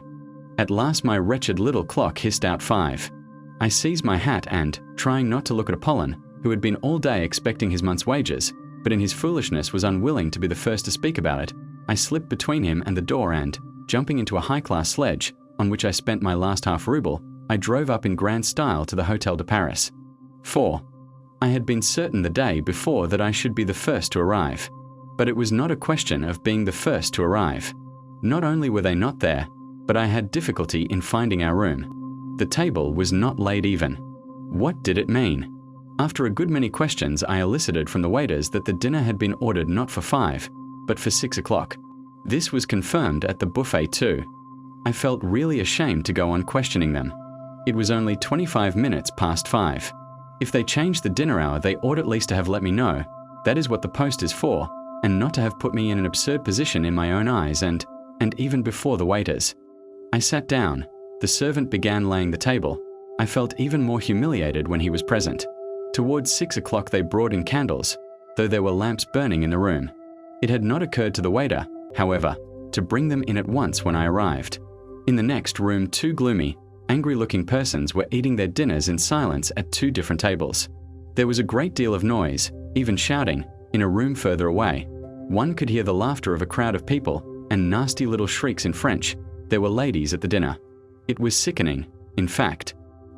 At last my wretched little clock hissed out 5. I seized my hat and, trying not to look at Apollon, who had been all day expecting his month's wages, but in his foolishness was unwilling to be the first to speak about it, I slipped between him and the door and, jumping into a high-class sledge, on which I spent my last half-ruble, I drove up in grand style to the Hotel de Paris. 4. I had been certain the day before that I should be the first to arrive. But it was not a question of being the first to arrive. Not only were they not there, but I had difficulty in finding our room. The table was not laid even. What did it mean? After a good many questions, I elicited from the waiters that the dinner had been ordered not for 5, but for 6 o'clock. This was confirmed at the buffet too. I felt really ashamed to go on questioning them. It was only 25 minutes past 5. If they changed the dinner hour, they ought at least to have let me know. That is what the post is for, and not to have put me in an absurd position in my own eyes and even before the waiters. I sat down. The servant began laying the table. I felt even more humiliated when he was present. Towards 6 o'clock they brought in candles, though there were lamps burning in the room. It had not occurred to the waiter, however, to bring them in at once when I arrived. In the next room, 2 gloomy, angry-looking persons were eating their dinners in silence at 2 different tables. There was a great deal of noise, even shouting, in a room further away. One could hear the laughter of a crowd of people and nasty little shrieks in French. There were ladies at the dinner. It was sickening, in fact.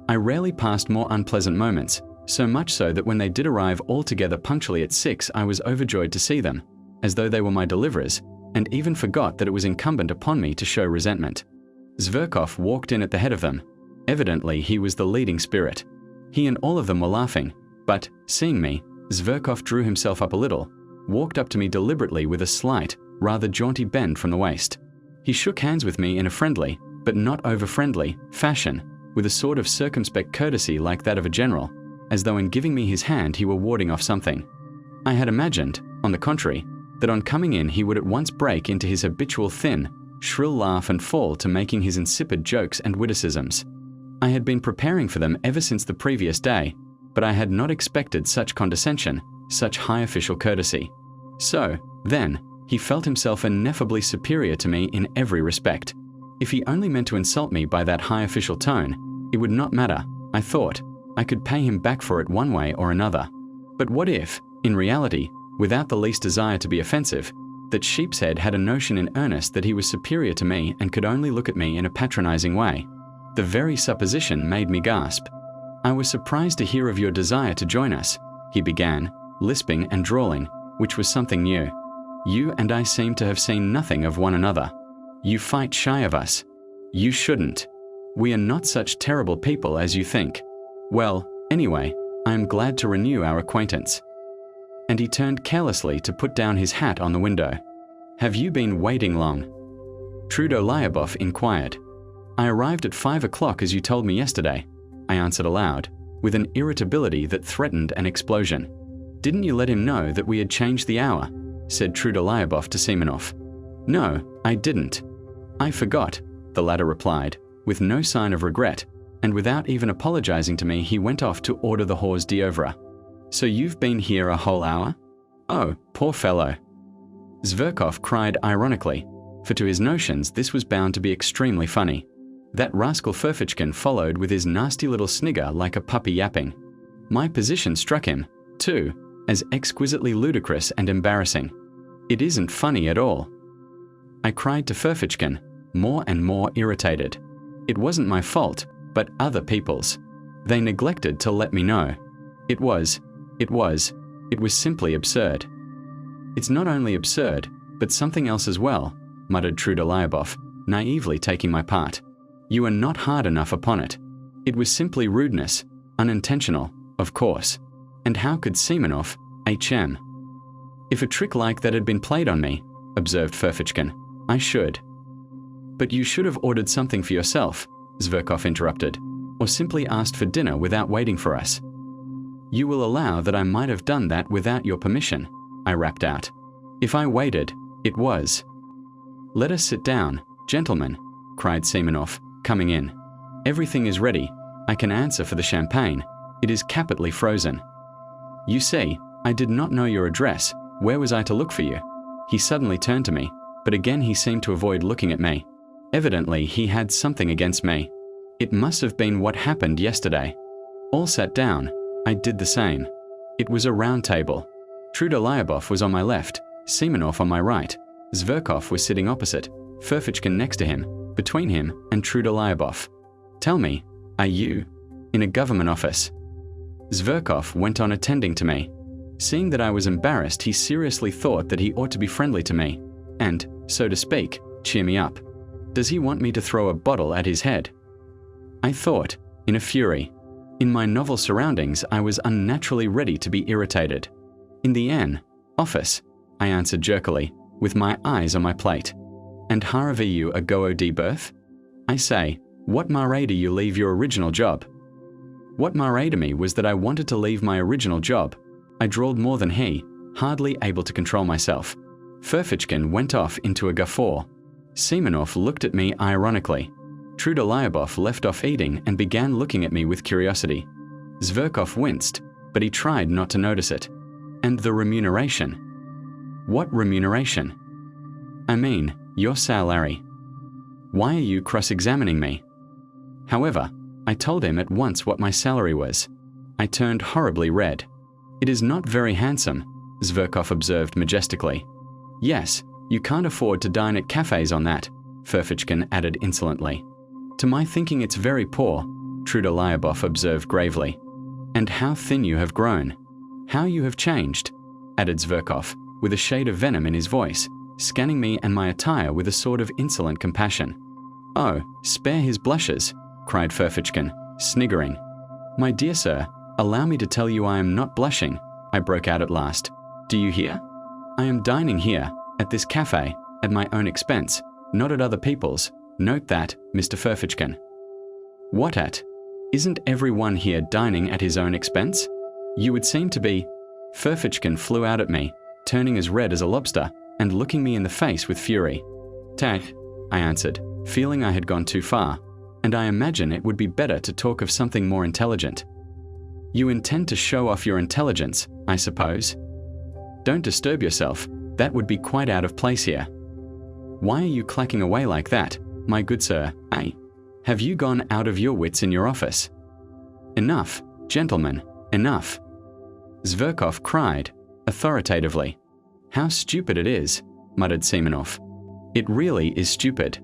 I rarely passed more unpleasant moments, so much so that when they did arrive all together punctually at 6, I was overjoyed to see them, as though they were my deliverers, and even forgot that it was incumbent upon me to show resentment. Zverkov walked in at the head of them. Evidently, he was the leading spirit. He and all of them were laughing, but, seeing me, Zverkov drew himself up a little, walked up to me deliberately with a slight, rather jaunty bend from the waist. He shook hands with me in a friendly, but not over-friendly, fashion, with a sort of circumspect courtesy like that of a general, as though in giving me his hand he were warding off something. I had imagined, on the contrary, that on coming in he would at once break into his habitual thin, shrill laugh and fall to making his insipid jokes and witticisms. I had been preparing for them ever since the previous day, but I had not expected such condescension, such high official courtesy. So, then, he felt himself ineffably superior to me in every respect. If he only meant to insult me by that high official tone, it would not matter, I thought. I could pay him back for it one way or another. But what if, in reality, without the least desire to be offensive, that Sheepshead had a notion in earnest that he was superior to me and could only look at me in a patronizing way? The very supposition made me gasp. "I was surprised to hear of your desire to join us," he began, lisping and drawling, which was something new. "You and I seem to have seen nothing of one another. You fight shy of us. You shouldn't. We are not such terrible people as you think. Well, anyway, I am glad to renew our acquaintance." And he turned carelessly to put down his hat on the window. "Have you been waiting long?" Trudolyubov inquired. "I arrived at 5 o'clock as you told me yesterday," I answered aloud, with an irritability that threatened an explosion. "Didn't you let him know that we had changed the hour?" said Trudolyubov to Simonov. "No, I didn't. I forgot," the latter replied, with no sign of regret, and without even apologizing to me he went off to order the hors d'oeuvre. "So you've been here a whole hour? Oh, poor fellow." Zverkov cried ironically, for to his notions this was bound to be extremely funny. That rascal Ferfitchkin followed with his nasty little snigger like a puppy yapping. My position struck him, too, as exquisitely ludicrous and embarrassing. "It isn't funny at all," I cried to Ferfitchkin, more and more irritated. It wasn't my fault, but other people's. They neglected to let me know. It was simply absurd. "It's not only absurd, but something else as well," muttered Trudolyubov, naively taking my part. "You are not hard enough upon it. It was simply rudeness, unintentional, of course. And how could Simonov, H.M. "If a trick like that had been played on me," observed Ferfitchkin, "I should." "But you should have ordered something for yourself," Zverkov interrupted, "or simply asked for dinner without waiting for us." "You will allow that I might have done that without your permission," I rapped out. "If I waited, it was." "Let us sit down, gentlemen," cried Simonov, coming in. "Everything is ready. I can answer for the champagne. It is capitally frozen. You see, I did not know your address. Where was I to look for you?" He suddenly turned to me, but again he seemed to avoid looking at me. Evidently, he had something against me. It must have been what happened yesterday. All sat down. I did the same. It was a round table. Trudolyubov was on my left, Simonov on my right. Zverkov was sitting opposite, Ferfitchkin next to him, between him and Trudolyubov. "Tell me, are you in a government office?" Zverkov went on attending to me. Seeing that I was embarrassed, he seriously thought that he ought to be friendly to me and, so to speak, cheer me up. Does he want me to throw a bottle at his head? I thought, in a fury. In my novel surroundings, I was unnaturally ready to be irritated. "In the N office," I answered jerkily, with my eyes on my plate. And haravi you a go de birth? I say, what marade you leave your original job? What marade me was that I wanted to leave my original job. I drawled more than he, hardly able to control myself. Ferfitchkin went off into a guffaw. Semenov looked at me ironically. Trudolyubov left off eating and began looking at me with curiosity. Zverkov winced, but he tried not to notice it. And the remuneration? What remuneration? I mean, your salary. Why are you cross-examining me? However, I told him at once what my salary was. I turned horribly red. It is not very handsome, Zverkov observed majestically. Yes, you can't afford to dine at cafes on that, Ferfitchkin added insolently. To my thinking it's very poor, Trudolyubov observed gravely. And how thin you have grown. How you have changed, added Zverkov, with a shade of venom in his voice, scanning me and my attire with a sort of insolent compassion. Oh, spare his blushes, cried Ferfitchkin, sniggering. My dear sir, allow me to tell you I am not blushing, I broke out at last. Do you hear? I am dining here, at this cafe, at my own expense, not at other people's. Note that, Mr. Ferfitchkin. What at? Isn't everyone here dining at his own expense? You would seem to be. Ferfitchkin flew out at me, turning as red as a lobster, and looking me in the face with fury. Tak, I answered, feeling I had gone too far, and I imagine it would be better to talk of something more intelligent. You intend to show off your intelligence, I suppose? Don't disturb yourself, that would be quite out of place here. Why are you clacking away like that, my good sir, eh? Have you gone out of your wits in your office? Enough, gentlemen, enough. Zverkov cried, authoritatively. How stupid it is, muttered Semenov. It really is stupid.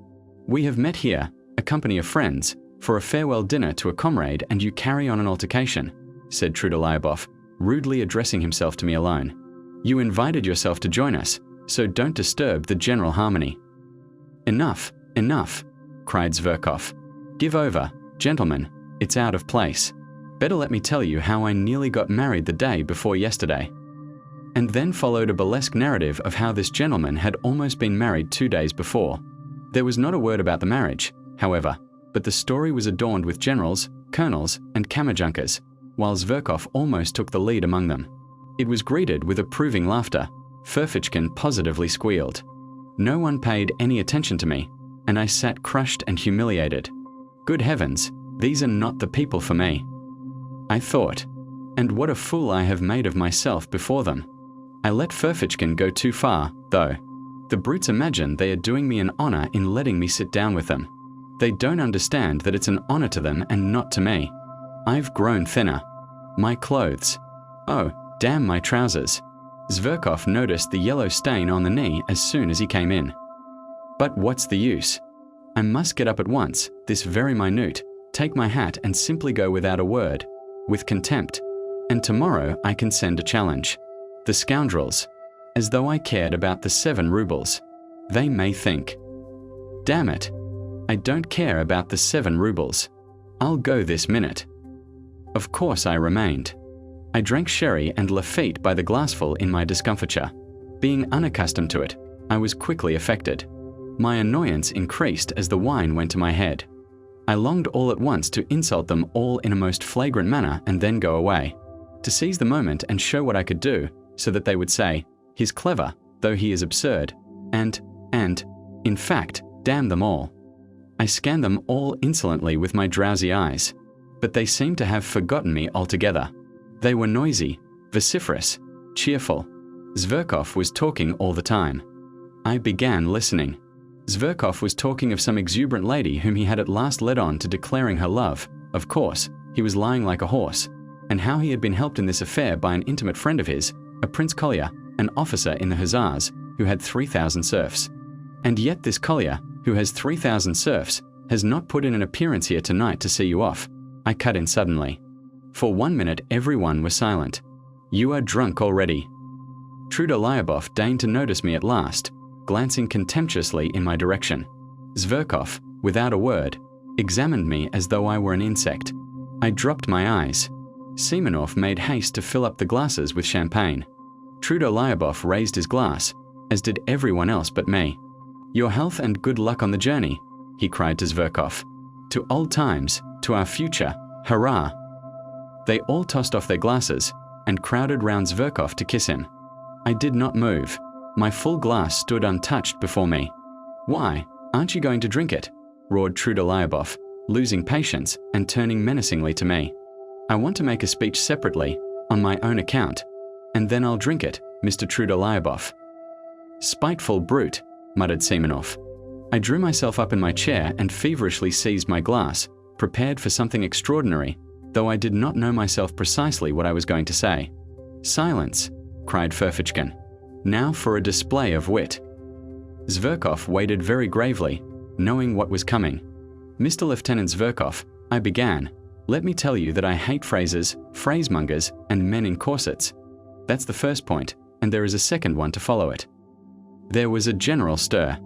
We have met here, a company of friends, for a farewell dinner to a comrade, and you carry on an altercation, said Trudolyubov, rudely addressing himself to me alone. You invited yourself to join us, so don't disturb the general harmony. Enough, enough, cried Zverkov. Give over, gentlemen, it's out of place. Better let me tell you how I nearly got married the day before yesterday. And then followed a burlesque narrative of how this gentleman had almost been married 2 days before. There was not a word about the marriage, however, but the story was adorned with generals, colonels, and kammerjunkers, while Zverkov almost took the lead among them. It was greeted with approving laughter. Ferfitchkin positively squealed. No one paid any attention to me, and I sat crushed and humiliated. Good heavens, these are not the people for me. I thought, and what a fool I have made of myself before them. I let Ferfitchkin go too far, though. The brutes imagine they are doing me an honor in letting me sit down with them. They don't understand that it's an honor to them and not to me. I've grown thinner. My clothes. Oh, damn my trousers. Zverkov noticed the yellow stain on the knee as soon as he came in. But what's the use? I must get up at once, this very minute, take my hat and simply go without a word, with contempt. And tomorrow I can send a challenge. The scoundrels. As though I cared about the 7 rubles. They may think. Damn it. I don't care about the 7 rubles. I'll go this minute. Of course I remained. I drank sherry and Lafite by the glassful in my discomfiture. Being unaccustomed to it, I was quickly affected. My annoyance increased as the wine went to my head. I longed all at once to insult them all in a most flagrant manner and then go away. To seize the moment and show what I could do, so that they would say, he's clever, though he is absurd, and, in fact, damn them all. I scanned them all insolently with my drowsy eyes, but they seemed to have forgotten me altogether. They were noisy, vociferous, cheerful. Zverkov was talking all the time. I began listening. Zverkov was talking of some exuberant lady whom he had at last led on to declaring her love. Of course, he was lying like a horse, and how he had been helped in this affair by an intimate friend of his, a Prince Collier, an officer in the Hussars, who had 3,000 serfs. And yet this Collier, who has 3,000 serfs, has not put in an appearance here tonight to see you off. I cut in suddenly. For 1 minute everyone was silent. You are drunk already. Trudolyubov deigned to notice me at last, glancing contemptuously in my direction. Zverkov, without a word, examined me as though I were an insect. I dropped my eyes. Semenov made haste to fill up the glasses with champagne. Trudolyubov raised his glass, as did everyone else but me. "Your health and good luck on the journey," he cried to Zverkov. "To old times, to our future, hurrah!" They all tossed off their glasses and crowded round Zverkov to kiss him. I did not move. My full glass stood untouched before me. "Why, aren't you going to drink it?" roared Trudolyubov, losing patience and turning menacingly to me. "I want to make a speech separately, on my own account, and then I'll drink it, Mr. Trudolyubov." "Spiteful brute," muttered Simonov. I drew myself up in my chair and feverishly seized my glass, prepared for something extraordinary, though I did not know myself precisely what I was going to say. "Silence," cried Ferfitchkin. "Now for a display of wit." Zverkov waited very gravely, knowing what was coming. "Mr. Lieutenant Zverkov," I began, "let me tell you that I hate phrases, phrasemongers, and men in corsets. That's the first point, and there is a second one to follow it." There was a general stir.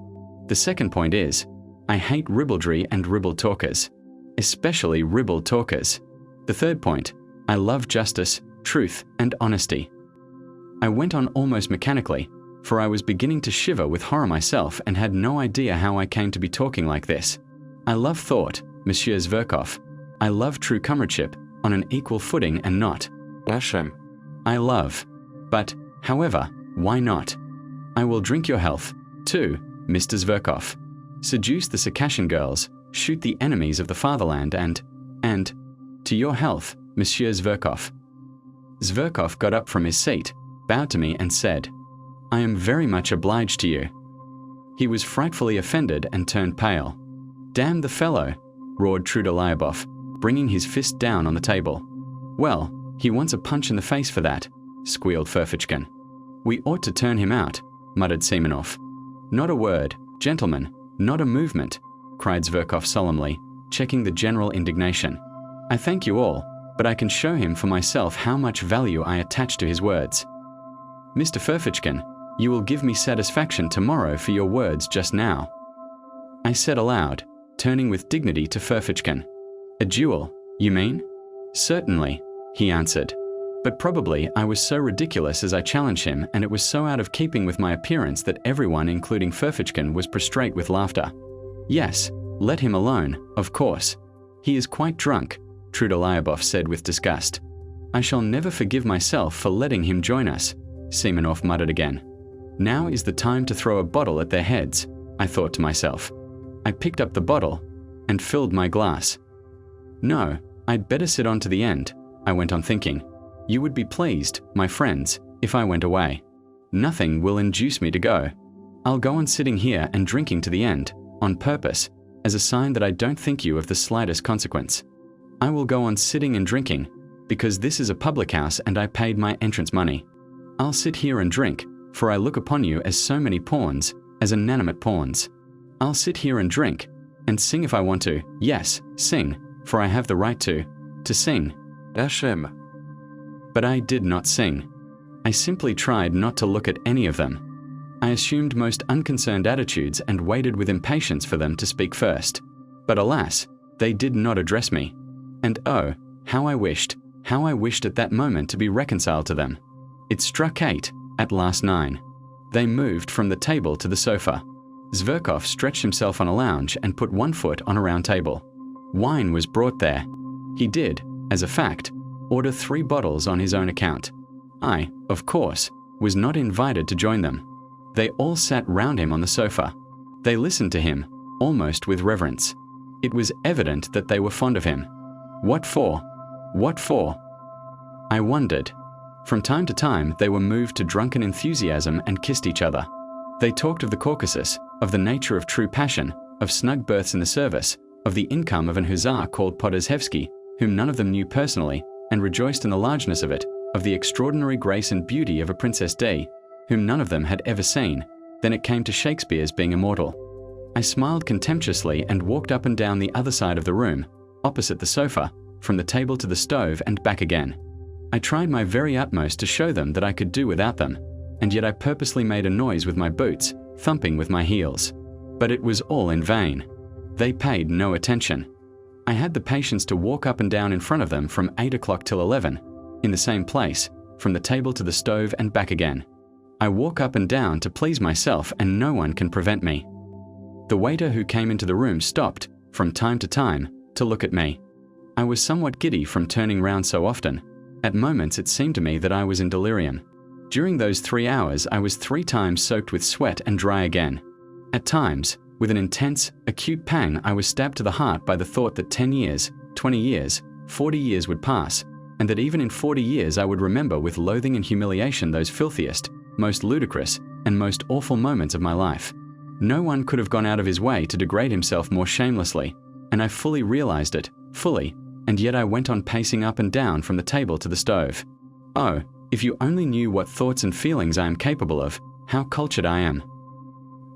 "The second point is, I hate ribaldry and ribald talkers, especially ribald talkers. The third point, I love justice, truth, and honesty." I went on almost mechanically, for I was beginning to shiver with horror myself and had no idea how I came to be talking like this. "I love thought, Monsieur Zverkov. I love true comradeship, on an equal footing and not Hashem. I love. But, however, why not? I will drink your health, too, Mr. Zverkov. Seduce the Circassian girls, shoot the enemies of the fatherland and, to your health, Monsieur Zverkov." Zverkov got up from his seat, bowed to me and said, "I am very much obliged to you." He was frightfully offended and turned pale. "Damn the fellow," roared Trudolyubov, bringing his fist down on the table. "Well, he wants a punch in the face for that," squealed Ferfitchkin. "We ought to turn him out," muttered Simonov. "Not a word, gentlemen, not a movement," cried Zverkov solemnly, checking the general indignation. "I thank you all, but I can show him for myself how much value I attach to his words. Mr. Ferfitchkin, you will give me satisfaction tomorrow for your words just now," I said aloud, turning with dignity to Ferfitchkin. "A duel, you mean?" "Certainly," he answered. But probably I was so ridiculous as I challenged him, and it was so out of keeping with my appearance that everyone, including Ferfitchkin, was prostrate with laughter. "Yes, let him alone, of course. He is quite drunk," Trudolyubov said with disgust. "I shall never forgive myself for letting him join us," Simonov muttered again. "Now is the time to throw a bottle at their heads," I thought to myself. I picked up the bottle and filled my glass. "No, I'd better sit on to the end," I went on thinking. "You would be pleased, my friends, if I went away. Nothing will induce me to go. I'll go on sitting here and drinking to the end, on purpose, as a sign that I don't think you of the slightest consequence. I will go on sitting and drinking, because this is a public house and I paid my entrance money. I'll sit here and drink, for I look upon you as so many pawns, as inanimate pawns. I'll sit here and drink, and sing if I want to, yes, sing, for I have the right to sing. Hashem." But I did not sing. I simply tried not to look at any of them. I assumed most unconcerned attitudes and waited with impatience for them to speak first. But alas, they did not address me. And oh, how I wished at that moment to be reconciled to them. It struck 8, at last 9. They moved from the table to the sofa. Zverkov stretched himself on a lounge and put one foot on a round table. Wine was brought there. He did, as a fact, order 3 bottles on his own account. I, of course, was not invited to join them. They all sat round him on the sofa. They listened to him, almost with reverence. It was evident that they were fond of him. What for? What for? I wondered. From time to time, they were moved to drunken enthusiasm and kissed each other. They talked of the Caucasus, of the nature of true passion, of snug berths in the service, of the income of an hussar called Podozhevsky, whom none of them knew personally, and rejoiced in the largeness of it, of the extraordinary grace and beauty of a Princess D, whom none of them had ever seen. Then it came to Shakespeare's being immortal. I smiled contemptuously and walked up and down the other side of the room, opposite the sofa, from the table to the stove and back again. I tried my very utmost to show them that I could do without them, and yet I purposely made a noise with my boots, thumping with my heels. But it was all in vain. They paid no attention. I had the patience to walk up and down in front of them from 8 o'clock till 11, in the same place, from the table to the stove and back again. I walk up and down to please myself and no one can prevent me. The waiter who came into the room stopped, from time to time, to look at me. I was somewhat giddy from turning round so often. At moments it seemed to me that I was in delirium. During those 3 hours I was 3 times soaked with sweat and dry again. At times, with an intense, acute pang, I was stabbed to the heart by the thought that 10 years, 20 years, 40 years would pass, and that even in 40 years I would remember with loathing and humiliation those filthiest, most ludicrous, and most awful moments of my life. No one could have gone out of his way to degrade himself more shamelessly, and I fully realized it, fully, and yet I went on pacing up and down from the table to the stove. Oh, if you only knew what thoughts and feelings I am capable of, how cultured I am.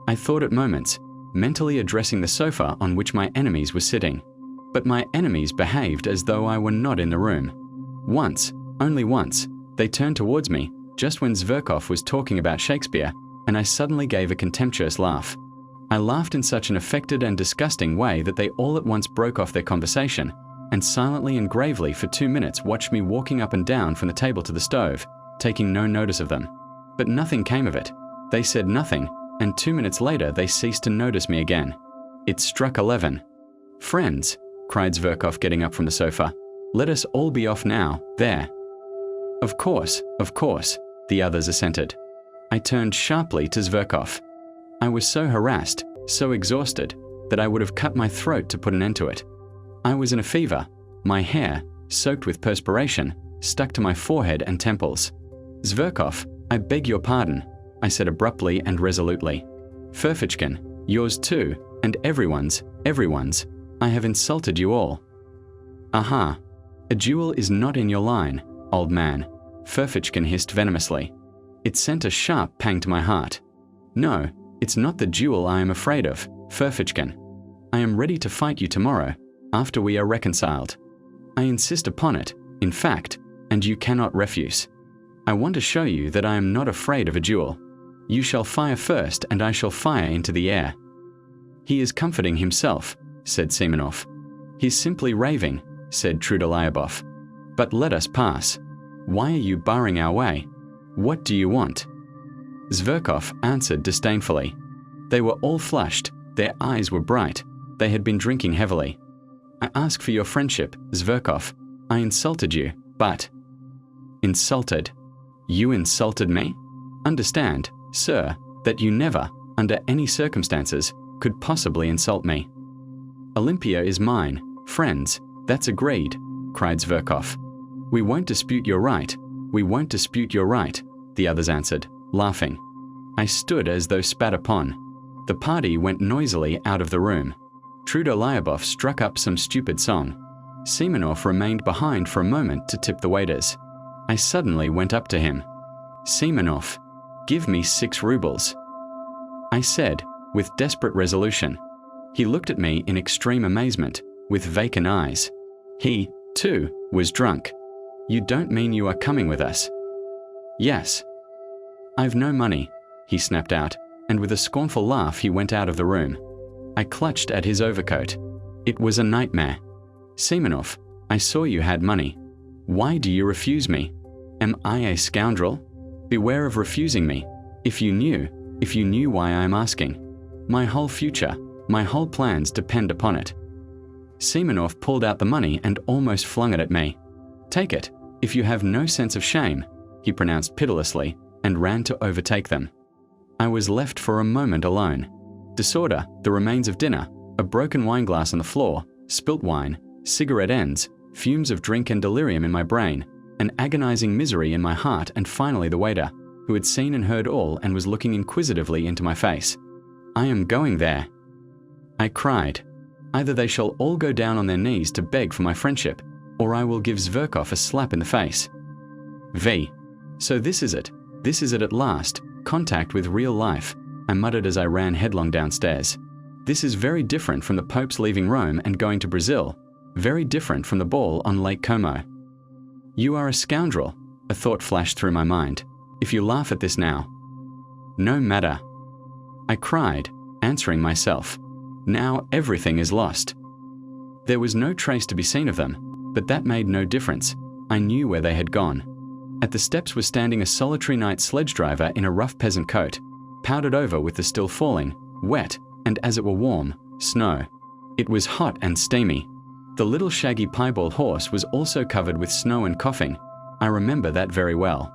I thought at moments, mentally addressing the sofa on which my enemies were sitting. But my enemies behaved as though I were not in the room. Once, only once, they turned towards me, just when Zverkov was talking about Shakespeare, and I suddenly gave a contemptuous laugh. I laughed in such an affected and disgusting way that they all at once broke off their conversation, and silently and gravely for 2 minutes watched me walking up and down from the table to the stove, taking no notice of them. But nothing came of it. They said nothing, and 2 minutes later they ceased to notice me again. It struck 11. "Friends," cried Zverkov, getting up from the sofa, "let us all be off now, there." Of course," the others assented. I turned sharply to Zverkov. I was so harassed, so exhausted, that I would have cut my throat to put an end to it. I was in a fever. My hair, soaked with perspiration, stuck to my forehead and temples. "Zverkov, I beg your pardon," I said abruptly and resolutely. "Ferfitchkin, yours too, and everyone's. I have insulted you all." "Aha, a duel is not in your line, old man," Ferfitchkin hissed venomously. It sent a sharp pang to my heart. "No, it's not the duel I am afraid of, Ferfitchkin. I am ready to fight you tomorrow, after we are reconciled. I insist upon it, in fact, and you cannot refuse. I want to show you that I am not afraid of a duel. You shall fire first and I shall fire into the air." "He is comforting himself," said Simonov. "He's simply raving," said Trudolyubov. "But let us pass. Why are you barring our way? What do you want?" Zverkov answered disdainfully. They were all flushed, their eyes were bright, they had been drinking heavily. "I ask for your friendship, Zverkov. I insulted you, but..." "Insulted? You insulted me? Understand, sir, that you never, under any circumstances, could possibly insult me." "Olympia is mine, friends, that's agreed," cried Zverkov. "We won't dispute your right, the others answered, laughing. I stood as though spat upon. The party went noisily out of the room. Trudolyubov struck up some stupid song. Simonov remained behind for a moment to tip the waiters. I suddenly went up to him. "Simonov, give me 6 rubles. I said, with desperate resolution. He looked at me in extreme amazement, with vacant eyes. He, too, was drunk. "You don't mean you are coming with us?" "Yes." "I've no money," he snapped out, and with a scornful laugh he went out of the room. I clutched at his overcoat. It was a nightmare. "Simonov, I saw you had money. Why do you refuse me? Am I a scoundrel? Beware of refusing me. If you knew why I am asking. My whole future, my whole plans depend upon it." Simonov pulled out the money and almost flung it at me. "Take it, if you have no sense of shame," he pronounced pitilessly, and ran to overtake them. I was left for a moment alone. Disorder, the remains of dinner, a broken wineglass on the floor, spilt wine, cigarette ends, fumes of drink and delirium in my brain, an agonizing misery in my heart, and finally the waiter, who had seen and heard all and was looking inquisitively into my face. "I am going there," I cried. "Either they shall all go down on their knees to beg for my friendship, or I will give Zverkov a slap in the face." So this is it at last, contact with real life, I muttered as I ran headlong downstairs. This is very different from the Pope's leaving Rome and going to Brazil, very different from the ball on Lake Como. "You are a scoundrel," a thought flashed through my mind. "If you laugh at this now." "No matter," I cried, answering myself. "Now everything is lost." There was no trace to be seen of them, but that made no difference. I knew where they had gone. At the steps was standing a solitary night sledge driver in a rough peasant coat, powdered over with the still falling, wet, and as it were warm, snow. It was hot and steamy. The little shaggy piebald horse was also covered with snow and coughing. I remember that very well.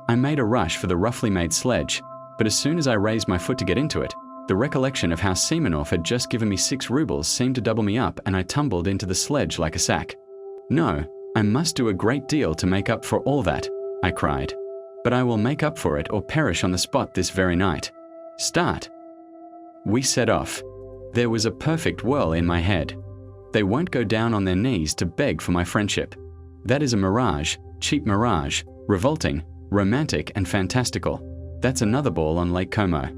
I made a rush for the roughly made sledge, but as soon as I raised my foot to get into it, the recollection of how Semenov had just given me 6 rubles seemed to double me up, and I tumbled into the sledge like a sack. "No, I must do a great deal to make up for all that," I cried. "But I will make up for it or perish on the spot this very night. Start." We set off. There was a perfect whirl in my head. They won't go down on their knees to beg for my friendship. That is a mirage, cheap mirage, revolting, romantic and fantastical. That's another ball on Lake Como.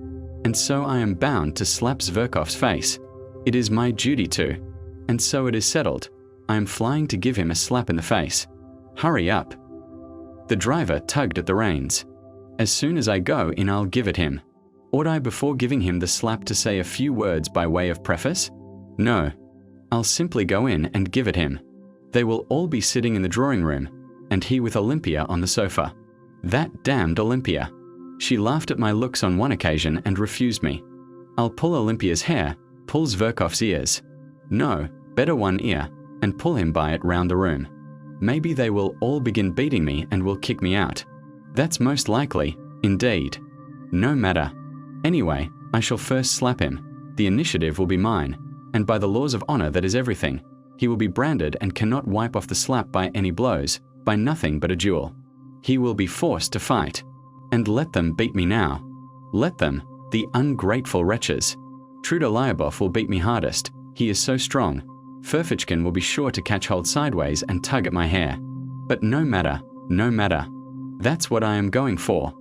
And so I am bound to slap Zverkov's face. It is my duty to. And so it is settled. I am flying to give him a slap in the face. Hurry up. The driver tugged at the reins. As soon as I go in, I'll give it him. Ought I, before giving him the slap, to say a few words by way of preface? No. I'll simply go in and give it him. They will all be sitting in the drawing room, and he with Olympia on the sofa. That damned Olympia. She laughed at my looks on one occasion and refused me. I'll pull Olympia's hair, pull Zverkov's ears. No, better one ear, and pull him by it round the room. Maybe they will all begin beating me and will kick me out. That's most likely, indeed. No matter. Anyway, I shall first slap him. The initiative will be mine, and by the laws of honor that is everything. He will be branded and cannot wipe off the slap by any blows, by nothing but a duel. He will be forced to fight. And let them beat me now. Let them, the ungrateful wretches. Trudolyubov will beat me hardest. He is so strong. Ferfitchkin will be sure to catch hold sideways and tug at my hair. But no matter, no matter. That's what I am going for.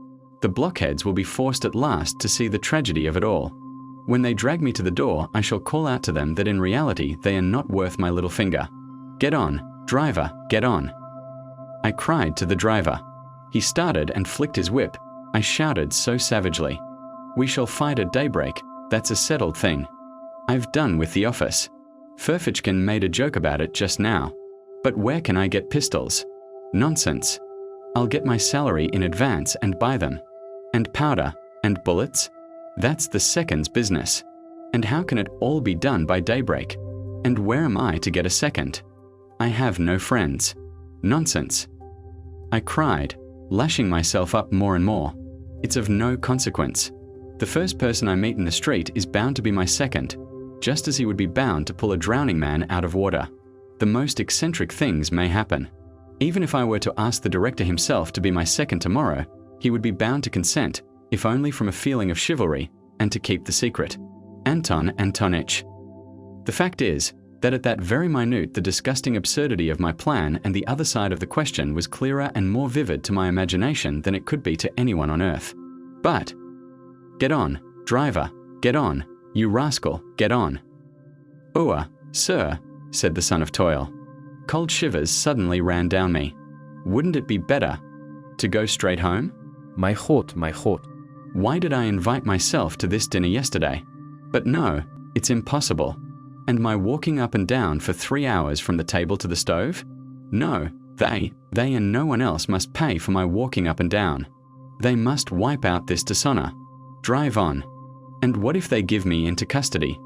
The blockheads will be forced at last to see the tragedy of it all. When they drag me to the door, I shall call out to them that in reality they are not worth my little finger. Get on, driver, get on. I cried to the driver. He started and flicked his whip. I shouted so savagely. We shall fight at daybreak. That's a settled thing. I've done with the office. Ferfitchkin made a joke about it just now. But where can I get pistols? Nonsense. I'll get my salary in advance and buy them. And powder, and bullets? That's the second's business. And how can it all be done by daybreak? And where am I to get a second? I have no friends. Nonsense. I cried, lashing myself up more and more. It's of no consequence. The first person I meet in the street is bound to be my second, just as he would be bound to pull a drowning man out of water. The most eccentric things may happen. Even if I were to ask the director himself to be my second tomorrow, he would be bound to consent, if only from a feeling of chivalry, and to keep the secret. Anton Antonitch. The fact is that at that very minute the disgusting absurdity of my plan and the other side of the question was clearer and more vivid to my imagination than it could be to anyone on earth. But, get on, driver, get on, you rascal, get on. Sir, said the son of toil. Cold shivers suddenly ran down me. Wouldn't it be better to go straight home? My heart, my heart. Why did I invite myself to this dinner yesterday? But no, it's impossible. And my walking up and down for 3 hours from the table to the stove? No, they and no one else must pay for my walking up and down. They must wipe out this dishonor. Drive on. And what if they give me into custody?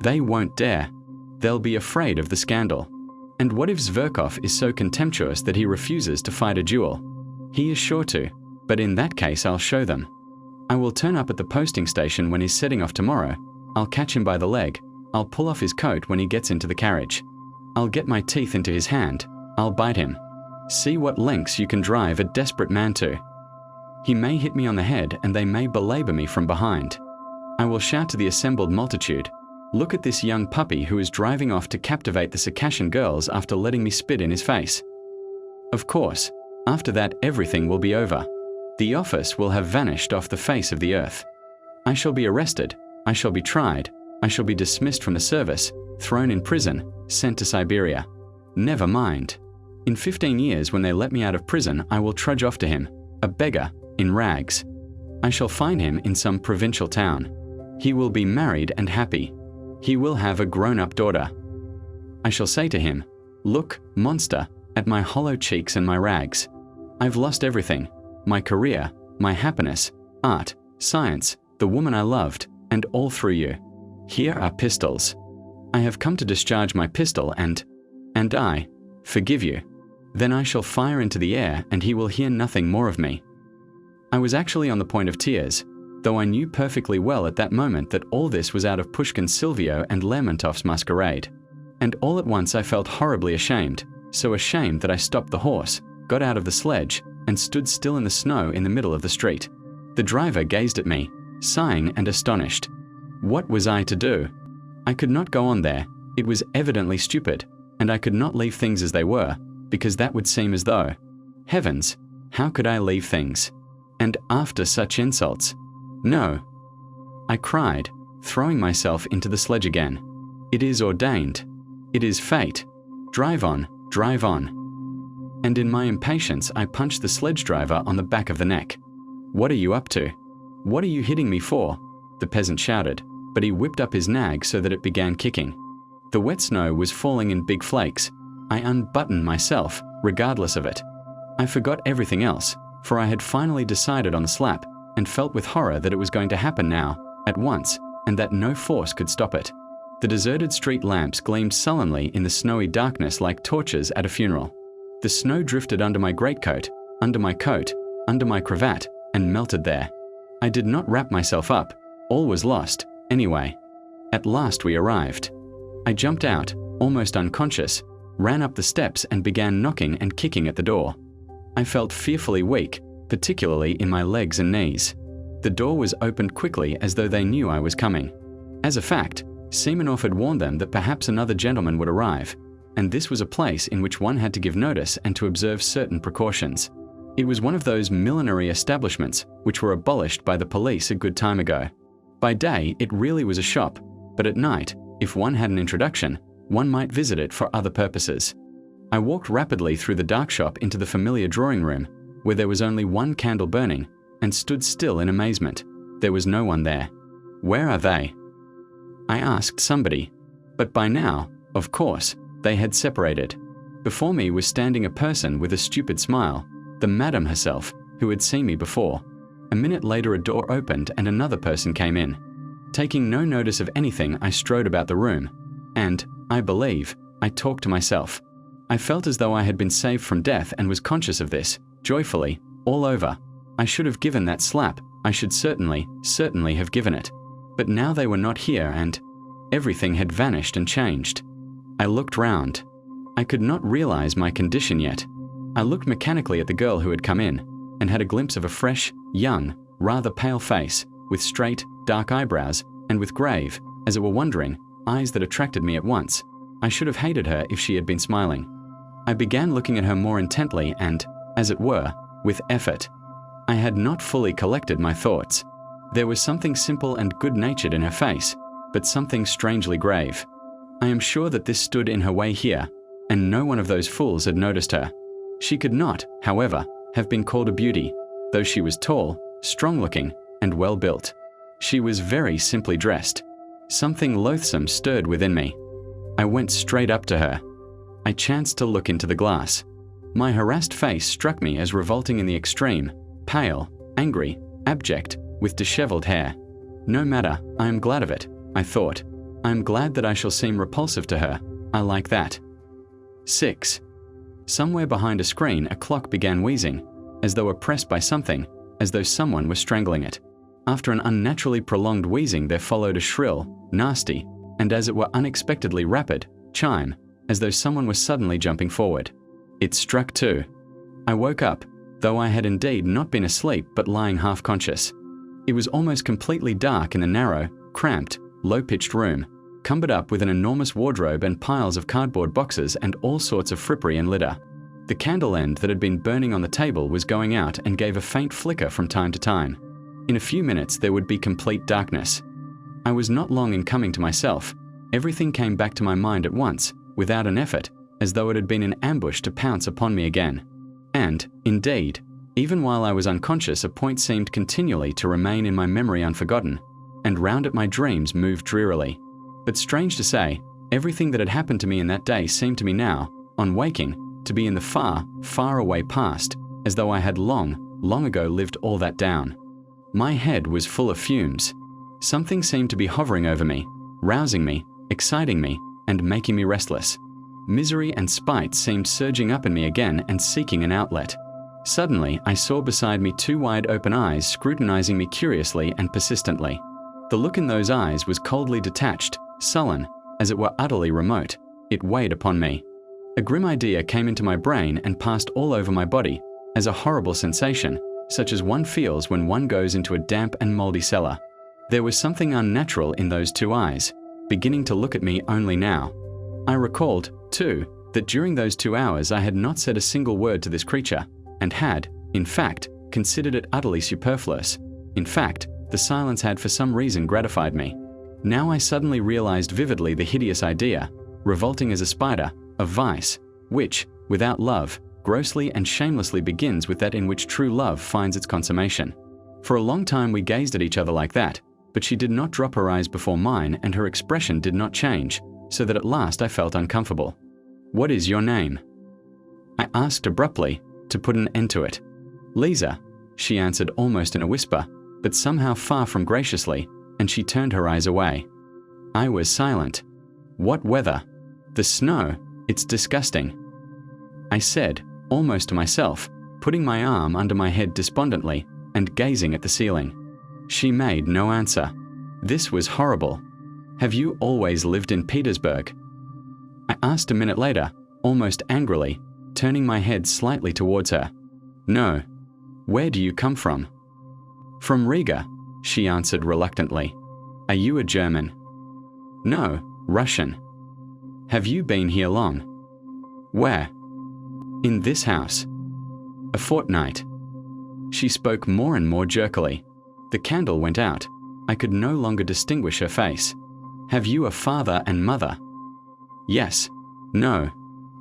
They won't dare. They'll be afraid of the scandal. And what if Zverkov is so contemptuous that he refuses to fight a duel? He is sure to, but in that case I'll show them. I will turn up at the posting station when he's setting off tomorrow. I'll catch him by the leg. I'll pull off his coat when he gets into the carriage. I'll get my teeth into his hand. I'll bite him. See what lengths you can drive a desperate man to. He may hit me on the head and they may belabor me from behind. I will shout to the assembled multitude, look at this young puppy who is driving off to captivate the Circassian girls after letting me spit in his face. Of course, after that everything will be over. The office will have vanished off the face of the earth. I shall be arrested. I shall be tried. I shall be dismissed from the service, thrown in prison, sent to Siberia. Never mind. In 15 years, when they let me out of prison, I will trudge off to him, a beggar, in rags. I shall find him in some provincial town. He will be married and happy. He will have a grown-up daughter. I shall say to him, look, monster, at my hollow cheeks and my rags. I've lost everything. My career, my happiness, art, science, the woman I loved, and all through you. Here are pistols. I have come to discharge my pistol and I forgive you. Then I shall fire into the air and he will hear nothing more of me. I was actually on the point of tears, though I knew perfectly well at that moment that all this was out of Pushkin's Silvio and Lermontov's masquerade. And all at once I felt horribly ashamed, so ashamed that I stopped the horse, got out of the sledge, and stood still in the snow in the middle of the street. The driver gazed at me, sighing and astonished. What was I to do? I could not go on there. It was evidently stupid, and I could not leave things as they were, because that would seem as though, heavens, how could I leave things? And after such insults? No. I cried, throwing myself into the sledge again. It is ordained. It is fate. Drive on, drive on. And in my impatience, I punched the sledge driver on the back of the neck. What are you up to? What are you hitting me for? The peasant shouted, but he whipped up his nag so that it began kicking. The wet snow was falling in big flakes. I unbuttoned myself, regardless of it. I forgot everything else, for I had finally decided on the slap, and felt with horror that it was going to happen now, at once, and that no force could stop it. The deserted street lamps gleamed sullenly in the snowy darkness like torches at a funeral. The snow drifted under my greatcoat, under my coat, under my cravat, and melted there. I did not wrap myself up. All was lost, anyway. At last we arrived. I jumped out, almost unconscious, ran up the steps and began knocking and kicking at the door. I felt fearfully weak, particularly in my legs and knees. The door was opened quickly as though they knew I was coming. As a fact, Simonov had warned them that perhaps another gentleman would arrive, and this was a place in which one had to give notice and to observe certain precautions. It was one of those millinery establishments which were abolished by the police a good time ago. By day, it really was a shop, but at night, if one had an introduction, one might visit it for other purposes. I walked rapidly through the dark shop into the familiar drawing room, where there was only one candle burning, and stood still in amazement. There was no one there. Where are they? I asked somebody, but by now, of course, they had separated. Before me was standing a person with a stupid smile, the madam herself, who had seen me before. A minute later a door opened and another person came in. Taking no notice of anything, I strode about the room, and, I believe, I talked to myself. I felt as though I had been saved from death and was conscious of this, joyfully, all over. I should have given that slap. I should certainly have given it. But now they were not here and everything had vanished and changed. I looked round. I could not realize my condition yet. I looked mechanically at the girl who had come in and had a glimpse of a fresh, young, rather pale face with straight, dark eyebrows and with grave, as it were wondering, eyes that attracted me at once. I should have hated her if she had been smiling. I began looking at her more intently and, as it were, with effort. I had not fully collected my thoughts. There was something simple and good-natured in her face, but something strangely grave. I am sure that this stood in her way here, and no one of those fools had noticed her. She could not, however, have been called a beauty, though she was tall, strong-looking, and well-built. She was very simply dressed. Something loathsome stirred within me. I went straight up to her. I chanced to look into the glass. My harassed face struck me as revolting in the extreme, pale, angry, abject, with disheveled hair. No matter, I am glad of it, I thought. I am glad that I shall seem repulsive to her. I like that. 6. Somewhere behind a screen, a clock began wheezing, as though oppressed by something, as though someone were strangling it. After an unnaturally prolonged wheezing, there followed a shrill, nasty, and as it were unexpectedly rapid, chime, as though someone was suddenly jumping forward. It struck 2. I woke up, though I had indeed not been asleep but lying half-conscious. It was almost completely dark in the narrow, cramped, low-pitched room, cumbered up with an enormous wardrobe and piles of cardboard boxes and all sorts of frippery and litter. The candle end that had been burning on the table was going out and gave a faint flicker from time to time. In a few minutes there would be complete darkness. I was not long in coming to myself. Everything came back to my mind at once, without an effort, as though it had been an ambush to pounce upon me again. And, indeed, even while I was unconscious, a point seemed continually to remain in my memory unforgotten, and round it my dreams moved drearily. But strange to say, everything that had happened to me in that day seemed to me now, on waking, to be in the far, far away past, as though I had long ago lived all that down. My head was full of fumes. Something seemed to be hovering over me, rousing me, exciting me, and making me restless. Misery and spite seemed surging up in me again and seeking an outlet. Suddenly, I saw beside me two wide open eyes scrutinizing me curiously and persistently. The look in those eyes was coldly detached, sullen, as it were utterly remote. It weighed upon me. A grim idea came into my brain and passed all over my body, as a horrible sensation, such as one feels when one goes into a damp and moldy cellar. There was something unnatural in those two eyes, beginning to look at me only now. I recalled, too, that during those 2 hours I had not said a single word to this creature, and had, in fact, considered it utterly superfluous. In fact, the silence had for some reason gratified me. Now I suddenly realized vividly the hideous idea, revolting as a spider, of vice, which, without love, grossly and shamelessly begins with that in which true love finds its consummation. For a long time we gazed at each other like that, but she did not drop her eyes before mine and her expression did not change, so that at last I felt uncomfortable. "What is your name?" I asked abruptly, to put an end to it. "Lisa," she answered almost in a whisper, but somehow far from graciously, and she turned her eyes away. I was silent. "What weather? The snow, it's disgusting," I said, almost to myself, putting my arm under my head despondently and gazing at the ceiling. She made no answer. This was horrible. "Have you always lived in Petersburg?" I asked a minute later, almost angrily, turning my head slightly towards her. "No. Where do you come from?" "From Riga," she answered reluctantly. "Are you a German?" "No, Russian." "Have you been here long?" "Where?" "In this house." "A fortnight." She spoke more and more jerkily. The candle went out. I could no longer distinguish her face. "Have you a father and mother?" "Yes." "No.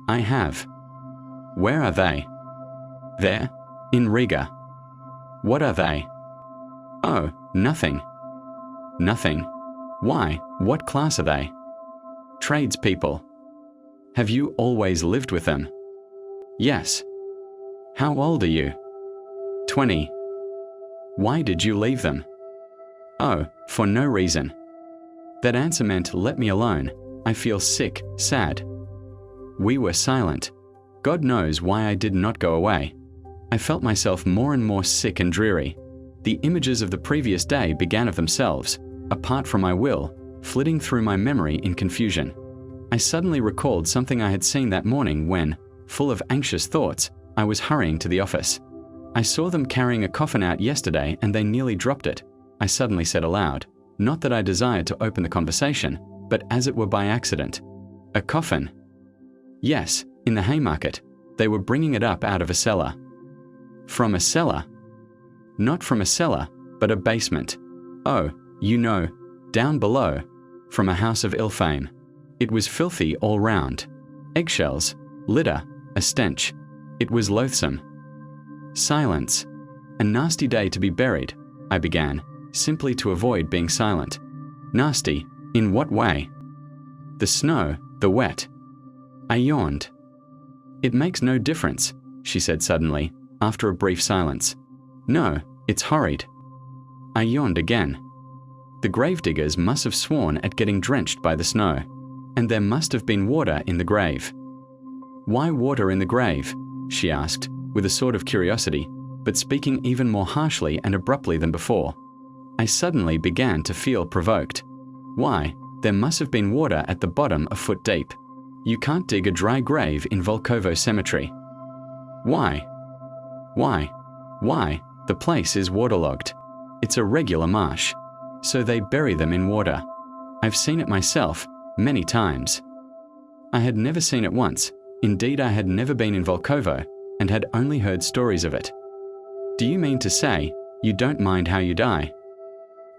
I have." "Where are they?" "There. In Riga." "What are they?" "Oh, nothing." "Nothing? Why, what class are they?" "Tradespeople." "Have you always lived with them?" "Yes." "How old are you?" 20. "Why did you leave them?" "Oh, for no reason." That answer meant let me alone. I feel sick, sad. We were silent. God knows why I did not go away. I felt myself more and more sick and dreary. The images of the previous day began of themselves, apart from my will, flitting through my memory in confusion. I suddenly recalled something I had seen that morning when, full of anxious thoughts, I was hurrying to the office. "I saw them carrying a coffin out yesterday and they nearly dropped it," I suddenly said aloud, not that I desired to open the conversation, but as it were by accident. "A coffin?" "Yes, in the Haymarket. They were bringing it up out of a cellar." "From a cellar?" "Not from a cellar, but a basement. Oh, you know, down below, from a house of ill fame. It was filthy all round. Eggshells, litter, a stench. It was loathsome." Silence. "A nasty day to be buried," I began, simply to avoid being silent. "Nasty? In what way?" "The snow, the wet." I yawned. "It makes no difference," she said suddenly, after a brief silence. "No, it's horrid." I yawned again. The gravediggers must have sworn at getting drenched by the snow, and there must have been water in the grave. "Why water in the grave?" she asked, with a sort of curiosity, but speaking even more harshly and abruptly than before. I suddenly began to feel provoked. "Why, there must have been water at the bottom a foot deep. You can't dig a dry grave in Volkovo Cemetery." "Why?" Why, the place is waterlogged. It's a regular marsh. So they bury them in water. I've seen it myself, many times." I had never seen it once. Indeed, I had never been in Volkovo, and had only heard stories of it. "Do you mean to say, you don't mind how you die?"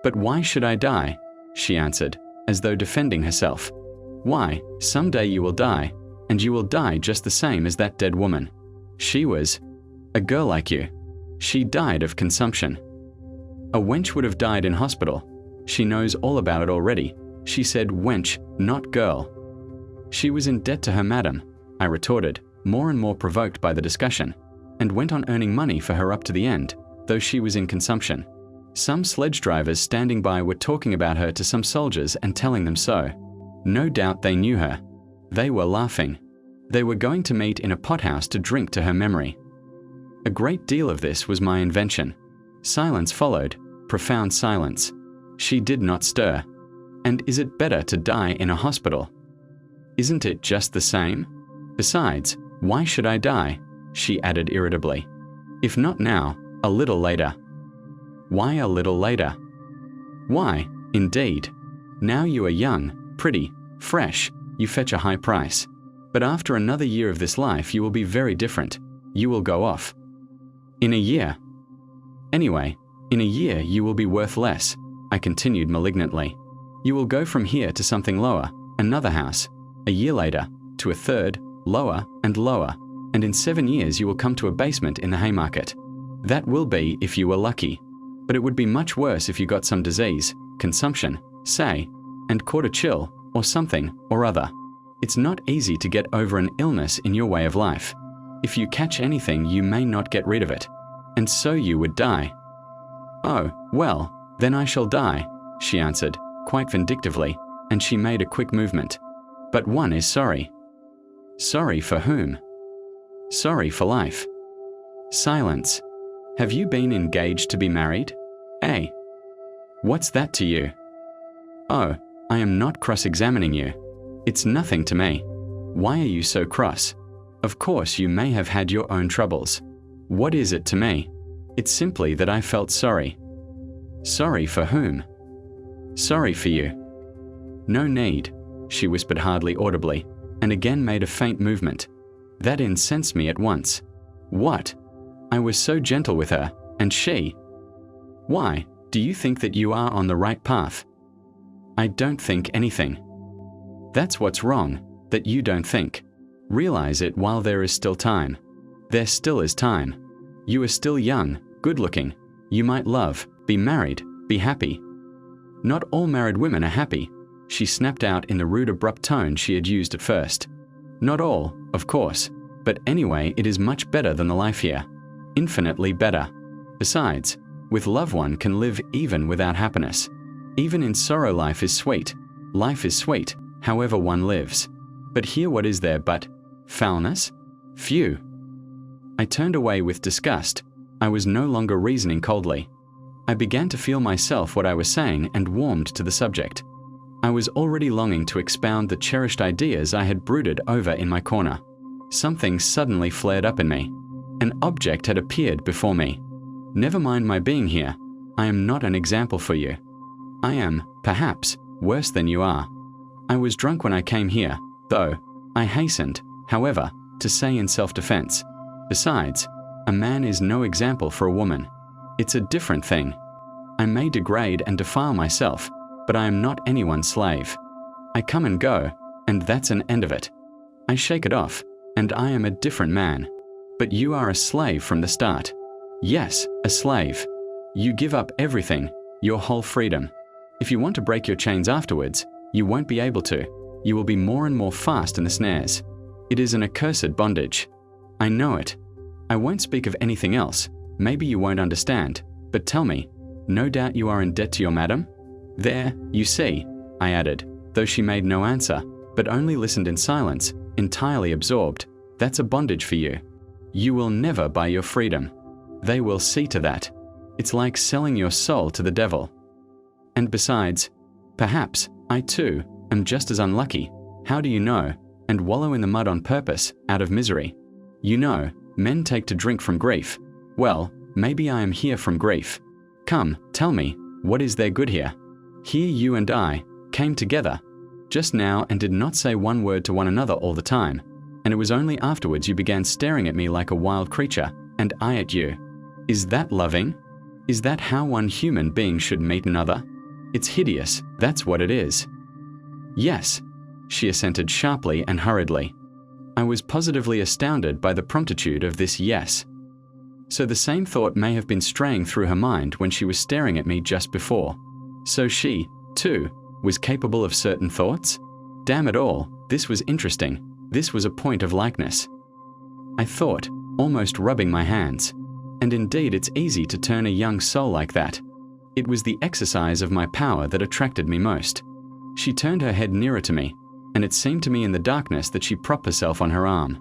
"But why should I die?" she answered, as though defending herself. "Why, someday you will die, and you will die just the same as that dead woman. She was a girl like you. She died of consumption." "A wench would have died in hospital. She knows all about it already." She said wench, not girl. "She was in debt to her madam," I retorted, more and more provoked by the discussion. and went on earning money for her up to the end, though she was in consumption. Some sledge drivers standing by were talking about her to some soldiers and telling them so. No doubt they knew her. They were laughing. They were going to meet in a pothouse to drink to her memory. A great deal of this was my invention. Silence followed, profound silence. She did not stir. And is it better to die in a hospital? Isn't it just the same? Besides, why should I die? She added irritably. If not now, a little later. Why a little later? Why, indeed. Now you are young, pretty, fresh, you fetch a high price. But after another year of this life you will be very different. You will go off. In a year. Anyway, in a year you will be worth less, I continued malignantly. You will go from here to something lower, another house, a year later, to a third, lower and lower, and in 7 years you will come to a basement in the Haymarket. That will be if you were lucky. But it would be much worse if you got some disease, consumption, say, and caught a chill, or something or other. It's not easy to get over an illness in your way of life. If you catch anything, you may not get rid of it. And so you would die. Oh, well, then I shall die, she answered, quite vindictively, and she made a quick movement. But one is sorry. Sorry for whom? Sorry for life. Silence. Have you been engaged to be married? Eh? What's that to you? Oh, I am not cross-examining you. It's nothing to me. Why are you so cross? Of course you may have had your own troubles. What is it to me? It's simply that I felt sorry. Sorry for whom? Sorry for you. No need, she whispered hardly audibly, and again made a faint movement. That incensed me at once. What? I was so gentle with her, and she. Why, do you think that you are on the right path? I don't think anything. That's what's wrong, that you don't think. Realize it while there is still time. There still is time. You are still young, good-looking. You might love, be married, be happy. Not all married women are happy, she snapped out in the rude abrupt tone she had used at first. Not all, of course, but anyway it is much better than the life here. Infinitely better. Besides, with love one can live even without happiness. Even in sorrow life is sweet. Life is sweet, however one lives. But here what is there but foulness? Phew. I turned away with disgust. I was no longer reasoning coldly. I began to feel myself what I was saying and warmed to the subject. I was already longing to expound the cherished ideas I had brooded over in my corner. Something suddenly flared up in me. An object had appeared before me. Never mind my being here. I am not an example for you. I am, perhaps, worse than you are. I was drunk when I came here, though. I hastened, however, to say in self-defense. Besides, a man is no example for a woman. It's a different thing. I may degrade and defile myself, but I am not anyone's slave. I come and go, and that's an end of it. I shake it off, and I am a different man. But you are a slave from the start. Yes, a slave. You give up everything, your whole freedom. If you want to break your chains afterwards, you won't be able to. You will be more and more fast in the snares. It is an accursed bondage. I know it. I won't speak of anything else. Maybe you won't understand, but tell me, no doubt you are in debt to your madam? There, you see, I added, though she made no answer, but only listened in silence, entirely absorbed. That's a bondage for you. You will never buy your freedom. They will see to that. It's like selling your soul to the devil. And besides, perhaps, I too, am just as unlucky. How do you know? And wallow in the mud on purpose, out of misery. You know, men take to drink from grief. Well, maybe I am here from grief. Come, tell me, what is there good here? Here you and I came together just now and did not say one word to one another all the time. And it was only afterwards you began staring at me like a wild creature, and I at you. Is that loving? Is that how one human being should meet another? It's hideous, that's what it is. Yes, she assented sharply and hurriedly. I was positively astounded by the promptitude of this yes. So the same thought may have been straying through her mind when she was staring at me just before. So she, too, was capable of certain thoughts? Damn it all, this was interesting. This was a point of likeness. I thought, almost rubbing my hands. And indeed, it's easy to turn a young soul like that. It was the exercise of my power that attracted me most. She turned her head nearer to me, and it seemed to me in the darkness that she propped herself on her arm.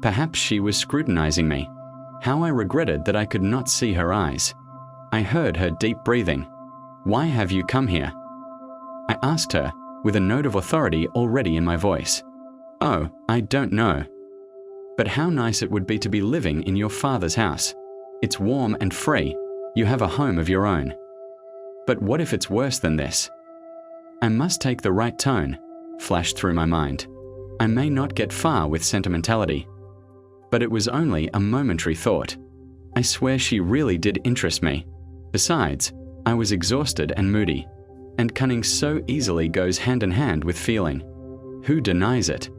Perhaps she was scrutinizing me. How I regretted that I could not see her eyes. I heard her deep breathing. "Why have you come here?" I asked her, with a note of authority already in my voice. "Oh, I don't know. But how nice it would be to be living in your father's house. It's warm and free. You have a home of your own. But what if it's worse than this?" I must take the right tone, flashed through my mind. I may not get far with sentimentality. But it was only a momentary thought. I swear she really did interest me. Besides, I was exhausted and moody, and cunning so easily goes hand in hand with feeling. Who denies it?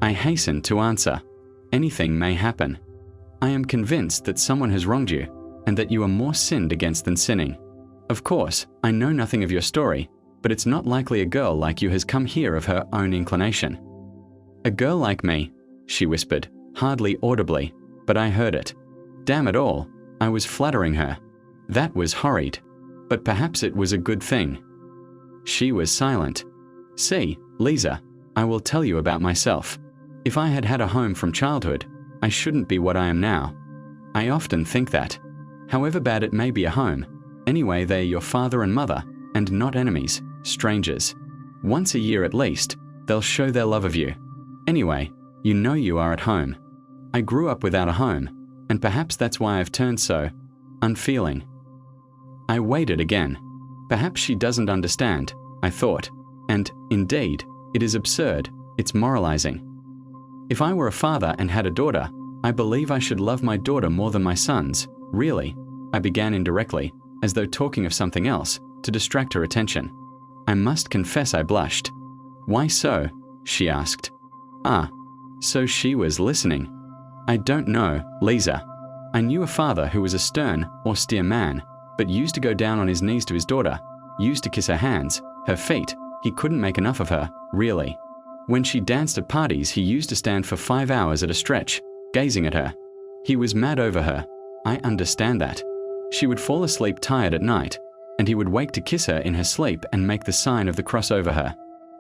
I hastened to answer. Anything may happen. I am convinced that someone has wronged you, and that you are more sinned against than sinning. Of course, I know nothing of your story, but it's not likely a girl like you has come here of her own inclination. "A girl like me," she whispered, hardly audibly, but I heard it. Damn it all, I was flattering her. That was horrid, but perhaps it was a good thing. She was silent. "See, Lisa, I will tell you about myself. If I had had a home from childhood, I shouldn't be what I am now. I often think that. However bad it may be a home, anyway they're your father and mother, and not enemies, strangers. Once a year at least, they'll show their love of you. Anyway, you know you are at home. I grew up without a home, and perhaps that's why I've turned so unfeeling." I waited again. Perhaps she doesn't understand, I thought, and, indeed, it is absurd, it's moralizing. If I were a father and had a daughter, I believe I should love my daughter more than my sons, really, I began indirectly, as though talking of something else, to distract her attention. I must confess I blushed. "Why so?" she asked. Ah, so she was listening. "I don't know, Lisa. I knew a father who was a stern, austere man, but used to go down on his knees to his daughter, used to kiss her hands, her feet. He couldn't make enough of her, really. When she danced at parties, he used to stand for 5 hours at a stretch, gazing at her. He was mad over her. I understand that. She would fall asleep tired at night, and he would wake to kiss her in her sleep and make the sign of the cross over her.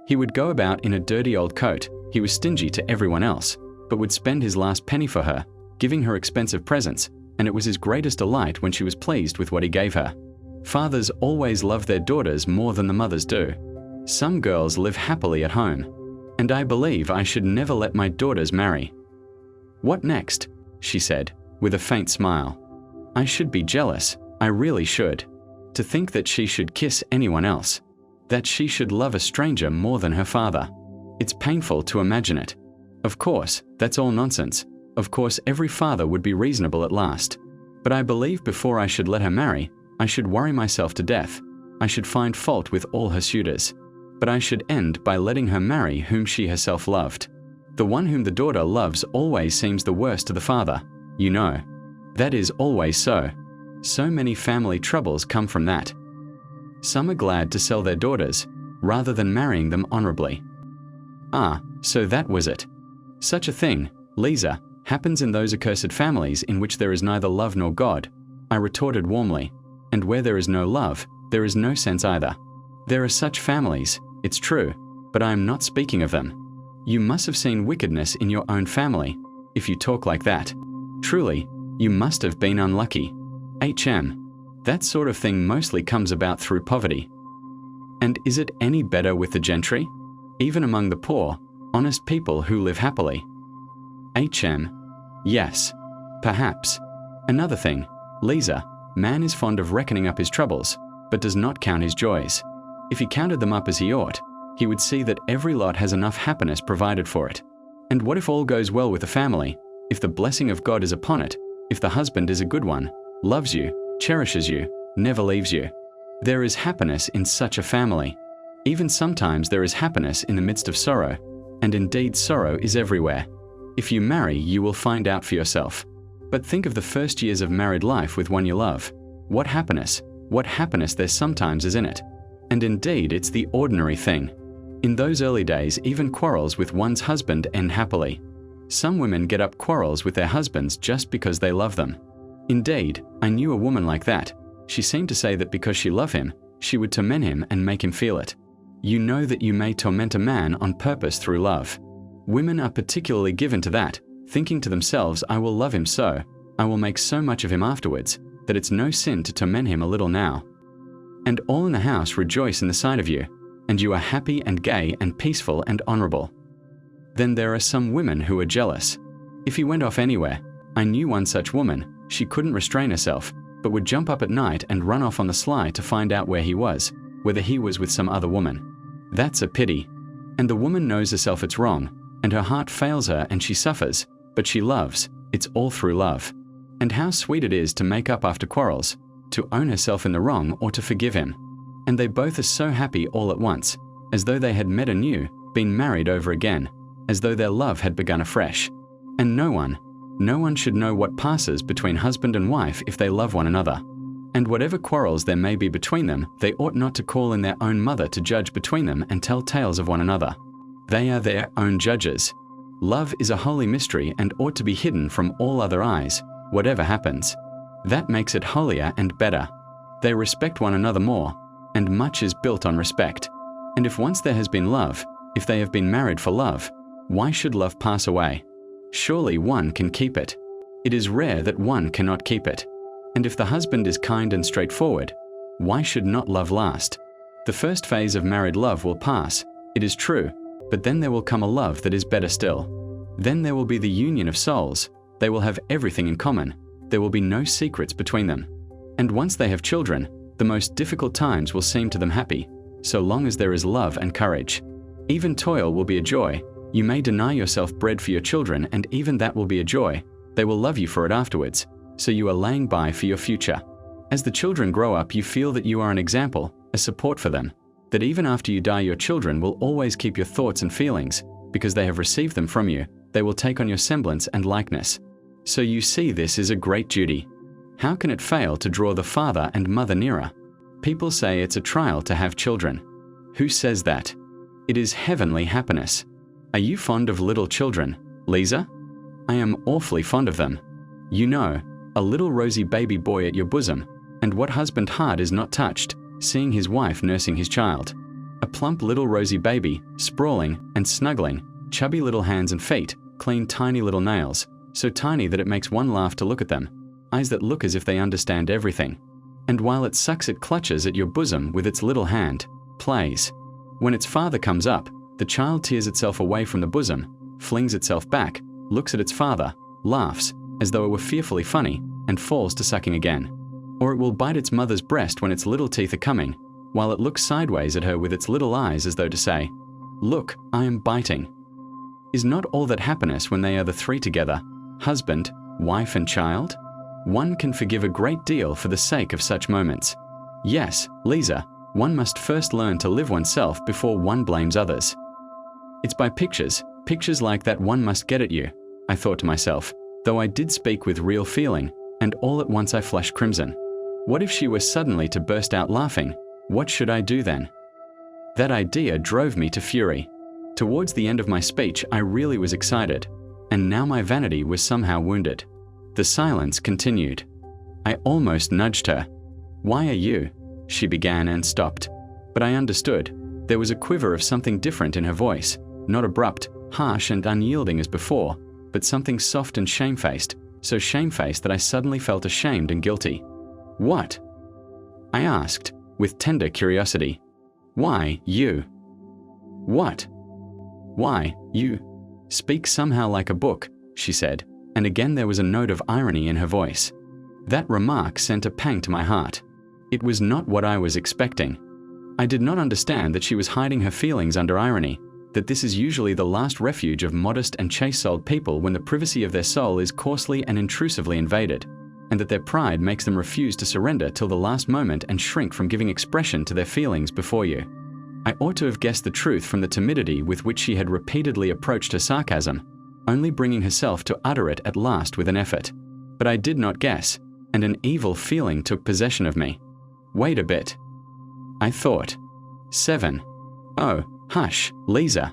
He would go about in a dirty old coat. He was stingy to everyone else, but would spend his last penny for her, giving her expensive presents, and it was his greatest delight when she was pleased with what he gave her. Fathers always love their daughters more than the mothers do. Some girls live happily at home, and I believe I should never let my daughters marry." "What next?" she said, with a faint smile. "I should be jealous, I really should. To think that she should kiss anyone else, that she should love a stranger more than her father. It's painful to imagine it. Of course, that's all nonsense. Of course, every father would be reasonable at last. But I believe before I should let her marry, I should worry myself to death. I should find fault with all her suitors. But I should end by letting her marry whom she herself loved. The one whom the daughter loves always seems the worst to the father, you know. That is always so. So many family troubles come from that. Some are glad to sell their daughters, rather than marrying them honorably." Ah, so that was it. Such a thing, Lisa, happens in those accursed families in which there is neither love nor God, I retorted warmly, and where there is no love, there is no sense either. There are such families, it's true, but I am not speaking of them. You must have seen wickedness in your own family, if you talk like that. Truly, you must have been unlucky. That sort of thing mostly comes about through poverty. And is it any better with the gentry? Even among the poor, honest people who live happily? Yes, perhaps. Another thing, Lisa, man is fond of reckoning up his troubles, but does not count his joys. If he counted them up as he ought, he would see that every lot has enough happiness provided for it. And what if all goes well with the family, if the blessing of God is upon it, if the husband is a good one, loves you, cherishes you, never leaves you? There is happiness in such a family. Even sometimes there is happiness in the midst of sorrow, and indeed sorrow is everywhere. If you marry, you will find out for yourself. But think of the first years of married life with one you love. What happiness there sometimes is in it. And indeed, it's the ordinary thing. In those early days, even quarrels with one's husband end happily. Some women get up quarrels with their husbands just because they love them. Indeed, I knew a woman like that. She seemed to say that because she loved him, she would torment him and make him feel it. You know that you may torment a man on purpose through love. Women are particularly given to that, thinking to themselves, I will love him so, I will make so much of him afterwards, that it's no sin to torment him a little now. And all in the house rejoice in the sight of you, and you are happy and gay and peaceful and honorable. Then there are some women who are jealous. If he went off anywhere, I knew one such woman, she couldn't restrain herself, but would jump up at night and run off on the sly to find out where he was, whether he was with some other woman. That's a pity. And the woman knows herself it's wrong, and her heart fails her and she suffers, but she loves, it's all through love. And how sweet it is to make up after quarrels, to own herself in the wrong or to forgive him. And they both are so happy all at once, as though they had met anew, been married over again, as though their love had begun afresh. And no one should know what passes between husband and wife if they love one another. And whatever quarrels there may be between them, they ought not to call in their own mother to judge between them and tell tales of one another. They are their own judges. Love is a holy mystery and ought to be hidden from all other eyes, whatever happens. That makes it holier and better. They respect one another more, and much is built on respect. And if once there has been love, if they have been married for love, why should love pass away? Surely one can keep it. It is rare that one cannot keep it. And if the husband is kind and straightforward, why should not love last? The first phase of married love will pass, it is true, but then there will come a love that is better still. Then there will be the union of souls, they will have everything in common, there will be no secrets between them. And once they have children, the most difficult times will seem to them happy, so long as there is love and courage. Even toil will be a joy. You may deny yourself bread for your children, and even that will be a joy. They will love you for it afterwards, so you are laying by for your future. As the children grow up, you feel that you are an example, a support for them, that even after you die your children will always keep your thoughts and feelings, because they have received them from you, they will take on your semblance and likeness. So you see this is a great duty. How can it fail to draw the father and mother nearer? People say it's a trial to have children. Who says that? It is heavenly happiness. Are you fond of little children, Lisa? I am awfully fond of them. You know, a little rosy baby boy at your bosom, and what husband heart is not touched, seeing his wife nursing his child? A plump little rosy baby, sprawling and snuggling, chubby little hands and feet, clean tiny little nails, so tiny that it makes one laugh to look at them, eyes that look as if they understand everything. And while it sucks it clutches at your bosom with its little hand, plays. When its father comes up, the child tears itself away from the bosom, flings itself back, looks at its father, laughs, as though it were fearfully funny, and falls to sucking again. Or it will bite its mother's breast when its little teeth are coming, while it looks sideways at her with its little eyes as though to say, "Look, I am biting." Is not all that happiness when they are the three together, husband, wife and child? One can forgive a great deal for the sake of such moments. Yes, Lisa, one must first learn to live oneself before one blames others. It's by pictures like that one must get at you, I thought to myself, though I did speak with real feeling, and all at once I flushed crimson. What if she were suddenly to burst out laughing? What should I do then? That idea drove me to fury. Towards the end of my speech, I really was excited, and now my vanity was somehow wounded. The silence continued. I almost nudged her. "Why are you?" she began and stopped. But I understood. There was a quiver of something different in her voice, not abrupt, harsh and unyielding as before, but something soft and shamefaced, so shamefaced that I suddenly felt ashamed and guilty. "What?" I asked, with tender curiosity. "Why, you?" "What?" "Why, you speak somehow like a book," she said, and again there was a note of irony in her voice. That remark sent a pang to my heart. It was not what I was expecting. I did not understand that she was hiding her feelings under irony, that this is usually the last refuge of modest and chaste-souled people when the privacy of their soul is coarsely and intrusively invaded, and that their pride makes them refuse to surrender till the last moment and shrink from giving expression to their feelings before you. I ought to have guessed the truth from the timidity with which she had repeatedly approached her sarcasm, only bringing herself to utter it at last with an effort. But I did not guess, and an evil feeling took possession of me. Wait a bit, I thought. 7. Oh, hush, Lisa.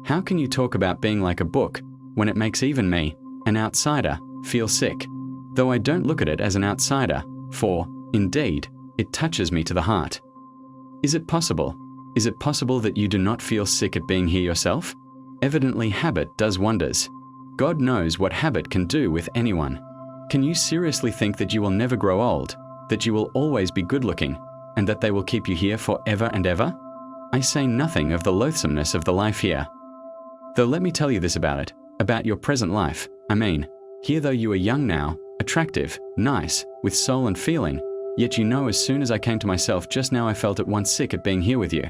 How can you talk about being like a book? when it makes even me, an outsider, feel sick. Though I don't look at it as an outsider, for, indeed, it touches me to the heart. Is it possible? Is it possible that you do not feel sick at being here yourself? Evidently habit does wonders. God knows what habit can do with anyone. Can you seriously think that you will never grow old, that you will always be good-looking, and that they will keep you here forever and ever? I say nothing of the loathsomeness of the life here. Though let me tell you this about it, about your present life, I mean, here though you are young now, attractive, nice, with soul and feeling, yet you know as soon as I came to myself just now I felt at once sick at being here with you.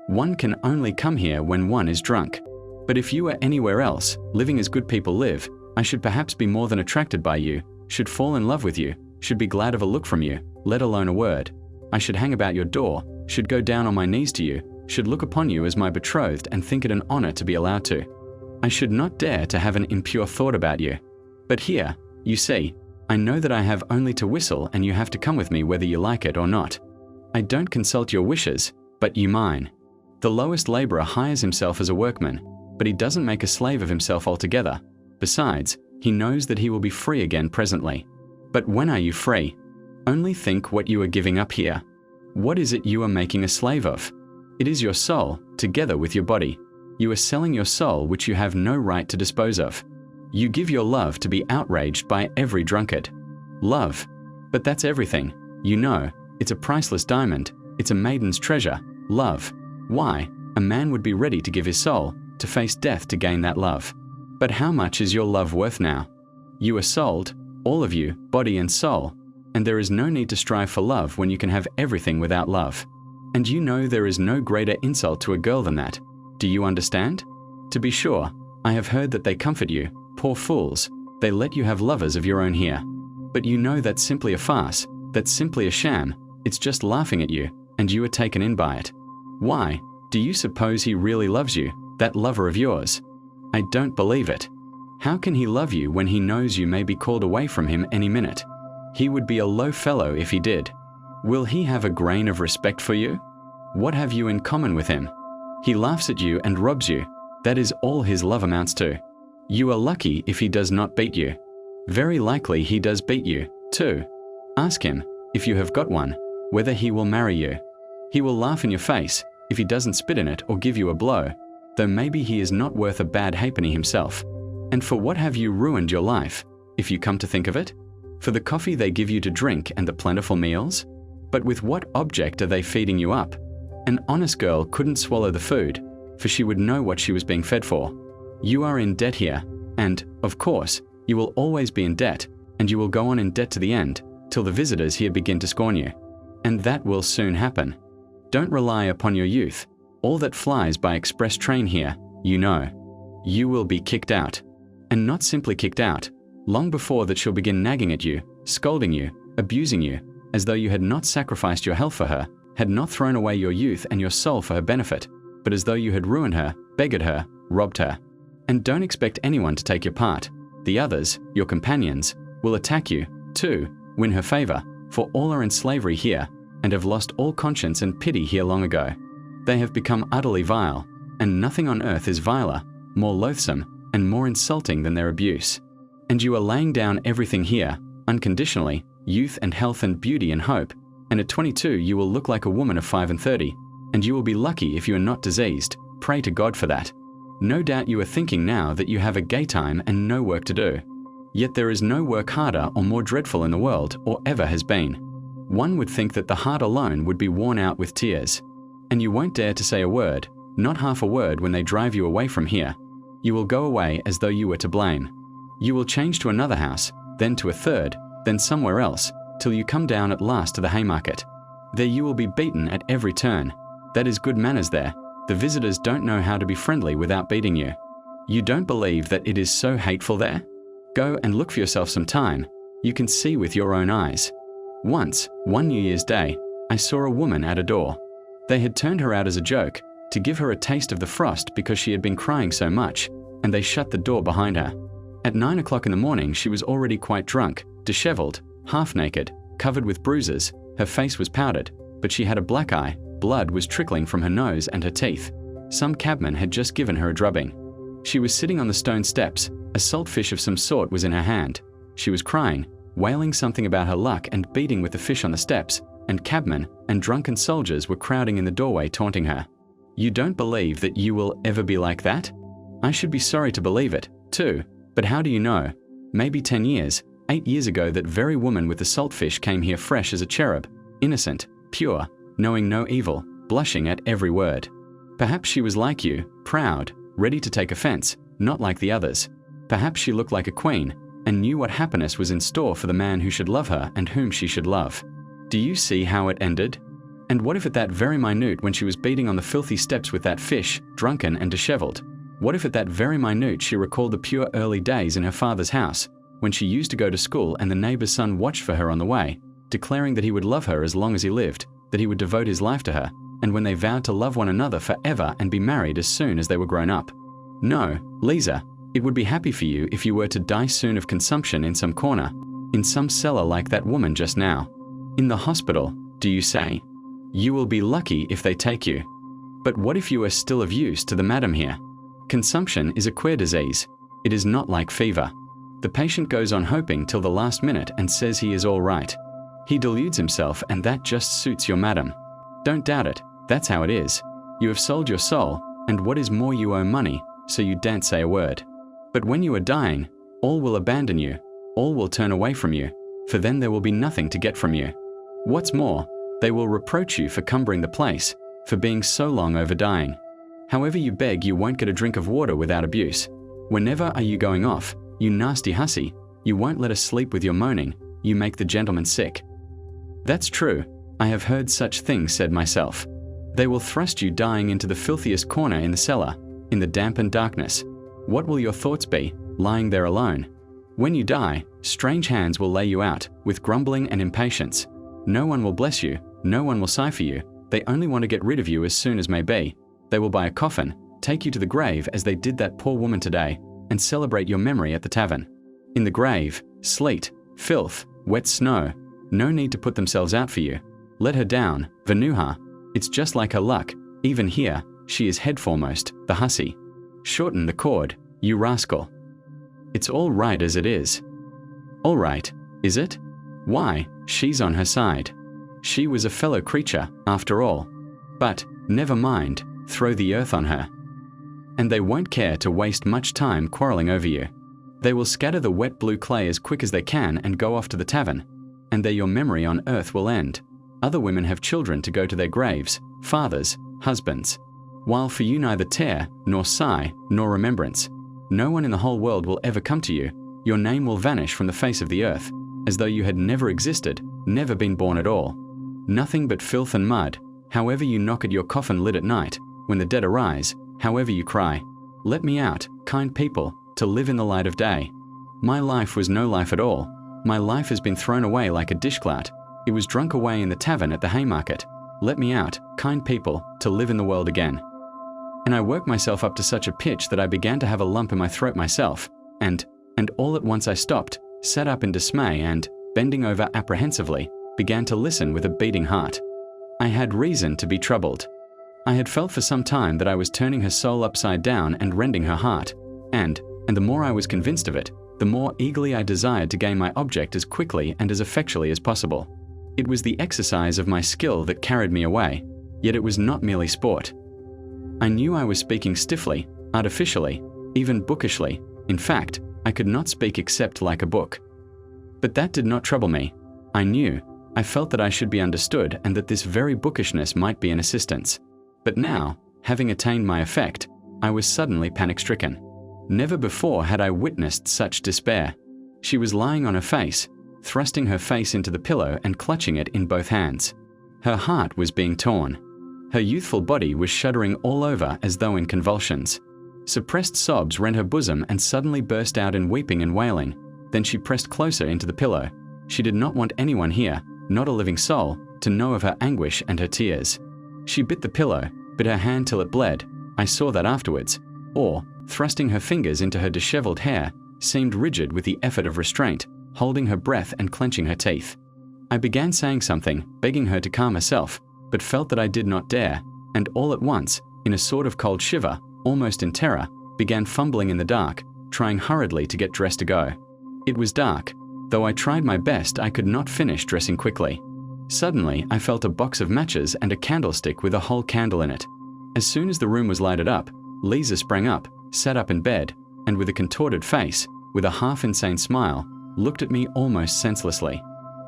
One can only come here when one is drunk. But if you were anywhere else, living as good people live, I should perhaps be more than attracted by you, should fall in love with you, should be glad of a look from you, let alone a word. I should hang about your door, should go down on my knees to you, should look upon you as my betrothed and think it an honor to be allowed to. I should not dare to have an impure thought about you. But here, you see, I know that I have only to whistle and you have to come with me whether you like it or not. I don't consult your wishes, but you mine. The lowest laborer hires himself as a workman, but he doesn't make a slave of himself altogether. Besides, he knows that he will be free again presently. But when are you free? Only think what you are giving up here. What is it you are making a slave of? It is your soul, together with your body. You are selling your soul which you have no right to dispose of. You give your love to be outraged by every drunkard. Love. But that's everything. You know, it's a priceless diamond. It's a maiden's treasure. Love. Why? A man would be ready to give his soul, to face death to gain that love. But how much is your love worth now? You are sold, all of you, body and soul, and there is no need to strive for love when you can have everything without love. And you know there is no greater insult to a girl than that. Do you understand? To be sure, I have heard that they comfort you, poor fools, they let you have lovers of your own here. But you know that's simply a farce, that's simply a sham, it's just laughing at you, and you are taken in by it. Why? Do you suppose he really loves you, that lover of yours? I don't believe it. How can he love you when he knows you may be called away from him any minute? He would be a low fellow if he did. Will he have a grain of respect for you? What have you in common with him? He laughs at you and robs you. That is all his love amounts to. You are lucky if he does not beat you. Very likely he does beat you, too. Ask him, if you have got one, whether he will marry you. He will laugh in your face if he doesn't spit in it or give you a blow, though maybe he is not worth a bad halfpenny himself. And for what have you ruined your life, if you come to think of it? For the coffee they give you to drink and the plentiful meals? But with what object are they feeding you up? An honest girl couldn't swallow the food, for she would know what she was being fed for. You are in debt here, and, of course, you will always be in debt, and you will go on in debt to the end, till the visitors here begin to scorn you. And that will soon happen. Don't rely upon your youth. All that flies by express train here, you know. You will be kicked out. And not simply kicked out, long before that she'll begin nagging at you, scolding you, abusing you, as though you had not sacrificed your health for her, had not thrown away your youth and your soul for her benefit, but as though you had ruined her, beggared her, robbed her. And don't expect anyone to take your part. The others, your companions, will attack you, too, win her favor, for all are in slavery here, and have lost all conscience and pity here long ago. They have become utterly vile, and nothing on earth is viler, more loathsome, and more insulting than their abuse. And you are laying down everything here, unconditionally, youth and health and beauty and hope, and at 22 you will look like a woman of 35, and you will be lucky if you are not diseased. Pray to God for that. No doubt you are thinking now that you have a gay time and no work to do. Yet there is no work harder or more dreadful in the world, or ever has been. One would think that the heart alone would be worn out with tears. And you won't dare to say a word, not half a word, when they drive you away from here. You will go away as though you were to blame. You will change to another house, then to a third, then somewhere else, till you come down at last to the Haymarket. There you will be beaten at every turn. That is good manners there. The visitors don't know how to be friendly without beating you. You don't believe that it is so hateful there? Go and look for yourself some time. You can see with your own eyes. Once, one New Year's Day, I saw a woman at a door. They had turned her out as a joke, to give her a taste of the frost because she had been crying so much, and they shut the door behind her. At 9 o'clock in the morning she was already quite drunk, disheveled, half naked, covered with bruises, her face was powdered, but she had a black eye, blood was trickling from her nose and her teeth. Some cabman had just given her a drubbing. She was sitting on the stone steps, A saltfish of some sort was in her hand. She was crying, wailing something about her luck and beating with the fish on the steps, and cabmen and drunken soldiers were crowding in the doorway taunting her. You don't believe that you will ever be like that? I should be sorry to believe it, too, but how do you know? Maybe 10 years, 8 years ago that very woman with the saltfish came here fresh as a cherub, innocent, pure, knowing no evil, blushing at every word. Perhaps she was like you, proud, ready to take offense, not like the others. Perhaps she looked like a queen, and knew what happiness was in store for the man who should love her and whom she should love. Do you see how it ended? And what if at that very minute when she was beating on the filthy steps with that fish, drunken and disheveled? What if at that very minute she recalled the pure early days in her father's house, when she used to go to school and the neighbor's son watched for her on the way, declaring that he would love her as long as he lived, that he would devote his life to her, and when they vowed to love one another forever and be married as soon as they were grown up? No, Lisa, it would be happy for you if you were to die soon of consumption in some corner, in some cellar like that woman just now. In the hospital, do you say? You will be lucky if they take you. But what if you are still of use to the madam here? Consumption is a queer disease. It is not like fever. The patient goes on hoping till the last minute and says he is all right. He deludes himself and that just suits your madam. Don't doubt it, that's how it is. You have sold your soul, and what is more you owe money, so you daren't say a word. But when you are dying, all will abandon you, all will turn away from you, for then there will be nothing to get from you. What's more, they will reproach you for cumbering the place, for being so long over dying. However you beg, you won't get a drink of water without abuse. Whenever are you going off, you nasty hussy? You won't let us sleep with your moaning, you make the gentleman sick. That's true, I have heard such things said myself. They will thrust you dying into the filthiest corner in the cellar, in the damp and darkness. What will your thoughts be, lying there alone? When you die, strange hands will lay you out, with grumbling and impatience. No one will bless you, no one will sigh for you, they only want to get rid of you as soon as may be. They will buy a coffin, take you to the grave as they did that poor woman today, and celebrate your memory at the tavern. In the grave, sleet, filth, wet snow, no need to put themselves out for you. Let her down, Vanuha. It's just like her luck, even here, she is head foremost, the hussy. Shorten the cord, you rascal. It's all right as it is. All right, is it? Why, she's on her side. She was a fellow creature, after all. But, never mind, throw the earth on her. And they won't care to waste much time quarreling over you. They will scatter the wet blue clay as quick as they can and go off to the tavern. And there your memory on earth will end. Other women have children to go to their graves, fathers, husbands. While for you neither tear, nor sigh, nor remembrance. No one in the whole world will ever come to you. Your name will vanish from the face of the earth, as though you had never existed, never been born at all. Nothing but filth and mud, however you knock at your coffin lid at night, when the dead arise, however you cry, let me out, kind people, to live in the light of day. My life was no life at all. My life has been thrown away like a dishclout. It was drunk away in the tavern at the Haymarket. Let me out, kind people, to live in the world again. And I worked myself up to such a pitch that I began to have a lump in my throat myself, and all at once I stopped, sat up in dismay and, bending over apprehensively, began to listen with a beating heart. I had reason to be troubled. I had felt for some time that I was turning her soul upside down and rending her heart, and the more I was convinced of it, the more eagerly I desired to gain my object as quickly and as effectually as possible. It was the exercise of my skill that carried me away, yet it was not merely sport. I knew I was speaking stiffly, artificially, even bookishly. In fact, I could not speak except like a book. But that did not trouble me. I felt that I should be understood and that this very bookishness might be an assistance. But now, having attained my effect, I was suddenly panic-stricken. Never before had I witnessed such despair. She was lying on her face, thrusting her face into the pillow and clutching it in both hands. Her heart was being torn. Her youthful body was shuddering all over as though in convulsions. Suppressed sobs rent her bosom and suddenly burst out in weeping and wailing. Then she pressed closer into the pillow. She did not want anyone here, not a living soul, to know of her anguish and her tears. She bit the pillow, bit her hand till it bled. I saw that afterwards. Or, thrusting her fingers into her disheveled hair, seemed rigid with the effort of restraint, holding her breath and clenching her teeth. I began saying something, begging her to calm herself, but felt that I did not dare, and all at once, in a sort of cold shiver, almost in terror, began fumbling in the dark, trying hurriedly to get dressed to go. It was dark. Though I tried my best, I could not finish dressing quickly. Suddenly, I felt a box of matches and a candlestick with a whole candle in it. As soon as the room was lighted up, Lisa sprang up, sat up in bed, and with a contorted face, with a half-insane smile, looked at me almost senselessly.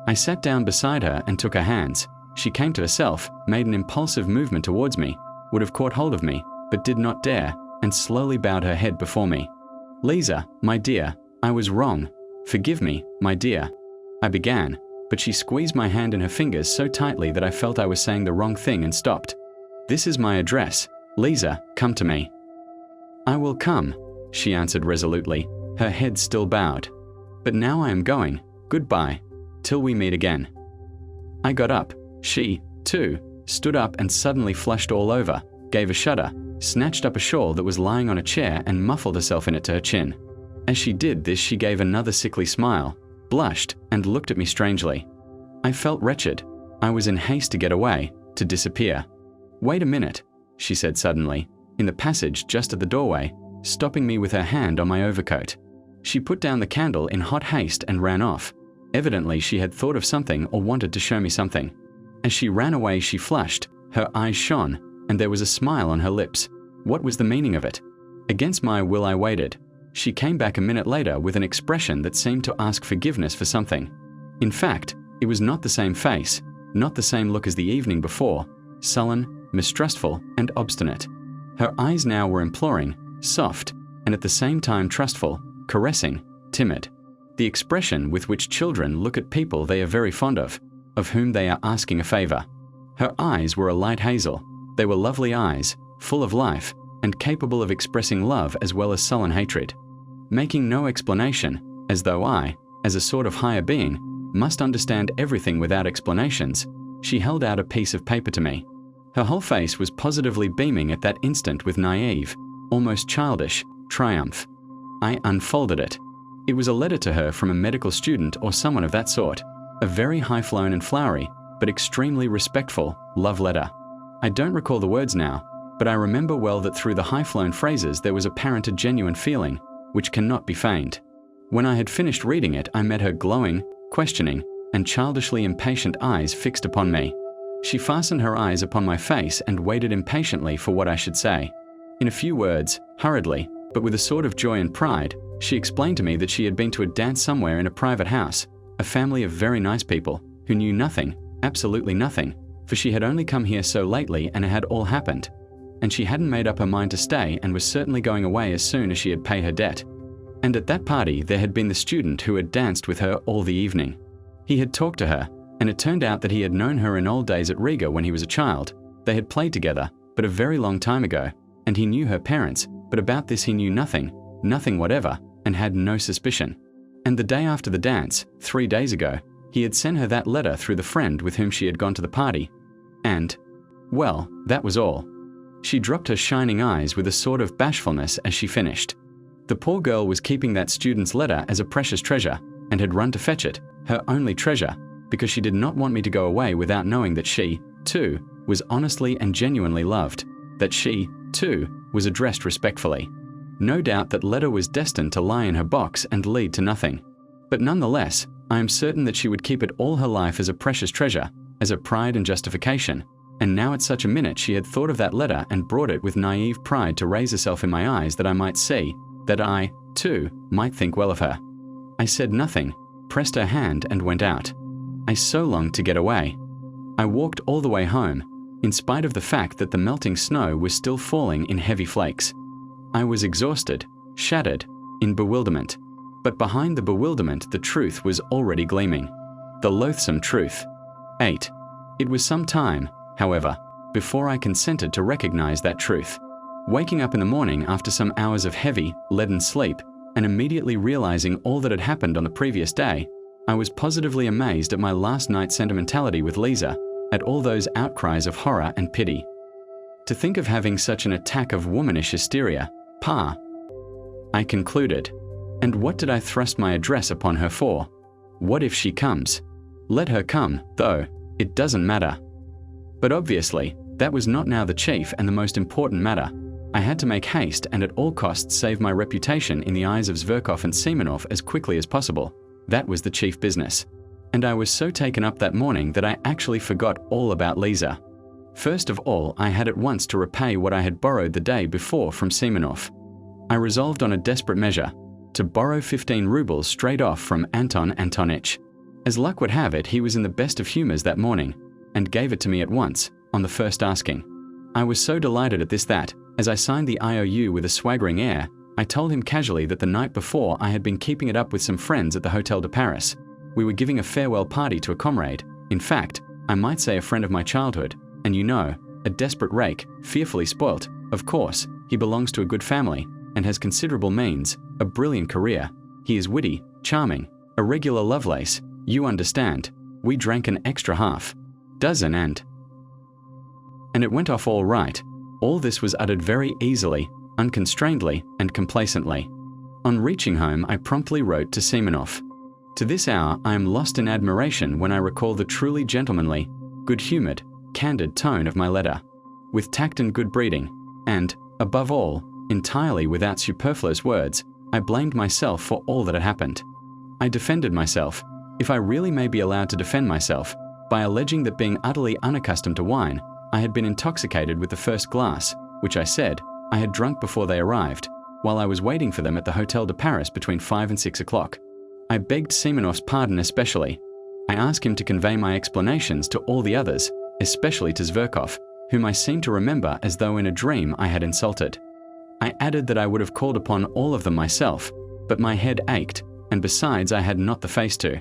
I sat down beside her and took her hands. She came to herself, made an impulsive movement towards me, would have caught hold of me, but did not dare, and slowly bowed her head before me. "Lisa, my dear, I was wrong. Forgive me, my dear," I began, but she squeezed my hand in her fingers so tightly that I felt I was saying the wrong thing and stopped. "This is my address. Lisa, come to me." "I will come," she answered resolutely, her head still bowed. "But now I am going. Goodbye. Till we meet again." I got up. She, too, stood up and suddenly flushed all over, gave a shudder, snatched up a shawl that was lying on a chair and muffled herself in it to her chin. As she did this, she gave another sickly smile, blushed, and looked at me strangely. I felt wretched. I was in haste to get away, to disappear. "Wait a minute," she said suddenly, in the passage just at the doorway, stopping me with her hand on my overcoat. She put down the candle in hot haste and ran off. Evidently, she had thought of something or wanted to show me something. As she ran away, she flushed, her eyes shone, and there was a smile on her lips. What was the meaning of it? Against my will, I waited. She came back a minute later with an expression that seemed to ask forgiveness for something. In fact, it was not the same face, not the same look as the evening before, sullen, mistrustful, and obstinate. Her eyes now were imploring, soft, and at the same time trustful, caressing, timid. The expression with which children look at people they are very fond of whom they are asking a favor. Her eyes were a light hazel. They were lovely eyes, full of life, and capable of expressing love as well as sullen hatred. Making no explanation, as though I, as a sort of higher being, must understand everything without explanations, she held out a piece of paper to me. Her whole face was positively beaming at that instant with naive, almost childish, triumph. I unfolded it. It was a letter to her from a medical student or someone of that sort, a very high-flown and flowery, but extremely respectful, love letter. I don't recall the words now, but I remember well that through the high-flown phrases there was apparent a genuine feeling, which cannot be feigned. When I had finished reading it, I met her glowing, questioning, and childishly impatient eyes fixed upon me. She fastened her eyes upon my face and waited impatiently for what I should say. In a few words, hurriedly, but with a sort of joy and pride, she explained to me that she had been to a dance somewhere in a private house, a family of very nice people, who knew nothing, absolutely nothing, for she had only come here so lately and it had all happened. And she hadn't made up her mind to stay and was certainly going away as soon as she had paid her debt. And at that party there had been the student who had danced with her all the evening. He had talked to her, and it turned out that he had known her in old days at Riga when he was a child. They had played together, but a very long time ago, and he knew her parents, but about this he knew nothing, nothing whatever, and had no suspicion. And the day after the dance, 3 days ago, he had sent her that letter through the friend with whom she had gone to the party. And, well, that was all. She dropped her shining eyes with a sort of bashfulness as she finished. The poor girl was keeping that student's letter as a precious treasure, and had run to fetch it, her only treasure, because she did not want me to go away without knowing that she, too, was honestly and genuinely loved, that she, too, was addressed respectfully. No doubt that letter was destined to lie in her box and lead to nothing. But nonetheless, I am certain that she would keep it all her life as a precious treasure, as a pride and justification. And now at such a minute she had thought of that letter and brought it with naive pride to raise herself in my eyes that I might see, that I, too, might think well of her. I said nothing, pressed her hand and went out. I so longed to get away. I walked all the way home, in spite of the fact that the melting snow was still falling in heavy flakes. I was exhausted, shattered, in bewilderment. But behind the bewilderment the truth was already gleaming. The loathsome truth. 8. It was some time, however, before I consented to recognize that truth. Waking up in the morning after some hours of heavy, leaden sleep, and immediately realizing all that had happened on the previous day, I was positively amazed at my last night's sentimentality with Lisa, at all those outcries of horror and pity. To think of having such an attack of womanish hysteria, pa! I concluded. And what did I thrust my address upon her for? What if she comes? Let her come, though, it doesn't matter. But obviously, that was not now the chief and the most important matter. I had to make haste and at all costs save my reputation in the eyes of Zverkov and Semenov as quickly as possible. That was the chief business. And I was so taken up that morning that I actually forgot all about Lisa. First of all, I had at once to repay what I had borrowed the day before from Semenov. I resolved on a desperate measure, to borrow 15 rubles straight off from Anton Antonich. As luck would have it, he was in the best of humors that morning, and gave it to me at once, on the first asking. I was so delighted at this that, as I signed the IOU with a swaggering air, I told him casually that the night before I had been keeping it up with some friends at the Hotel de Paris. We were giving a farewell party to a comrade, in fact, I might say a friend of my childhood, and you know, a desperate rake, fearfully spoilt. Of course, he belongs to a good family, and has considerable means, a brilliant career. He is witty, charming, a regular Lovelace, you understand. We drank an extra half dozen and it went off all right. All this was uttered very easily, unconstrainedly, and complacently. On reaching home, I promptly wrote to Semenov. To this hour, I am lost in admiration when I recall the truly gentlemanly, good-humored, candid tone of my letter. With tact and good breeding, and, above all, entirely without superfluous words, I blamed myself for all that had happened. I defended myself, if I really may be allowed to defend myself, by alleging that being utterly unaccustomed to wine, I had been intoxicated with the first glass, which I said I had drunk before they arrived, while I was waiting for them at the Hotel de Paris between 5 and 6 o'clock. I begged Semenov's pardon especially. I asked him to convey my explanations to all the others, especially to Zverkov, whom I seemed to remember as though in a dream I had insulted. I added that I would have called upon all of them myself, but my head ached, and besides I had not the face to.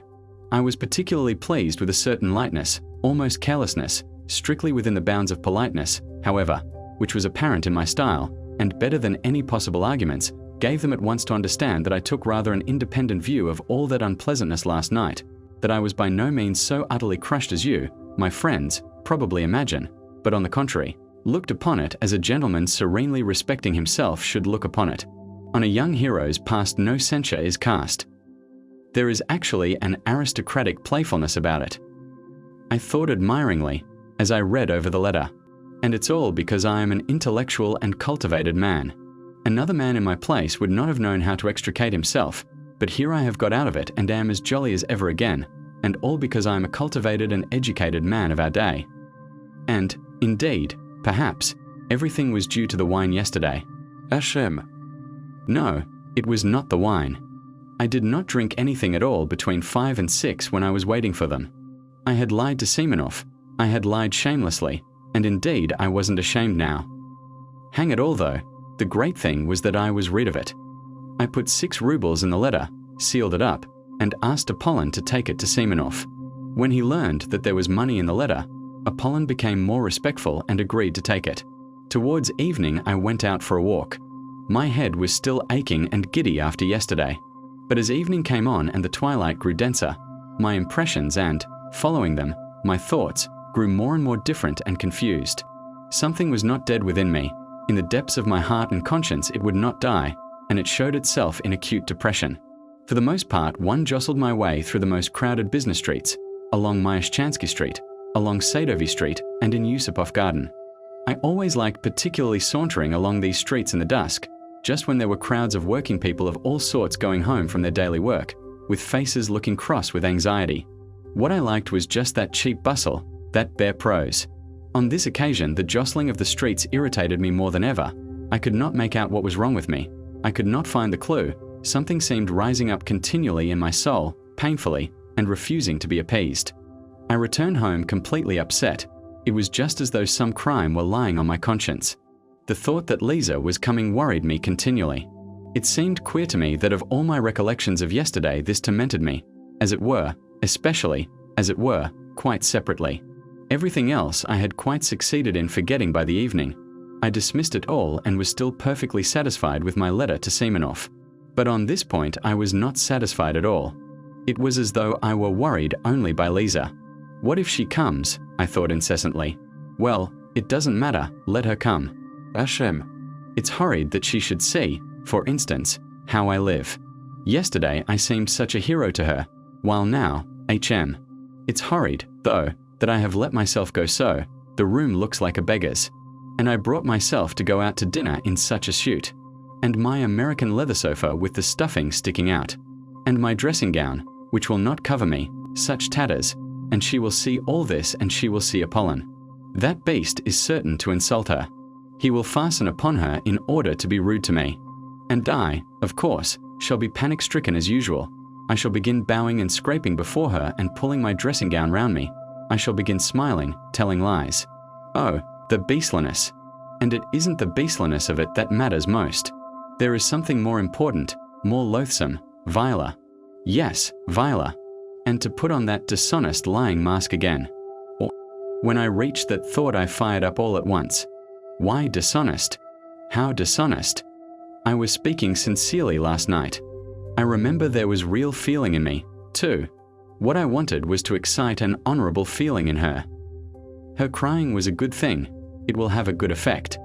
I was particularly pleased with a certain lightness, almost carelessness, strictly within the bounds of politeness, however, which was apparent in my style, and better than any possible arguments, gave them at once to understand that I took rather an independent view of all that unpleasantness last night, that I was by no means so utterly crushed as you, my friends, probably imagine, but on the contrary, looked upon it as a gentleman serenely respecting himself should look upon it. On a young hero's past no censure is cast. There is actually an aristocratic playfulness about it. I thought admiringly, as I read over the letter, and it's all because I am an intellectual and cultivated man. Another man in my place would not have known how to extricate himself, but here I have got out of it and am as jolly as ever again, and all because I am a cultivated and educated man of our day. And, indeed, perhaps, everything was due to the wine yesterday. Hashem. No, it was not the wine. I did not drink anything at all between 5 and 6 when I was waiting for them. I had lied to Semenov. I had lied shamelessly, and indeed I wasn't ashamed now. Hang it all though, the great thing was that I was rid of it. I put 6 rubles in the letter, sealed it up, and asked Apollon to take it to Semenov. When he learned that there was money in the letter, Apollon became more respectful and agreed to take it. Towards evening I went out for a walk. My head was still aching and giddy after yesterday. But as evening came on and the twilight grew denser, my impressions and, following them, my thoughts grew more and more different and confused. Something was not dead within me. In the depths of my heart and conscience it would not die, and it showed itself in acute depression. For the most part, one jostled my way through the most crowded business streets, along Myashchansky Street, along Sadovy Street, and in Yusupov Garden. I always liked particularly sauntering along these streets in the dusk, just when there were crowds of working people of all sorts going home from their daily work, with faces looking cross with anxiety. What I liked was just that cheap bustle, that bare prose. On this occasion, the jostling of the streets irritated me more than ever. I could not make out what was wrong with me. I could not find the clue. Something seemed rising up continually in my soul, painfully, and refusing to be appeased. I returned home completely upset. It was just as though some crime were lying on my conscience. The thought that Lisa was coming worried me continually. It seemed queer to me that of all my recollections of yesterday this tormented me, as it were, especially, as it were, quite separately. Everything else I had quite succeeded in forgetting by the evening. I dismissed it all and was still perfectly satisfied with my letter to Semenov. But on this point I was not satisfied at all. It was as though I were worried only by Lisa. What if she comes? I thought incessantly. Well, it doesn't matter, let her come. Hashem. It's horrid that she should see, for instance, how I live. Yesterday I seemed such a hero to her, while now, HM. It's horrid, though, that I have let myself go so. The room looks like a beggar's. and I brought myself to go out to dinner in such a suit, and my American leather sofa with the stuffing sticking out, and my dressing gown, which will not cover me, such tatters, and she will see all this and she will see Apollon. That beast is certain to insult her. He will fasten upon her in order to be rude to me. And I, of course, shall be panic-stricken as usual. I shall begin bowing and scraping before her and pulling my dressing gown round me. I shall begin smiling, telling lies. Oh, the beastliness. And it isn't the beastliness of it that matters most. There is something more important, more loathsome, viler. Yes, viler. And to put on that dishonest lying mask again. When I reached that thought, I fired up all at once. Why dishonest? How dishonest? I was speaking sincerely last night. I remember there was real feeling in me, too. What I wanted was to excite an honorable feeling in her. Her crying was a good thing. It will have a good effect.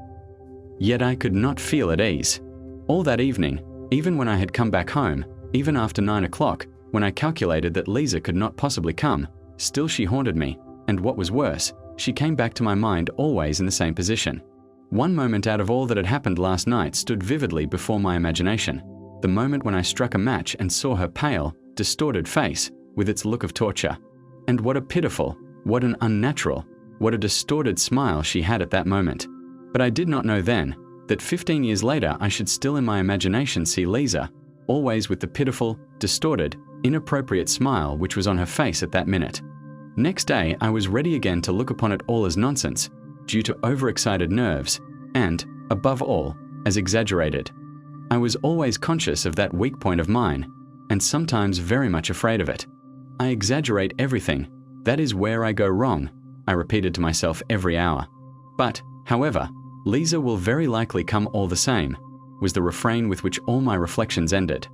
Yet I could not feel at ease. All that evening, even when I had come back home, even after 9 o'clock, when I calculated that Lisa could not possibly come, still she haunted me, and what was worse, she came back to my mind always in the same position. One moment out of all that had happened last night stood vividly before my imagination, the moment when I struck a match and saw her pale, distorted face with its look of torture. And what a pitiful, what an unnatural, what a distorted smile she had at that moment. But I did not know then that 15 years later I should still in my imagination see Lisa, always with the pitiful, distorted, inappropriate smile which was on her face at that minute. Next day I was ready again to look upon it all as nonsense, due to overexcited nerves, and, above all, as exaggerated. I was always conscious of that weak point of mine, and sometimes very much afraid of it. I exaggerate everything. That is where I go wrong, I repeated to myself every hour. But, however, Lisa will very likely come all the same, was the refrain with which all my reflections ended.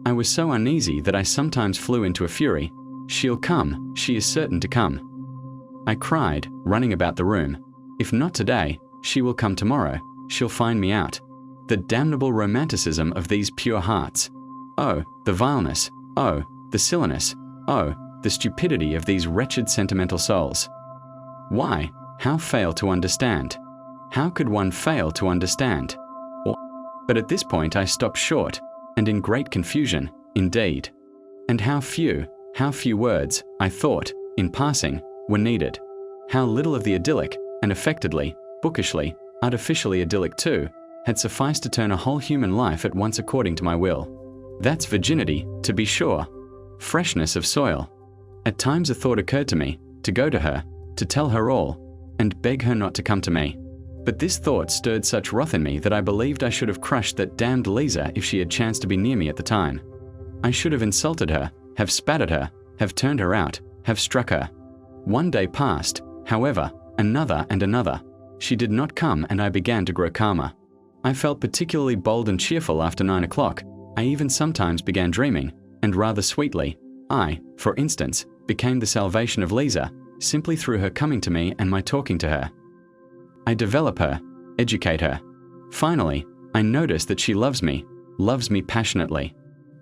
I was so uneasy that I sometimes flew into a fury. She'll come, she is certain to come. I cried, running about the room. If not today, she will come tomorrow, she'll find me out. The damnable romanticism of these pure hearts. Oh, the vileness. Oh, the silliness. Oh, the stupidity of these wretched sentimental souls. Why? How fail to understand? How could one fail to understand? But at this point I stopped short, and in great confusion, indeed. And how few words, I thought, in passing, were needed. How little of the idyllic, and affectedly, bookishly, artificially idyllic too, had sufficed to turn a whole human life at once according to my will. That's virginity, to be sure. Freshness of soil. At times a thought occurred to me, to go to her, to tell her all, and beg her not to come to me. But this thought stirred such wrath in me that I believed I should have crushed that damned Lisa if she had chanced to be near me at the time. I should have insulted her, have spat at her, have turned her out, have struck her. One day passed, however, another and another. She did not come and I began to grow calmer. I felt particularly bold and cheerful after 9 o'clock. I even sometimes began dreaming, and rather sweetly. I, for instance, became the salvation of Lisa, simply through her coming to me and my talking to her. I develop her, educate her. Finally, I notice that she loves me passionately.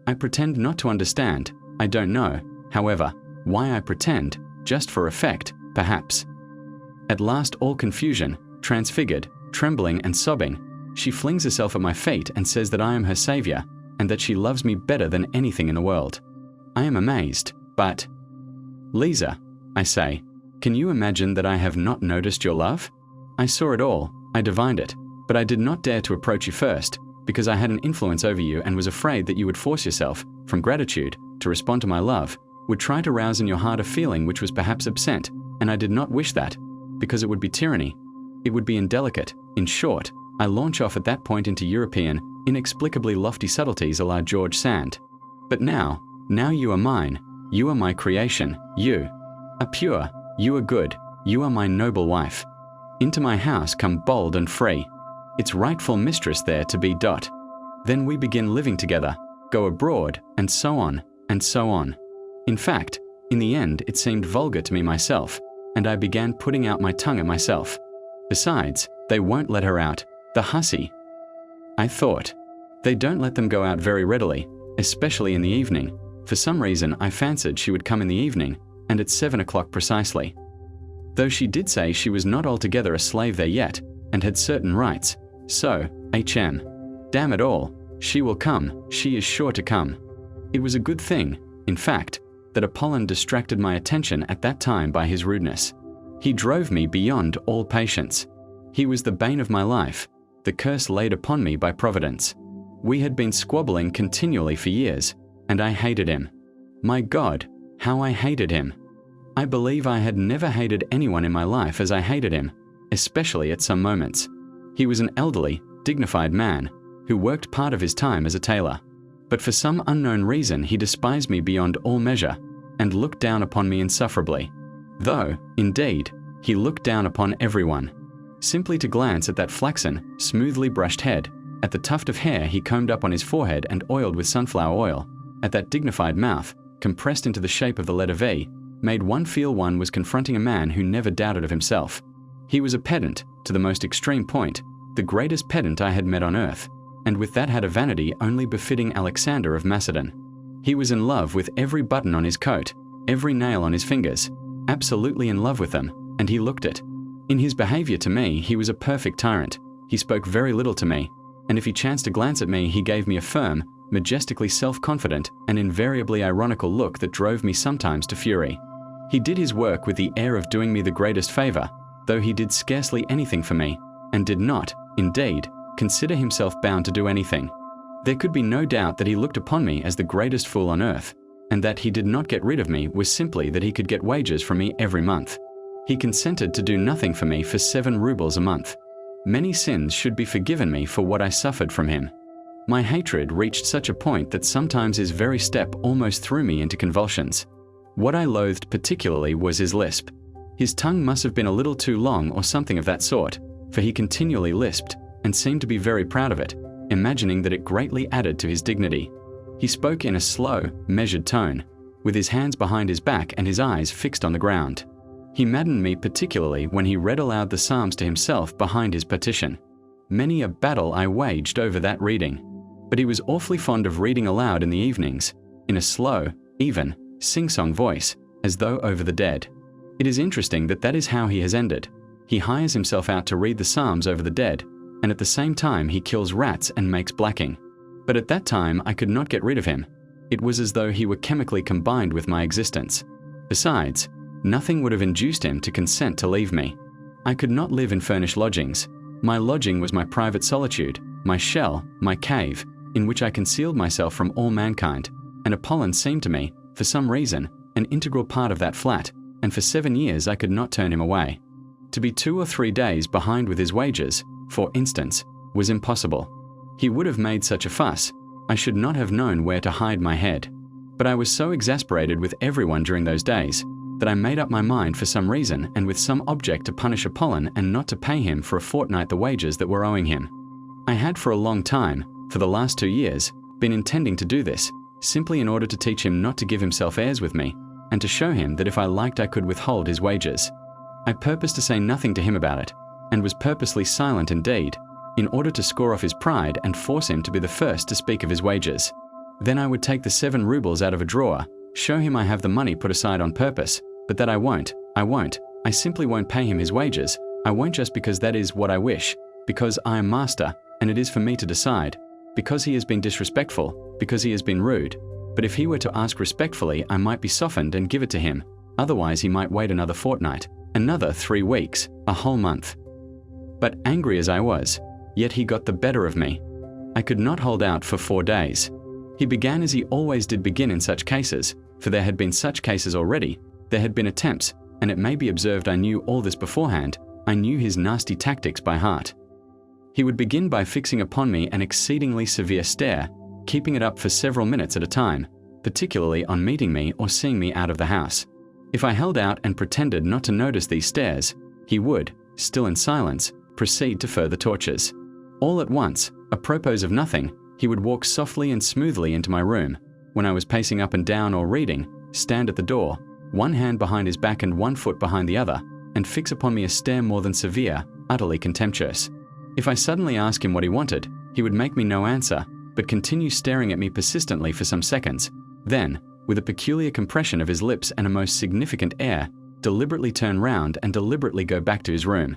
I pretend not to understand. I don't know, however, why I pretend, just for effect, perhaps. At last, all confusion, transfigured, trembling and sobbing, she flings herself at my feet and says that I am her savior, and that she loves me better than anything in the world. I am amazed, but... Lisa, I say, can you imagine that I have not noticed your love? I saw it all, I divined it, but I did not dare to approach you first, because I had an influence over you and was afraid that you would force yourself, from gratitude, to respond to my love, would try to rouse in your heart a feeling which was perhaps absent, and I did not wish that, because it would be tyranny. It would be indelicate. In short, I launch off at that point into European, inexplicably lofty subtleties a la George Sand. But now you are mine, you are my creation, you are pure, you are good, you are my noble wife. Into my house come bold and free, its rightful mistress there to be. Then we begin living together, go abroad, and so on, and so on. In fact, in the end it seemed vulgar to me myself, and I began putting out my tongue at myself. Besides, they won't let her out, the hussy. I thought, they don't let them go out very readily, especially in the evening. For some reason I fancied she would come in the evening, and at 7 o'clock precisely. Though she did say she was not altogether a slave there yet, and had certain rights. So, damn it all, she will come, she is sure to come. It was a good thing, in fact, that Apollon distracted my attention at that time by his rudeness. He drove me beyond all patience. He was the bane of my life, the curse laid upon me by Providence. We had been squabbling continually for years, and I hated him. My God, how I hated him. I believe I had never hated anyone in my life as I hated him, especially at some moments. He was an elderly, dignified man who worked part of his time as a tailor. But for some unknown reason he despised me beyond all measure and looked down upon me insufferably. Though, indeed, he looked down upon everyone. Simply to glance at that flaxen, smoothly brushed head, at the tuft of hair he combed up on his forehead and oiled with sunflower oil, at that dignified mouth, compressed into the shape of the letter V, made one feel one was confronting a man who never doubted of himself. He was a pedant, to the most extreme point, the greatest pedant I had met on earth, and with that had a vanity only befitting Alexander of Macedon. He was in love with every button on his coat, every nail on his fingers, absolutely in love with them, and he looked it. In his behavior to me, he was a perfect tyrant. He spoke very little to me, and if he chanced to glance at me, he gave me a firm, majestically self-confident, and invariably ironical look that drove me sometimes to fury. He did his work with the air of doing me the greatest favor, though he did scarcely anything for me, and did not, indeed, consider himself bound to do anything. There could be no doubt that he looked upon me as the greatest fool on earth, and that he did not get rid of me was simply that he could get wages from me every month. He consented to do nothing for me for 7 rubles a month. Many sins should be forgiven me for what I suffered from him. My hatred reached such a point that sometimes his very step almost threw me into convulsions. What I loathed particularly was his lisp. His tongue must have been a little too long or something of that sort, for he continually lisped, and seemed to be very proud of it, imagining that it greatly added to his dignity. He spoke in a slow, measured tone, with his hands behind his back and his eyes fixed on the ground. He maddened me particularly when he read aloud the Psalms to himself behind his partition. Many a battle I waged over that reading. But he was awfully fond of reading aloud in the evenings, in a slow, even, sing-song voice, as though over the dead. It is interesting that that is how he has ended. He hires himself out to read the Psalms over the dead, and at the same time he kills rats and makes blacking. But at that time I could not get rid of him. It was as though he were chemically combined with my existence. Besides, nothing would have induced him to consent to leave me. I could not live in furnished lodgings. My lodging was my private solitude, my shell, my cave, in which I concealed myself from all mankind, and Apollon seemed to me, for some reason, an integral part of that flat, and for 7 years I could not turn him away. To be 2 or 3 days behind with his wages, for instance, was impossible. He would have made such a fuss, I should not have known where to hide my head. But I was so exasperated with everyone during those days, that I made up my mind for some reason and with some object to punish Apollon and not to pay him for a fortnight the wages that were owing him. I had for a long time, for the last 2 years, been intending to do this, simply in order to teach him not to give himself airs with me, and to show him that if I liked I could withhold his wages. I purposed to say nothing to him about it, and was purposely silent indeed, in order to score off his pride and force him to be the first to speak of his wages. Then I would take the 7 rubles out of a drawer, show him I have the money put aside on purpose, but that I won't, I simply won't pay him his wages. I won't just because that is what I wish, because I am master, and it is for me to decide, because he has been disrespectful, because he has been rude. But if he were to ask respectfully, I might be softened and give it to him. Otherwise he might wait another fortnight, another 3 weeks, a whole month. But angry as I was, yet he got the better of me. I could not hold out for 4 days. He began as he always did begin in such cases, for there had been such cases already. There had been attempts, and it may be observed I knew all this beforehand. I knew his nasty tactics by heart. He would begin by fixing upon me an exceedingly severe stare, keeping it up for several minutes at a time, particularly on meeting me or seeing me out of the house. If I held out and pretended not to notice these stares, he would, still in silence, proceed to further tortures. All at once, apropos of nothing, he would walk softly and smoothly into my room, when I was pacing up and down or reading, stand at the door, one hand behind his back and one foot behind the other, and fix upon me a stare more than severe, utterly contemptuous. If I suddenly asked him what he wanted, he would make me no answer, but continue staring at me persistently for some seconds, then, with a peculiar compression of his lips and a most significant air, deliberately turn round and deliberately go back to his room.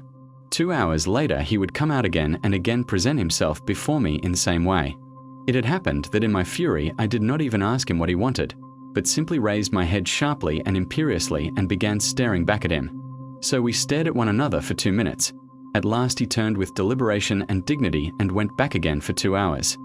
2 hours later, he would come out again and again present himself before me in the same way. It had happened that in my fury, I did not even ask him what he wanted, but simply raised my head sharply and imperiously and began staring back at him. So we stared at one another for 2 minutes. At last he turned with deliberation and dignity and went back again for 2 hours.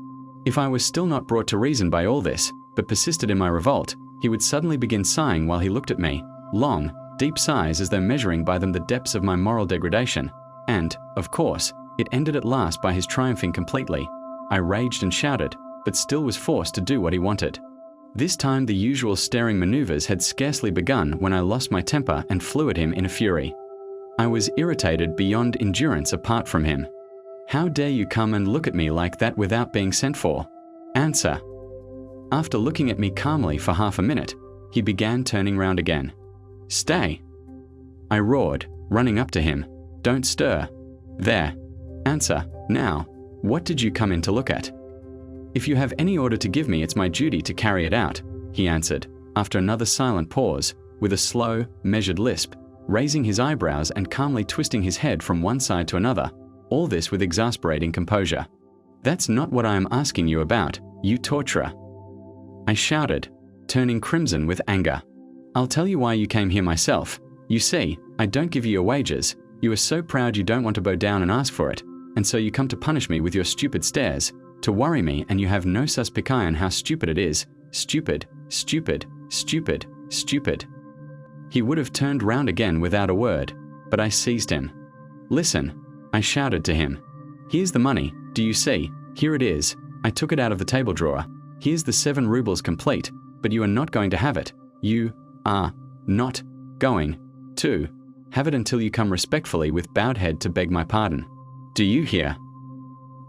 If I was still not brought to reason by all this, but persisted in my revolt, he would suddenly begin sighing while he looked at me, long, deep sighs as though measuring by them the depths of my moral degradation. And, of course, it ended at last by his triumphing completely. I raged and shouted, but still was forced to do what he wanted. This time the usual staring maneuvers had scarcely begun when I lost my temper and flew at him in a fury. I was irritated beyond endurance apart from him. How dare you come and look at me like that without being sent for? Answer. After looking at me calmly for half a minute, he began turning round again. Stay. I roared, running up to him. Don't stir. There. Answer. Now, what did you come in to look at? If you have any order to give me, it's my duty to carry it out, he answered, after another silent pause, with a slow, measured lisp, raising his eyebrows and calmly twisting his head from one side to another, all this with exasperating composure. That's not what I am asking you about, you torturer. I shouted, turning crimson with anger. I'll tell you why you came here myself. You see, I don't give you your wages. You are so proud you don't want to bow down and ask for it, and so you come to punish me with your stupid stares, to worry me, and you have no suspicion on how stupid it is. Stupid, stupid, stupid, stupid. He would have turned round again without a word, but I seized him. Listen, I shouted to him. Here's the money, do you see? Here it is. I took it out of the table drawer. Here's the 7 rubles complete, but you are not going to have it. You are not going to have it until you come respectfully with bowed head to beg my pardon. Do you hear?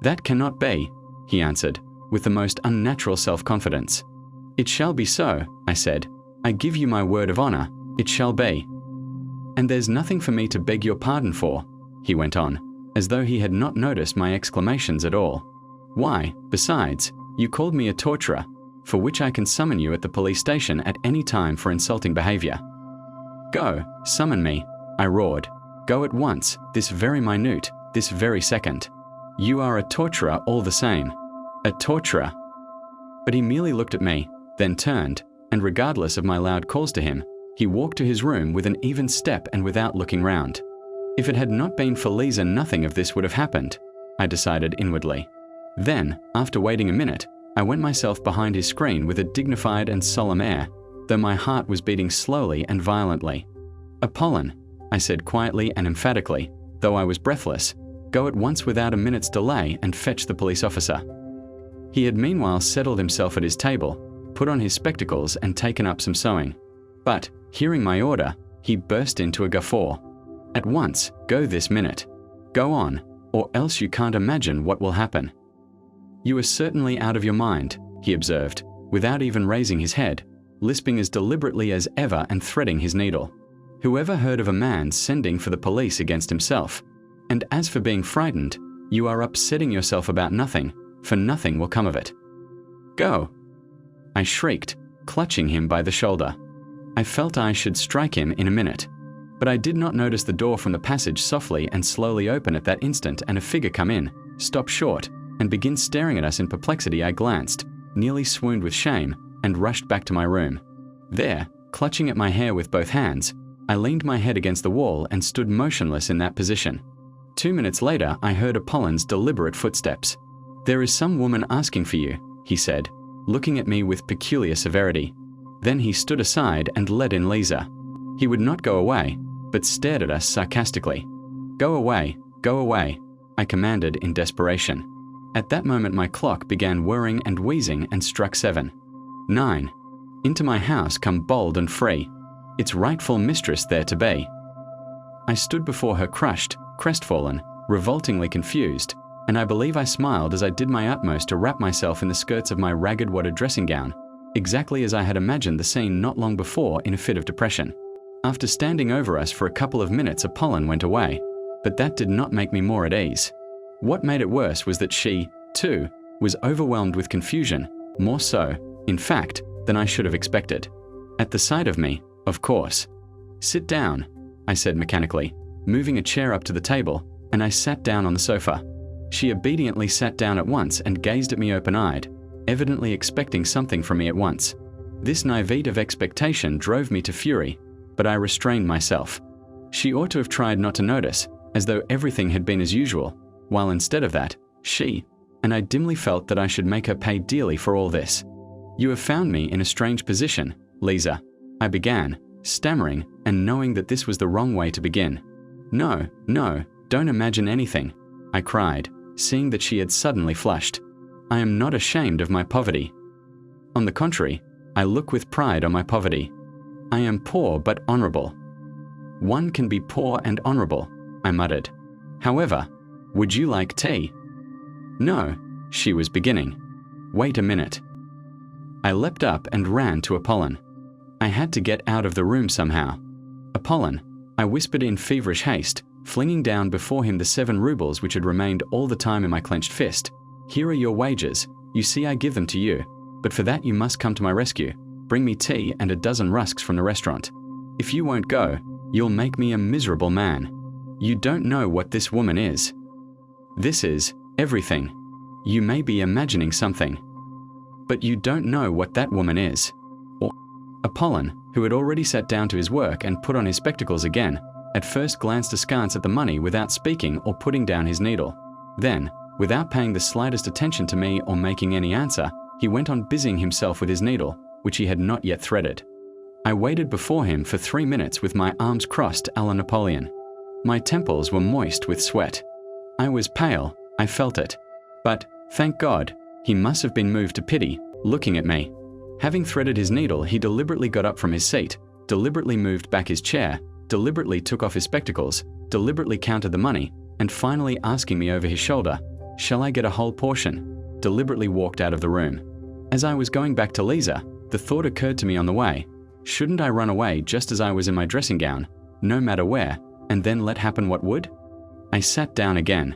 That cannot be, he answered, with the most unnatural self-confidence. It shall be so, I said. I give you my word of honor, it shall be. And there's nothing for me to beg your pardon for, he went on, as though he had not noticed my exclamations at all. Why, besides, you called me a torturer, for which I can summon you at the police station at any time for insulting behavior. Go, summon me, I roared. Go at once, this very minute, this very second. You are a torturer all the same. A torturer. But he merely looked at me, then turned, and regardless of my loud calls to him, he walked to his room with an even step and without looking round. If it had not been for Lisa, nothing of this would have happened, I decided inwardly. Then, after waiting a minute, I went myself behind his screen with a dignified and solemn air, though my heart was beating slowly and violently. Apollon, I said quietly and emphatically, though I was breathless, go at once without a minute's delay and fetch the police officer. He had meanwhile settled himself at his table, put on his spectacles and taken up some sewing. But, hearing my order, he burst into a guffaw. At once, go this minute. Go on, or else you can't imagine what will happen. You are certainly out of your mind, he observed, without even raising his head, lisping as deliberately as ever and threading his needle. Whoever heard of a man sending for the police against himself? And as for being frightened, you are upsetting yourself about nothing, for nothing will come of it. Go! I shrieked, clutching him by the shoulder. I felt I should strike him in a minute, but I did not notice the door from the passage softly and slowly open at that instant and a figure come in, stop short, and begin staring at us in perplexity. I glanced, nearly swooned with shame, and rushed back to my room. There, clutching at my hair with both hands, I leaned my head against the wall and stood motionless in that position. 2 minutes later, I heard Apollon's deliberate footsteps. There is some woman asking for you, he said, looking at me with peculiar severity. Then he stood aside and let in Lisa. He would not go away, but stared at us sarcastically. Go away, I commanded in desperation. At that moment my clock began whirring and wheezing and struck 7. 9. Into my house come bold and free, its rightful mistress there to be. I stood before her crushed, crestfallen, revoltingly confused, and I believe I smiled as I did my utmost to wrap myself in the skirts of my ragged wadded dressing gown, exactly as I had imagined the scene not long before in a fit of depression. After standing over us for a couple of minutes, Apollon went away, but that did not make me more at ease. What made it worse was that she, too, was overwhelmed with confusion, more so, in fact, than I should have expected. At the sight of me, of course. Sit down, I said mechanically, moving a chair up to the table, and I sat down on the sofa. She obediently sat down at once and gazed at me open-eyed, evidently expecting something from me at once. This naivete of expectation drove me to fury, but I restrained myself. She ought to have tried not to notice, as though everything had been as usual, while instead of that, and I dimly felt that I should make her pay dearly for all this. "You have found me in a strange position, Lisa," I began, stammering and knowing that this was the wrong way to begin. No, don't imagine anything," I cried, seeing that she had suddenly flushed. "I am not ashamed of my poverty. On the contrary, I look with pride on my poverty. I am poor but honorable." "One can be poor and honorable," I muttered. "However, would you like tea?" "No," she was beginning. "Wait a minute." I leapt up and ran to Apollon. I had to get out of the room somehow. "Apollon," I whispered in feverish haste, flinging down before him the 7 rubles which had remained all the time in my clenched fist. "Here are your wages. You see I give them to you. But for that you must come to my rescue. Bring me tea and a dozen rusks from the restaurant. If you won't go, you'll make me a miserable man. You don't know what this woman is. This is everything. You may be imagining something, but you don't know what that woman is." Apollon, who had already sat down to his work and put on his spectacles again, at first glanced askance at the money without speaking or putting down his needle. Then, without paying the slightest attention to me or making any answer, he went on busying himself with his needle, which he had not yet threaded. I waited before him for 3 minutes with my arms crossed à la Napoleon. My temples were moist with sweat. I was pale, I felt it. But, thank God, he must have been moved to pity, looking at me. Having threaded his needle, he deliberately got up from his seat, deliberately moved back his chair, deliberately took off his spectacles, deliberately counted the money, and finally asking me over his shoulder, "Shall I get a whole portion?" deliberately walked out of the room. As I was going back to Lisa, the thought occurred to me on the way, shouldn't I run away just as I was in my dressing gown, no matter where, and then let happen what would? I sat down again.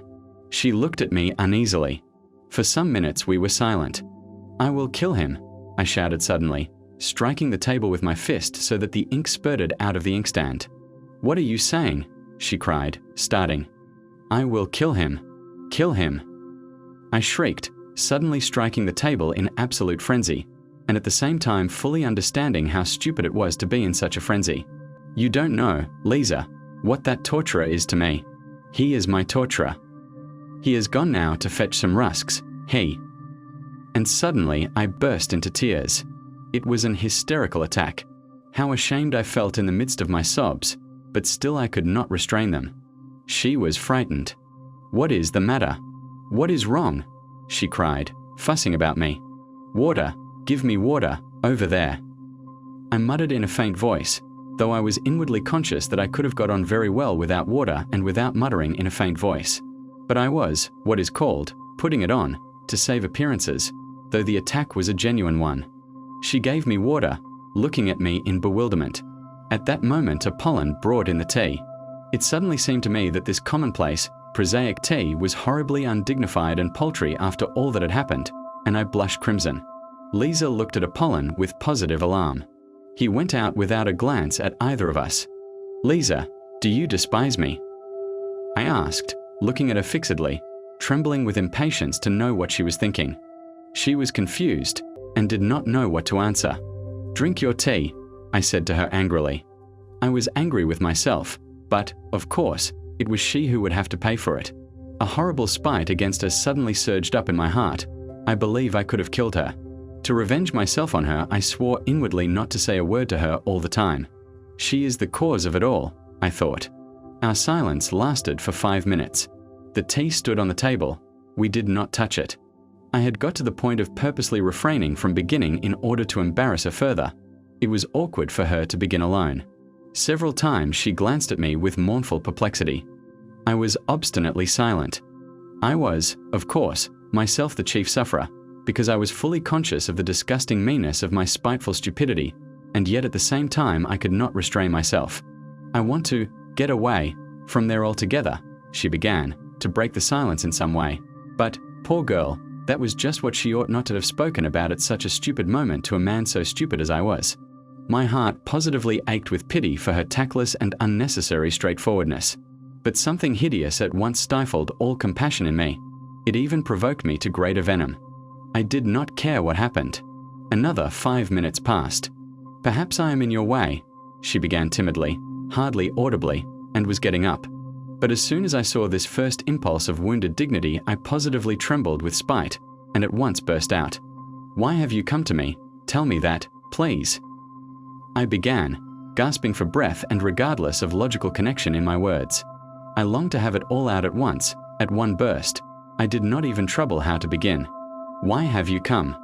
She looked at me uneasily. For some minutes we were silent. "I will kill him," I shouted suddenly, striking the table with my fist so that the ink spurted out of the inkstand. "What are you saying?" she cried, starting. "I will kill him. Kill him," I shrieked, suddenly striking the table in absolute frenzy, and at the same time fully understanding how stupid it was to be in such a frenzy. "You don't know, Lisa, what that torturer is to me. He is my torturer. He has gone now to fetch some rusks, he." And suddenly I burst into tears. It was an hysterical attack. How ashamed I felt in the midst of my sobs, but still I could not restrain them. She was frightened. "What is the matter? What is wrong?" she cried, fussing about me. "Water, give me water, over there." I muttered in a faint voice, though I was inwardly conscious that I could have got on very well without water and without muttering in a faint voice. But I was, what is called, putting it on, to save appearances, though the attack was a genuine one. She gave me water, looking at me in bewilderment. At that moment Apollon brought in the tea. It suddenly seemed to me that this commonplace, prosaic tea was horribly undignified and paltry after all that had happened, and I blushed crimson. Lisa looked at Apollon with positive alarm. He went out without a glance at either of us. "Lisa, do you despise me?" I asked, looking at her fixedly, trembling with impatience to know what she was thinking. She was confused and did not know what to answer. "Drink your tea," I said to her angrily. I was angry with myself, but, of course, it was she who would have to pay for it. A horrible spite against her suddenly surged up in my heart. I believe I could have killed her. To revenge myself on her, I swore inwardly not to say a word to her all the time. She is the cause of it all, I thought. Our silence lasted for 5 minutes. The tea stood on the table. We did not touch it. I had got to the point of purposely refraining from beginning in order to embarrass her further. It was awkward for her to begin alone. Several times she glanced at me with mournful perplexity. I was obstinately silent. I was, of course, myself the chief sufferer, because I was fully conscious of the disgusting meanness of my spiteful stupidity, and yet at the same time I could not restrain myself. "I want to get away from there altogether," she began, to break the silence in some way. But, poor girl, that was just what she ought not to have spoken about at such a stupid moment to a man so stupid as I was. My heart positively ached with pity for her tactless and unnecessary straightforwardness. But something hideous at once stifled all compassion in me. It even provoked me to greater venom. I did not care what happened. Another 5 minutes passed. "Perhaps I am in your way," she began timidly, hardly audibly, and was getting up. But as soon as I saw this first impulse of wounded dignity, I positively trembled with spite, and at once burst out. "Why have you come to me? Tell me that, please." I began, gasping for breath and regardless of logical connection in my words. I longed to have it all out at once, at one burst. I did not even trouble how to begin. "Why have you come?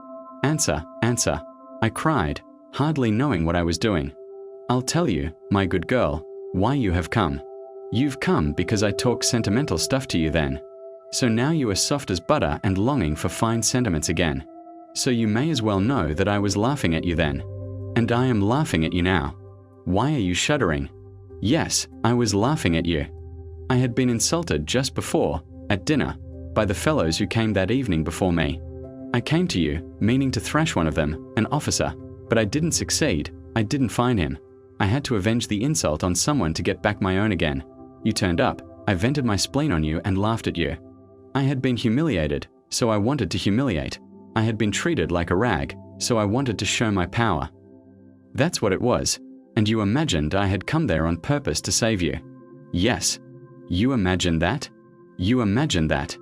Answer, answer," I cried, hardly knowing what I was doing. "I'll tell you, my good girl, why you have come. You've come because I talk sentimental stuff to you then. So now you are soft as butter and longing for fine sentiments again. So you may as well know that I was laughing at you then. And I am laughing at you now. Why are you shuddering? Yes, I was laughing at you. I had been insulted just before, at dinner, by the fellows who came that evening before me. I came to you, meaning to thrash one of them, an officer, but I didn't succeed. I didn't find him. I had to avenge the insult on someone to get back my own again. You turned up, I vented my spleen on you and laughed at you. I had been humiliated, so I wanted to humiliate. I had been treated like a rag, so I wanted to show my power. That's what it was, and you imagined I had come there on purpose to save you. Yes, you imagined that? You imagined that.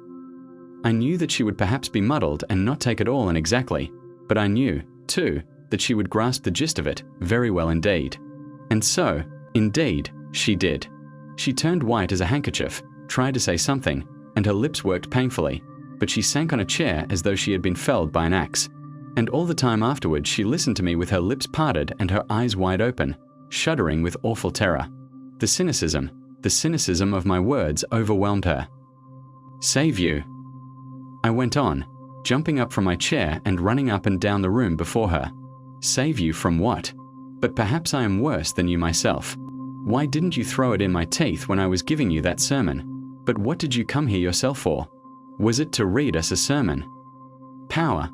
I knew that she would perhaps be muddled and not take it all in exactly, but I knew, too, that she would grasp the gist of it very well indeed. And so, indeed, she did. She turned white as a handkerchief, tried to say something, and her lips worked painfully, but she sank on a chair as though she had been felled by an axe. And all the time afterwards she listened to me with her lips parted and her eyes wide open, shuddering with awful terror. The cynicism of my words overwhelmed her. "Save you," I went on, jumping up from my chair and running up and down the room before her. "Save you from what? But perhaps I am worse than you myself. Why didn't you throw it in my teeth when I was giving you that sermon? But what did you come here yourself for? Was it to read us a sermon? Power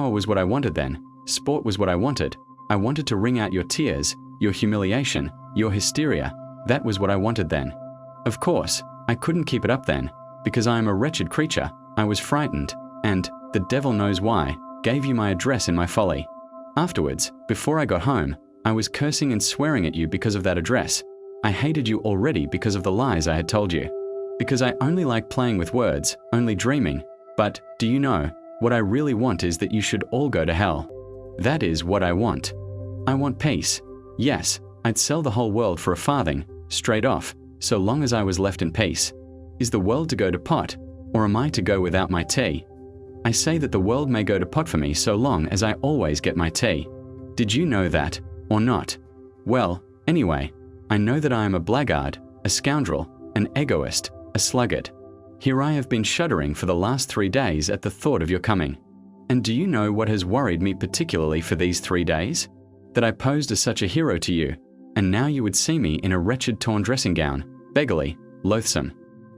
was what I wanted then. Sport was what I wanted. I wanted to wring out your tears, your humiliation, your hysteria. That was what I wanted then. Of course, I couldn't keep it up then, because I am a wretched creature. I was frightened, and, the devil knows why, gave you my address in my folly. Afterwards, before I got home, I was cursing and swearing at you because of that address. I hated you already because of the lies I had told you. Because I only like playing with words, only dreaming. But, do you know, what I really want is that you should all go to hell. That is what I want. I want peace. Yes, I'd sell the whole world for a farthing, straight off, so long as I was left in peace. Is the world to go to pot, or am I to go without my tea? I say that the world may go to pot for me so long as I always get my tea. Did you know that, or not? Well, anyway, I know that I am a blackguard, a scoundrel, an egoist, a sluggard. Here I have been shuddering for the last 3 days at the thought of your coming. And do you know what has worried me particularly for these 3 days? That I posed as such a hero to you, and now you would see me in a wretched torn dressing gown, beggarly, loathsome.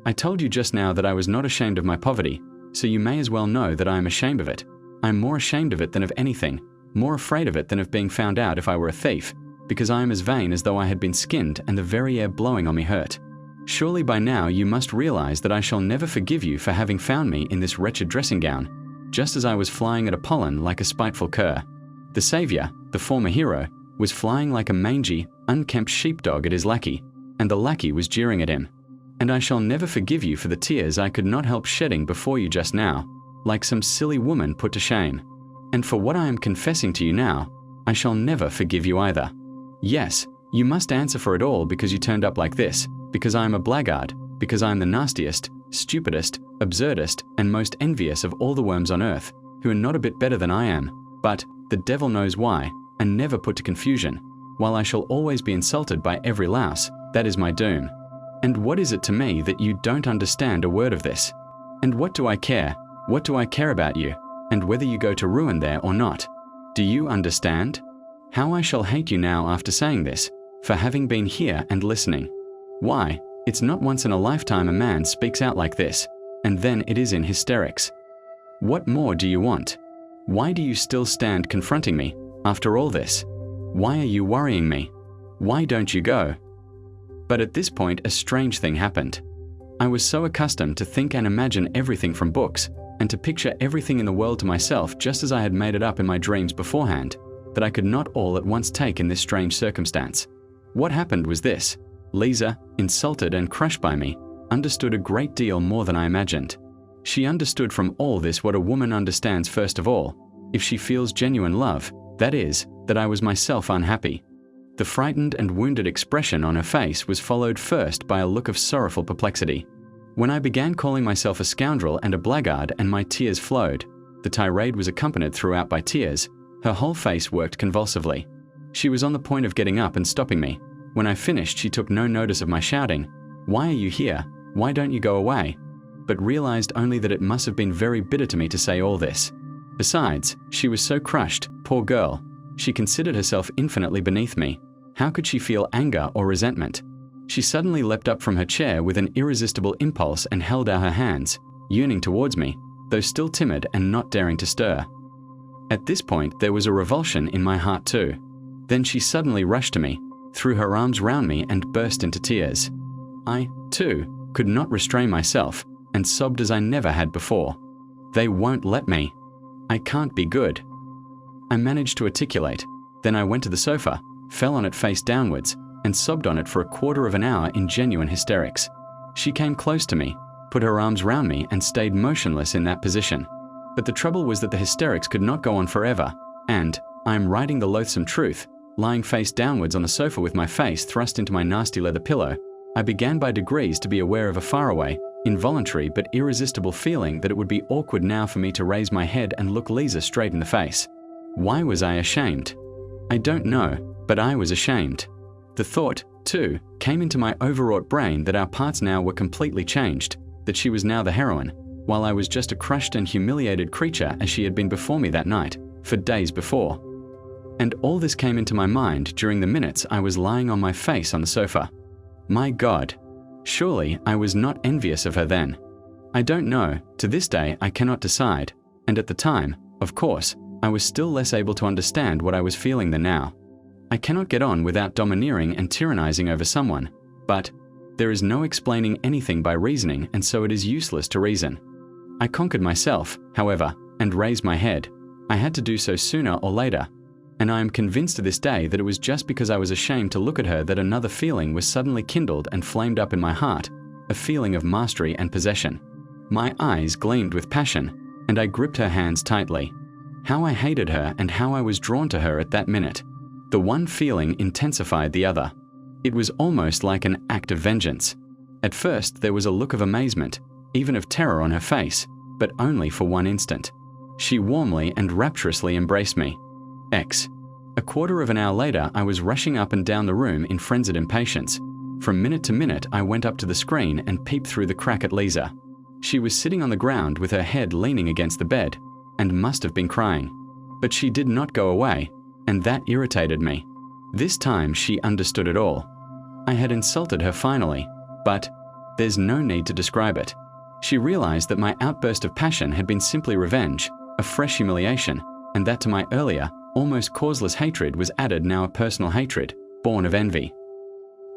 I told you just now that I was not ashamed of my poverty, so you may as well know that I am ashamed of it. I am more ashamed of it than of anything, more afraid of it than of being found out if I were a thief, because I am as vain as though I had been skinned and the very air blowing on me hurt. Surely by now you must realize that I shall never forgive you for having found me in this wretched dressing gown, just as I was flying at Apollon like a spiteful cur. The saviour, the former hero, was flying like a mangy, unkempt sheepdog at his lackey, and the lackey was jeering at him. And I shall never forgive you for the tears I could not help shedding before you just now, like some silly woman put to shame. And for what I am confessing to you now, I shall never forgive you either. Yes, you must answer for it all because you turned up like this, because I am a blackguard, because I am the nastiest, stupidest, absurdest, and most envious of all the worms on earth, who are not a bit better than I am, but, the devil knows why, and never put to confusion, while I shall always be insulted by every louse. That is my doom. And what is it to me that you don't understand a word of this? And what do I care? What do I care about you, and whether you go to ruin there or not? Do you understand? How I shall hate you now after saying this, for having been here and listening. Why, it's not once in a lifetime a man speaks out like this, and then it is in hysterics. What more do you want? Why do you still stand confronting me, after all this? Why are you worrying me? Why don't you go? But at this point a strange thing happened. I was so accustomed to think and imagine everything from books, and to picture everything in the world to myself just as I had made it up in my dreams beforehand, that I could not all at once take in this strange circumstance. What happened was this: Lisa, insulted and crushed by me, understood a great deal more than I imagined. She understood from all this what a woman understands first of all, if she feels genuine love, that is, that I was myself unhappy. The frightened and wounded expression on her face was followed first by a look of sorrowful perplexity. When I began calling myself a scoundrel and a blackguard and my tears flowed, the tirade was accompanied throughout by tears, her whole face worked convulsively. She was on the point of getting up and stopping me. When I finished, she took no notice of my shouting, "Why are you here? Why don't you go away?" but realized only that it must have been very bitter to me to say all this. Besides, she was so crushed, poor girl. She considered herself infinitely beneath me. How could she feel anger or resentment? She suddenly leapt up from her chair with an irresistible impulse and held out her hands, yearning towards me, though still timid and not daring to stir. At this point, there was a revulsion in my heart too. Then she suddenly rushed to me, threw her arms round me and burst into tears. I, too, could not restrain myself, and sobbed as I never had before. "They won't let me. I can't be good." I managed to articulate. Then I went to the sofa, fell on it face downwards, and sobbed on it for a quarter of an hour in genuine hysterics. She came close to me, put her arms round me and stayed motionless in that position. But the trouble was that the hysterics could not go on forever, and, I am writing the loathsome truth, lying face downwards on the sofa with my face thrust into my nasty leather pillow, I began by degrees to be aware of a faraway, involuntary but irresistible feeling that it would be awkward now for me to raise my head and look Lisa straight in the face. Why was I ashamed? I don't know, but I was ashamed. The thought, too, came into my overwrought brain that our parts now were completely changed, that she was now the heroine, while I was just a crushed and humiliated creature as she had been before me that night, for days before. And all this came into my mind during the minutes I was lying on my face on the sofa. My God! Surely I was not envious of her then. I don't know, to this day I cannot decide, and at the time, of course, I was still less able to understand what I was feeling than now. I cannot get on without domineering and tyrannizing over someone, but there is no explaining anything by reasoning, and so it is useless to reason. I conquered myself, however, and raised my head. I had to do so sooner or later, and I am convinced to this day that it was just because I was ashamed to look at her that another feeling was suddenly kindled and flamed up in my heart, a feeling of mastery and possession. My eyes gleamed with passion, and I gripped her hands tightly. How I hated her and how I was drawn to her at that minute. The one feeling intensified the other. It was almost like an act of vengeance. At first there was a look of amazement, even of terror on her face, but only for one instant. She warmly and rapturously embraced me. A quarter of an hour later, I was rushing up and down the room in frenzied impatience. From minute to minute, I went up to the screen and peeped through the crack at Lisa. She was sitting on the ground with her head leaning against the bed, and must have been crying. But she did not go away, and that irritated me. This time she understood it all. I had insulted her finally, but there's no need to describe it. She realized that my outburst of passion had been simply revenge, a fresh humiliation, and that to my earlier, almost causeless hatred was added now a personal hatred, born of envy.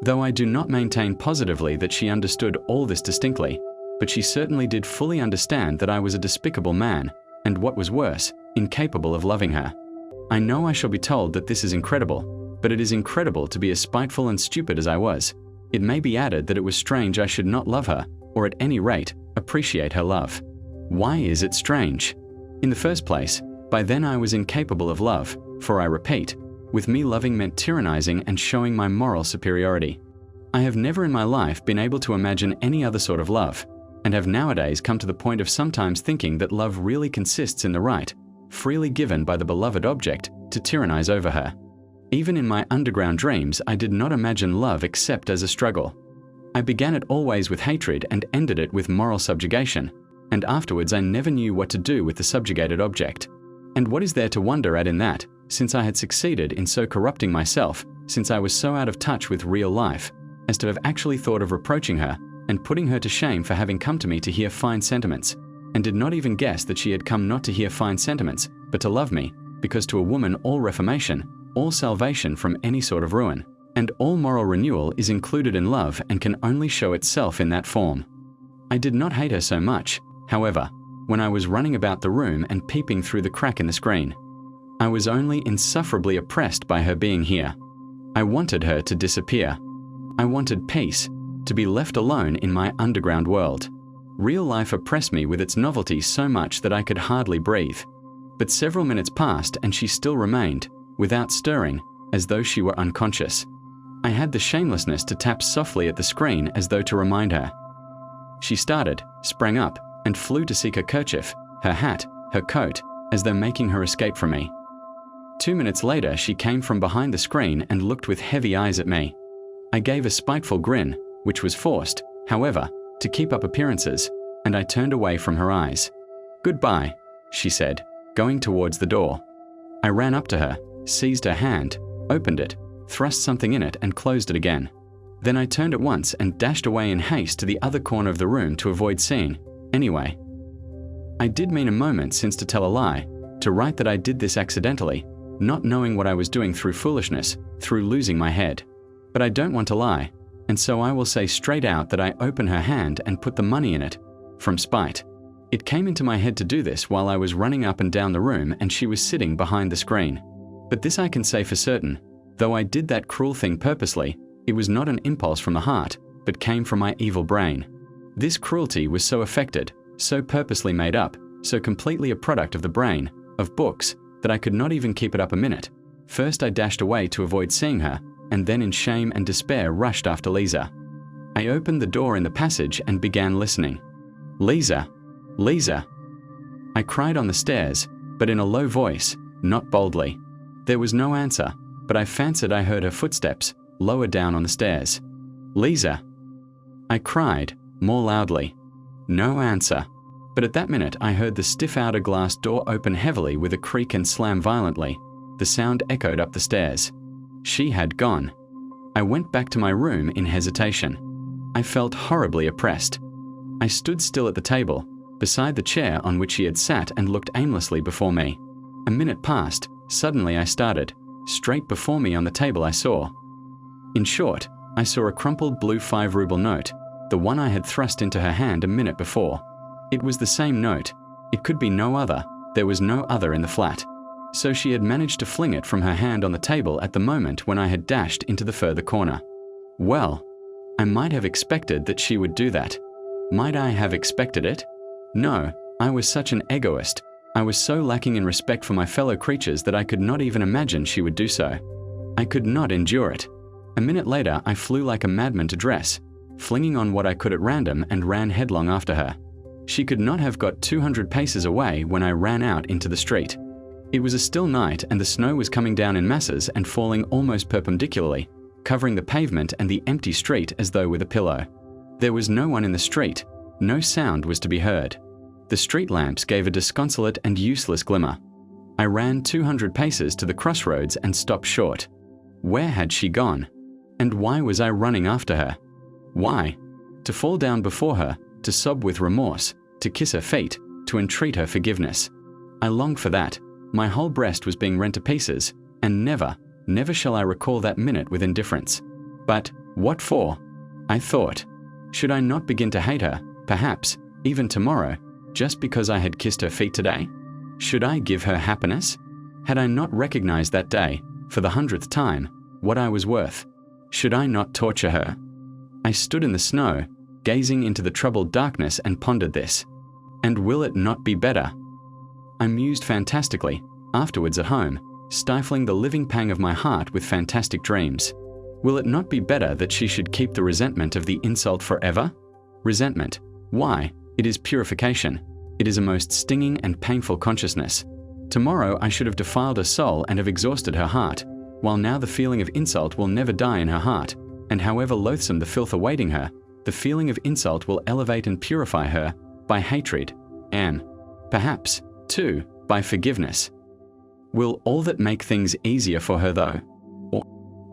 Though I do not maintain positively that she understood all this distinctly, but she certainly did fully understand that I was a despicable man, and what was worse, incapable of loving her. I know I shall be told that this is incredible, but it is incredible to be as spiteful and stupid as I was. It may be added that it was strange I should not love her, or at any rate, appreciate her love. Why is it strange? In the first place, by then I was incapable of love, for I repeat, with me loving meant tyrannizing and showing my moral superiority. I have never in my life been able to imagine any other sort of love, and have nowadays come to the point of sometimes thinking that love really consists in the right, freely given by the beloved object, to tyrannize over her. Even in my underground dreams, I did not imagine love except as a struggle. I began it always with hatred and ended it with moral subjugation, and afterwards I never knew what to do with the subjugated object. And what is there to wonder at in that, since I had succeeded in so corrupting myself, since I was so out of touch with real life, as to have actually thought of reproaching her and putting her to shame for having come to me to hear fine sentiments, and did not even guess that she had come not to hear fine sentiments, but to love me, because to a woman all reformation, all salvation from any sort of ruin, and all moral renewal is included in love and can only show itself in that form. I did not hate her so much, however, when I was running about the room and peeping through the crack in the screen. I was only insufferably oppressed by her being here. I wanted her to disappear. I wanted peace, to be left alone in my underground world. Real life oppressed me with its novelty so much that I could hardly breathe. But several minutes passed and she still remained, without stirring, as though she were unconscious. I had the shamelessness to tap softly at the screen as though to remind her. She started, sprang up, and flew to seek her kerchief, her hat, her coat, as though making her escape from me. 2 minutes later, she came from behind the screen and looked with heavy eyes at me. I gave a spiteful grin, which was forced, however, to keep up appearances, and I turned away from her eyes. "Goodbye," she said, going towards the door. I ran up to her, seized her hand, opened it, thrust something in it and closed it again. Then I turned at once and dashed away in haste to the other corner of the room to avoid seeing. Anyway, I did mean a moment since to tell a lie, to write that I did this accidentally, not knowing what I was doing through foolishness, through losing my head. But I don't want to lie, and so I will say straight out that I opened her hand and put the money in it, from spite. It came into my head to do this while I was running up and down the room and she was sitting behind the screen. But this I can say for certain, though I did that cruel thing purposely, it was not an impulse from the heart, but came from my evil brain. This cruelty was so affected, so purposely made up, so completely a product of the brain, of books, that I could not even keep it up a minute. First I dashed away to avoid seeing her, and then in shame and despair rushed after Lisa. I opened the door in the passage and began listening. "Lisa! Lisa!" I cried on the stairs, but in a low voice, not boldly. There was no answer, but I fancied I heard her footsteps, lower down on the stairs. "Lisa!" I cried, more loudly. No answer. But at that minute I heard the stiff outer glass door open heavily with a creak and slam violently. The sound echoed up the stairs. She had gone. I went back to my room in hesitation. I felt horribly oppressed. I stood still at the table, beside the chair on which she had sat, and looked aimlessly before me. A minute passed. Suddenly I started. Straight before me on the table I saw. In short, I saw a crumpled blue 5-ruble note, the one I had thrust into her hand a minute before. It was the same note. It could be no other. There was no other in the flat. So she had managed to fling it from her hand on the table at the moment when I had dashed into the further corner. Well, I might have expected that she would do that. Might I have expected it? No, I was such an egoist. I was so lacking in respect for my fellow creatures that I could not even imagine she would do so. I could not endure it. A minute later, I flew like a madman to dress, flinging on what I could at random, and ran headlong after her. She could not have got 200 paces away when I ran out into the street. It was a still night and the snow was coming down in masses and falling almost perpendicularly, covering the pavement and the empty street as though with a pillow. There was no one in the street. No sound was to be heard. The street lamps gave a disconsolate and useless glimmer. I ran 200 paces to the crossroads and stopped short. Where had she gone? And why was I running after her? Why? To fall down before her, to sob with remorse, to kiss her feet, to entreat her forgiveness. I longed for that. My whole breast was being rent to pieces, and never, never shall I recall that minute with indifference. But what for? I thought. Should I not begin to hate her, perhaps, even tomorrow, just because I had kissed her feet today? Should I give her happiness? Had I not recognized that day, for the 100th time, what I was worth? Should I not torture her? I stood in the snow, gazing into the troubled darkness, and pondered this. And will it not be better? I mused fantastically, afterwards at home, stifling the living pang of my heart with fantastic dreams. Will it not be better that she should keep the resentment of the insult forever? Resentment. Why? It is purification. It is a most stinging and painful consciousness. Tomorrow I should have defiled her soul and have exhausted her heart, while now the feeling of insult will never die in her heart, and however loathsome the filth awaiting her, the feeling of insult will elevate and purify her by hatred, and, perhaps, too, by forgiveness. Will all that make things easier for her though?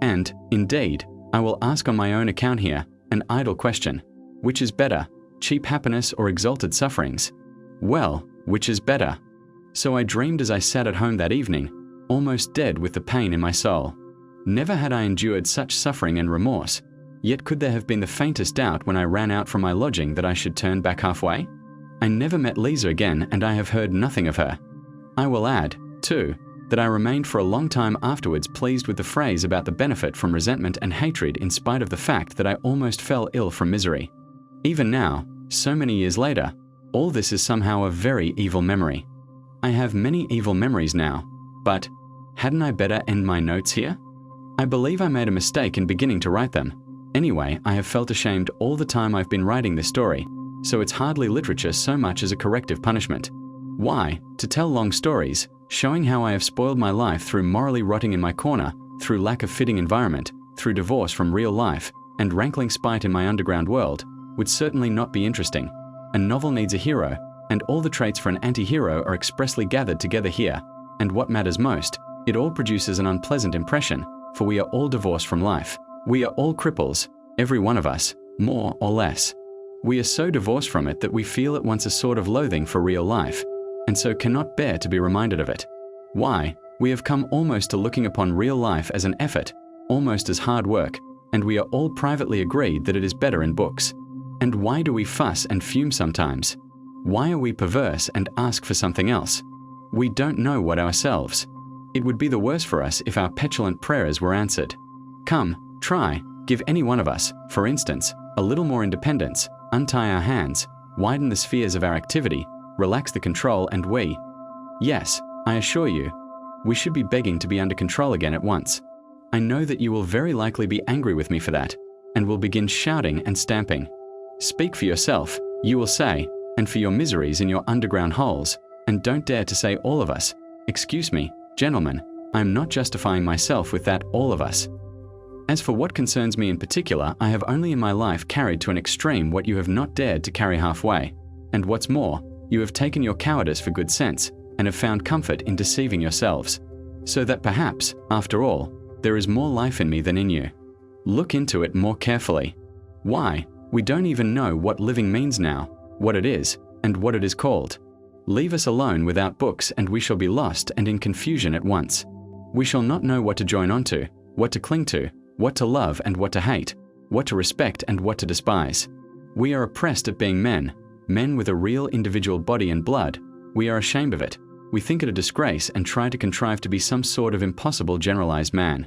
And, indeed, I will ask on my own account here, an idle question. Which is better, cheap happiness or exalted sufferings? Well, which is better? So I dreamed as I sat at home that evening, almost dead with the pain in my soul. Never had I endured such suffering and remorse. Yet could there have been the faintest doubt when I ran out from my lodging that I should turn back halfway? I never met Lisa again, and I have heard nothing of her. I will add, too, that I remained for a long time afterwards pleased with the phrase about the benefit from resentment and hatred in spite of the fact that I almost fell ill from misery. Even now, so many years later, all this is somehow a very evil memory. I have many evil memories now, but hadn't I better end my notes here? I believe I made a mistake in beginning to write them. Anyway, I have felt ashamed all the time I've been writing this story, so it's hardly literature so much as a corrective punishment. Why? To tell long stories, showing how I have spoiled my life through morally rotting in my corner, through lack of fitting environment, through divorce from real life, and rankling spite in my underground world, would certainly not be interesting. A novel needs a hero, and all the traits for an anti-hero are expressly gathered together here, and what matters most, it all produces an unpleasant impression, for we are all divorced from life. We are all cripples, every one of us, more or less. We are so divorced from it that we feel at once a sort of loathing for real life, and so cannot bear to be reminded of it. Why? We have come almost to looking upon real life as an effort, almost as hard work, and we are all privately agreed that it is better in books. And why do we fuss and fume sometimes? Why are we perverse and ask for something else? We don't know what ourselves. It would be the worse for us if our petulant prayers were answered. Come, try, give any one of us, for instance, a little more independence, untie our hands, widen the spheres of our activity, relax the control, and yes, I assure you, we should be begging to be under control again at once. I know that you will very likely be angry with me for that, and will begin shouting and stamping. Speak for yourself, you will say, and for your miseries in your underground holes, and don't dare to say all of us. Excuse me, gentlemen, I am not justifying myself with that all of us. As for what concerns me in particular, I have only in my life carried to an extreme what you have not dared to carry halfway. And what's more, you have taken your cowardice for good sense, and have found comfort in deceiving yourselves. So that perhaps, after all, there is more life in me than in you. Look into it more carefully. Why? We don't even know what living means now, what it is, and what it is called. Leave us alone without books and we shall be lost and in confusion at once. We shall not know what to join onto, what to cling to, what to love and what to hate, what to respect and what to despise. We are oppressed at being men with a real individual body and blood. We are ashamed of it. We think it a disgrace and try to contrive to be some sort of impossible generalized man.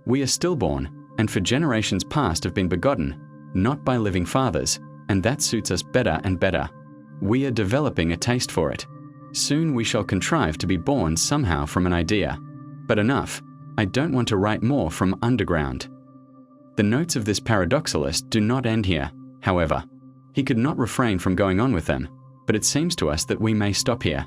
We are stillborn, and for generations past have been begotten, not by living fathers, and that suits us better and better. We are developing a taste for it. Soon we shall contrive to be born somehow from an idea. But enough. I don't want to write more from underground. The notes of this paradoxalist do not end here, however. He could not refrain from going on with them, but it seems to us that we may stop here.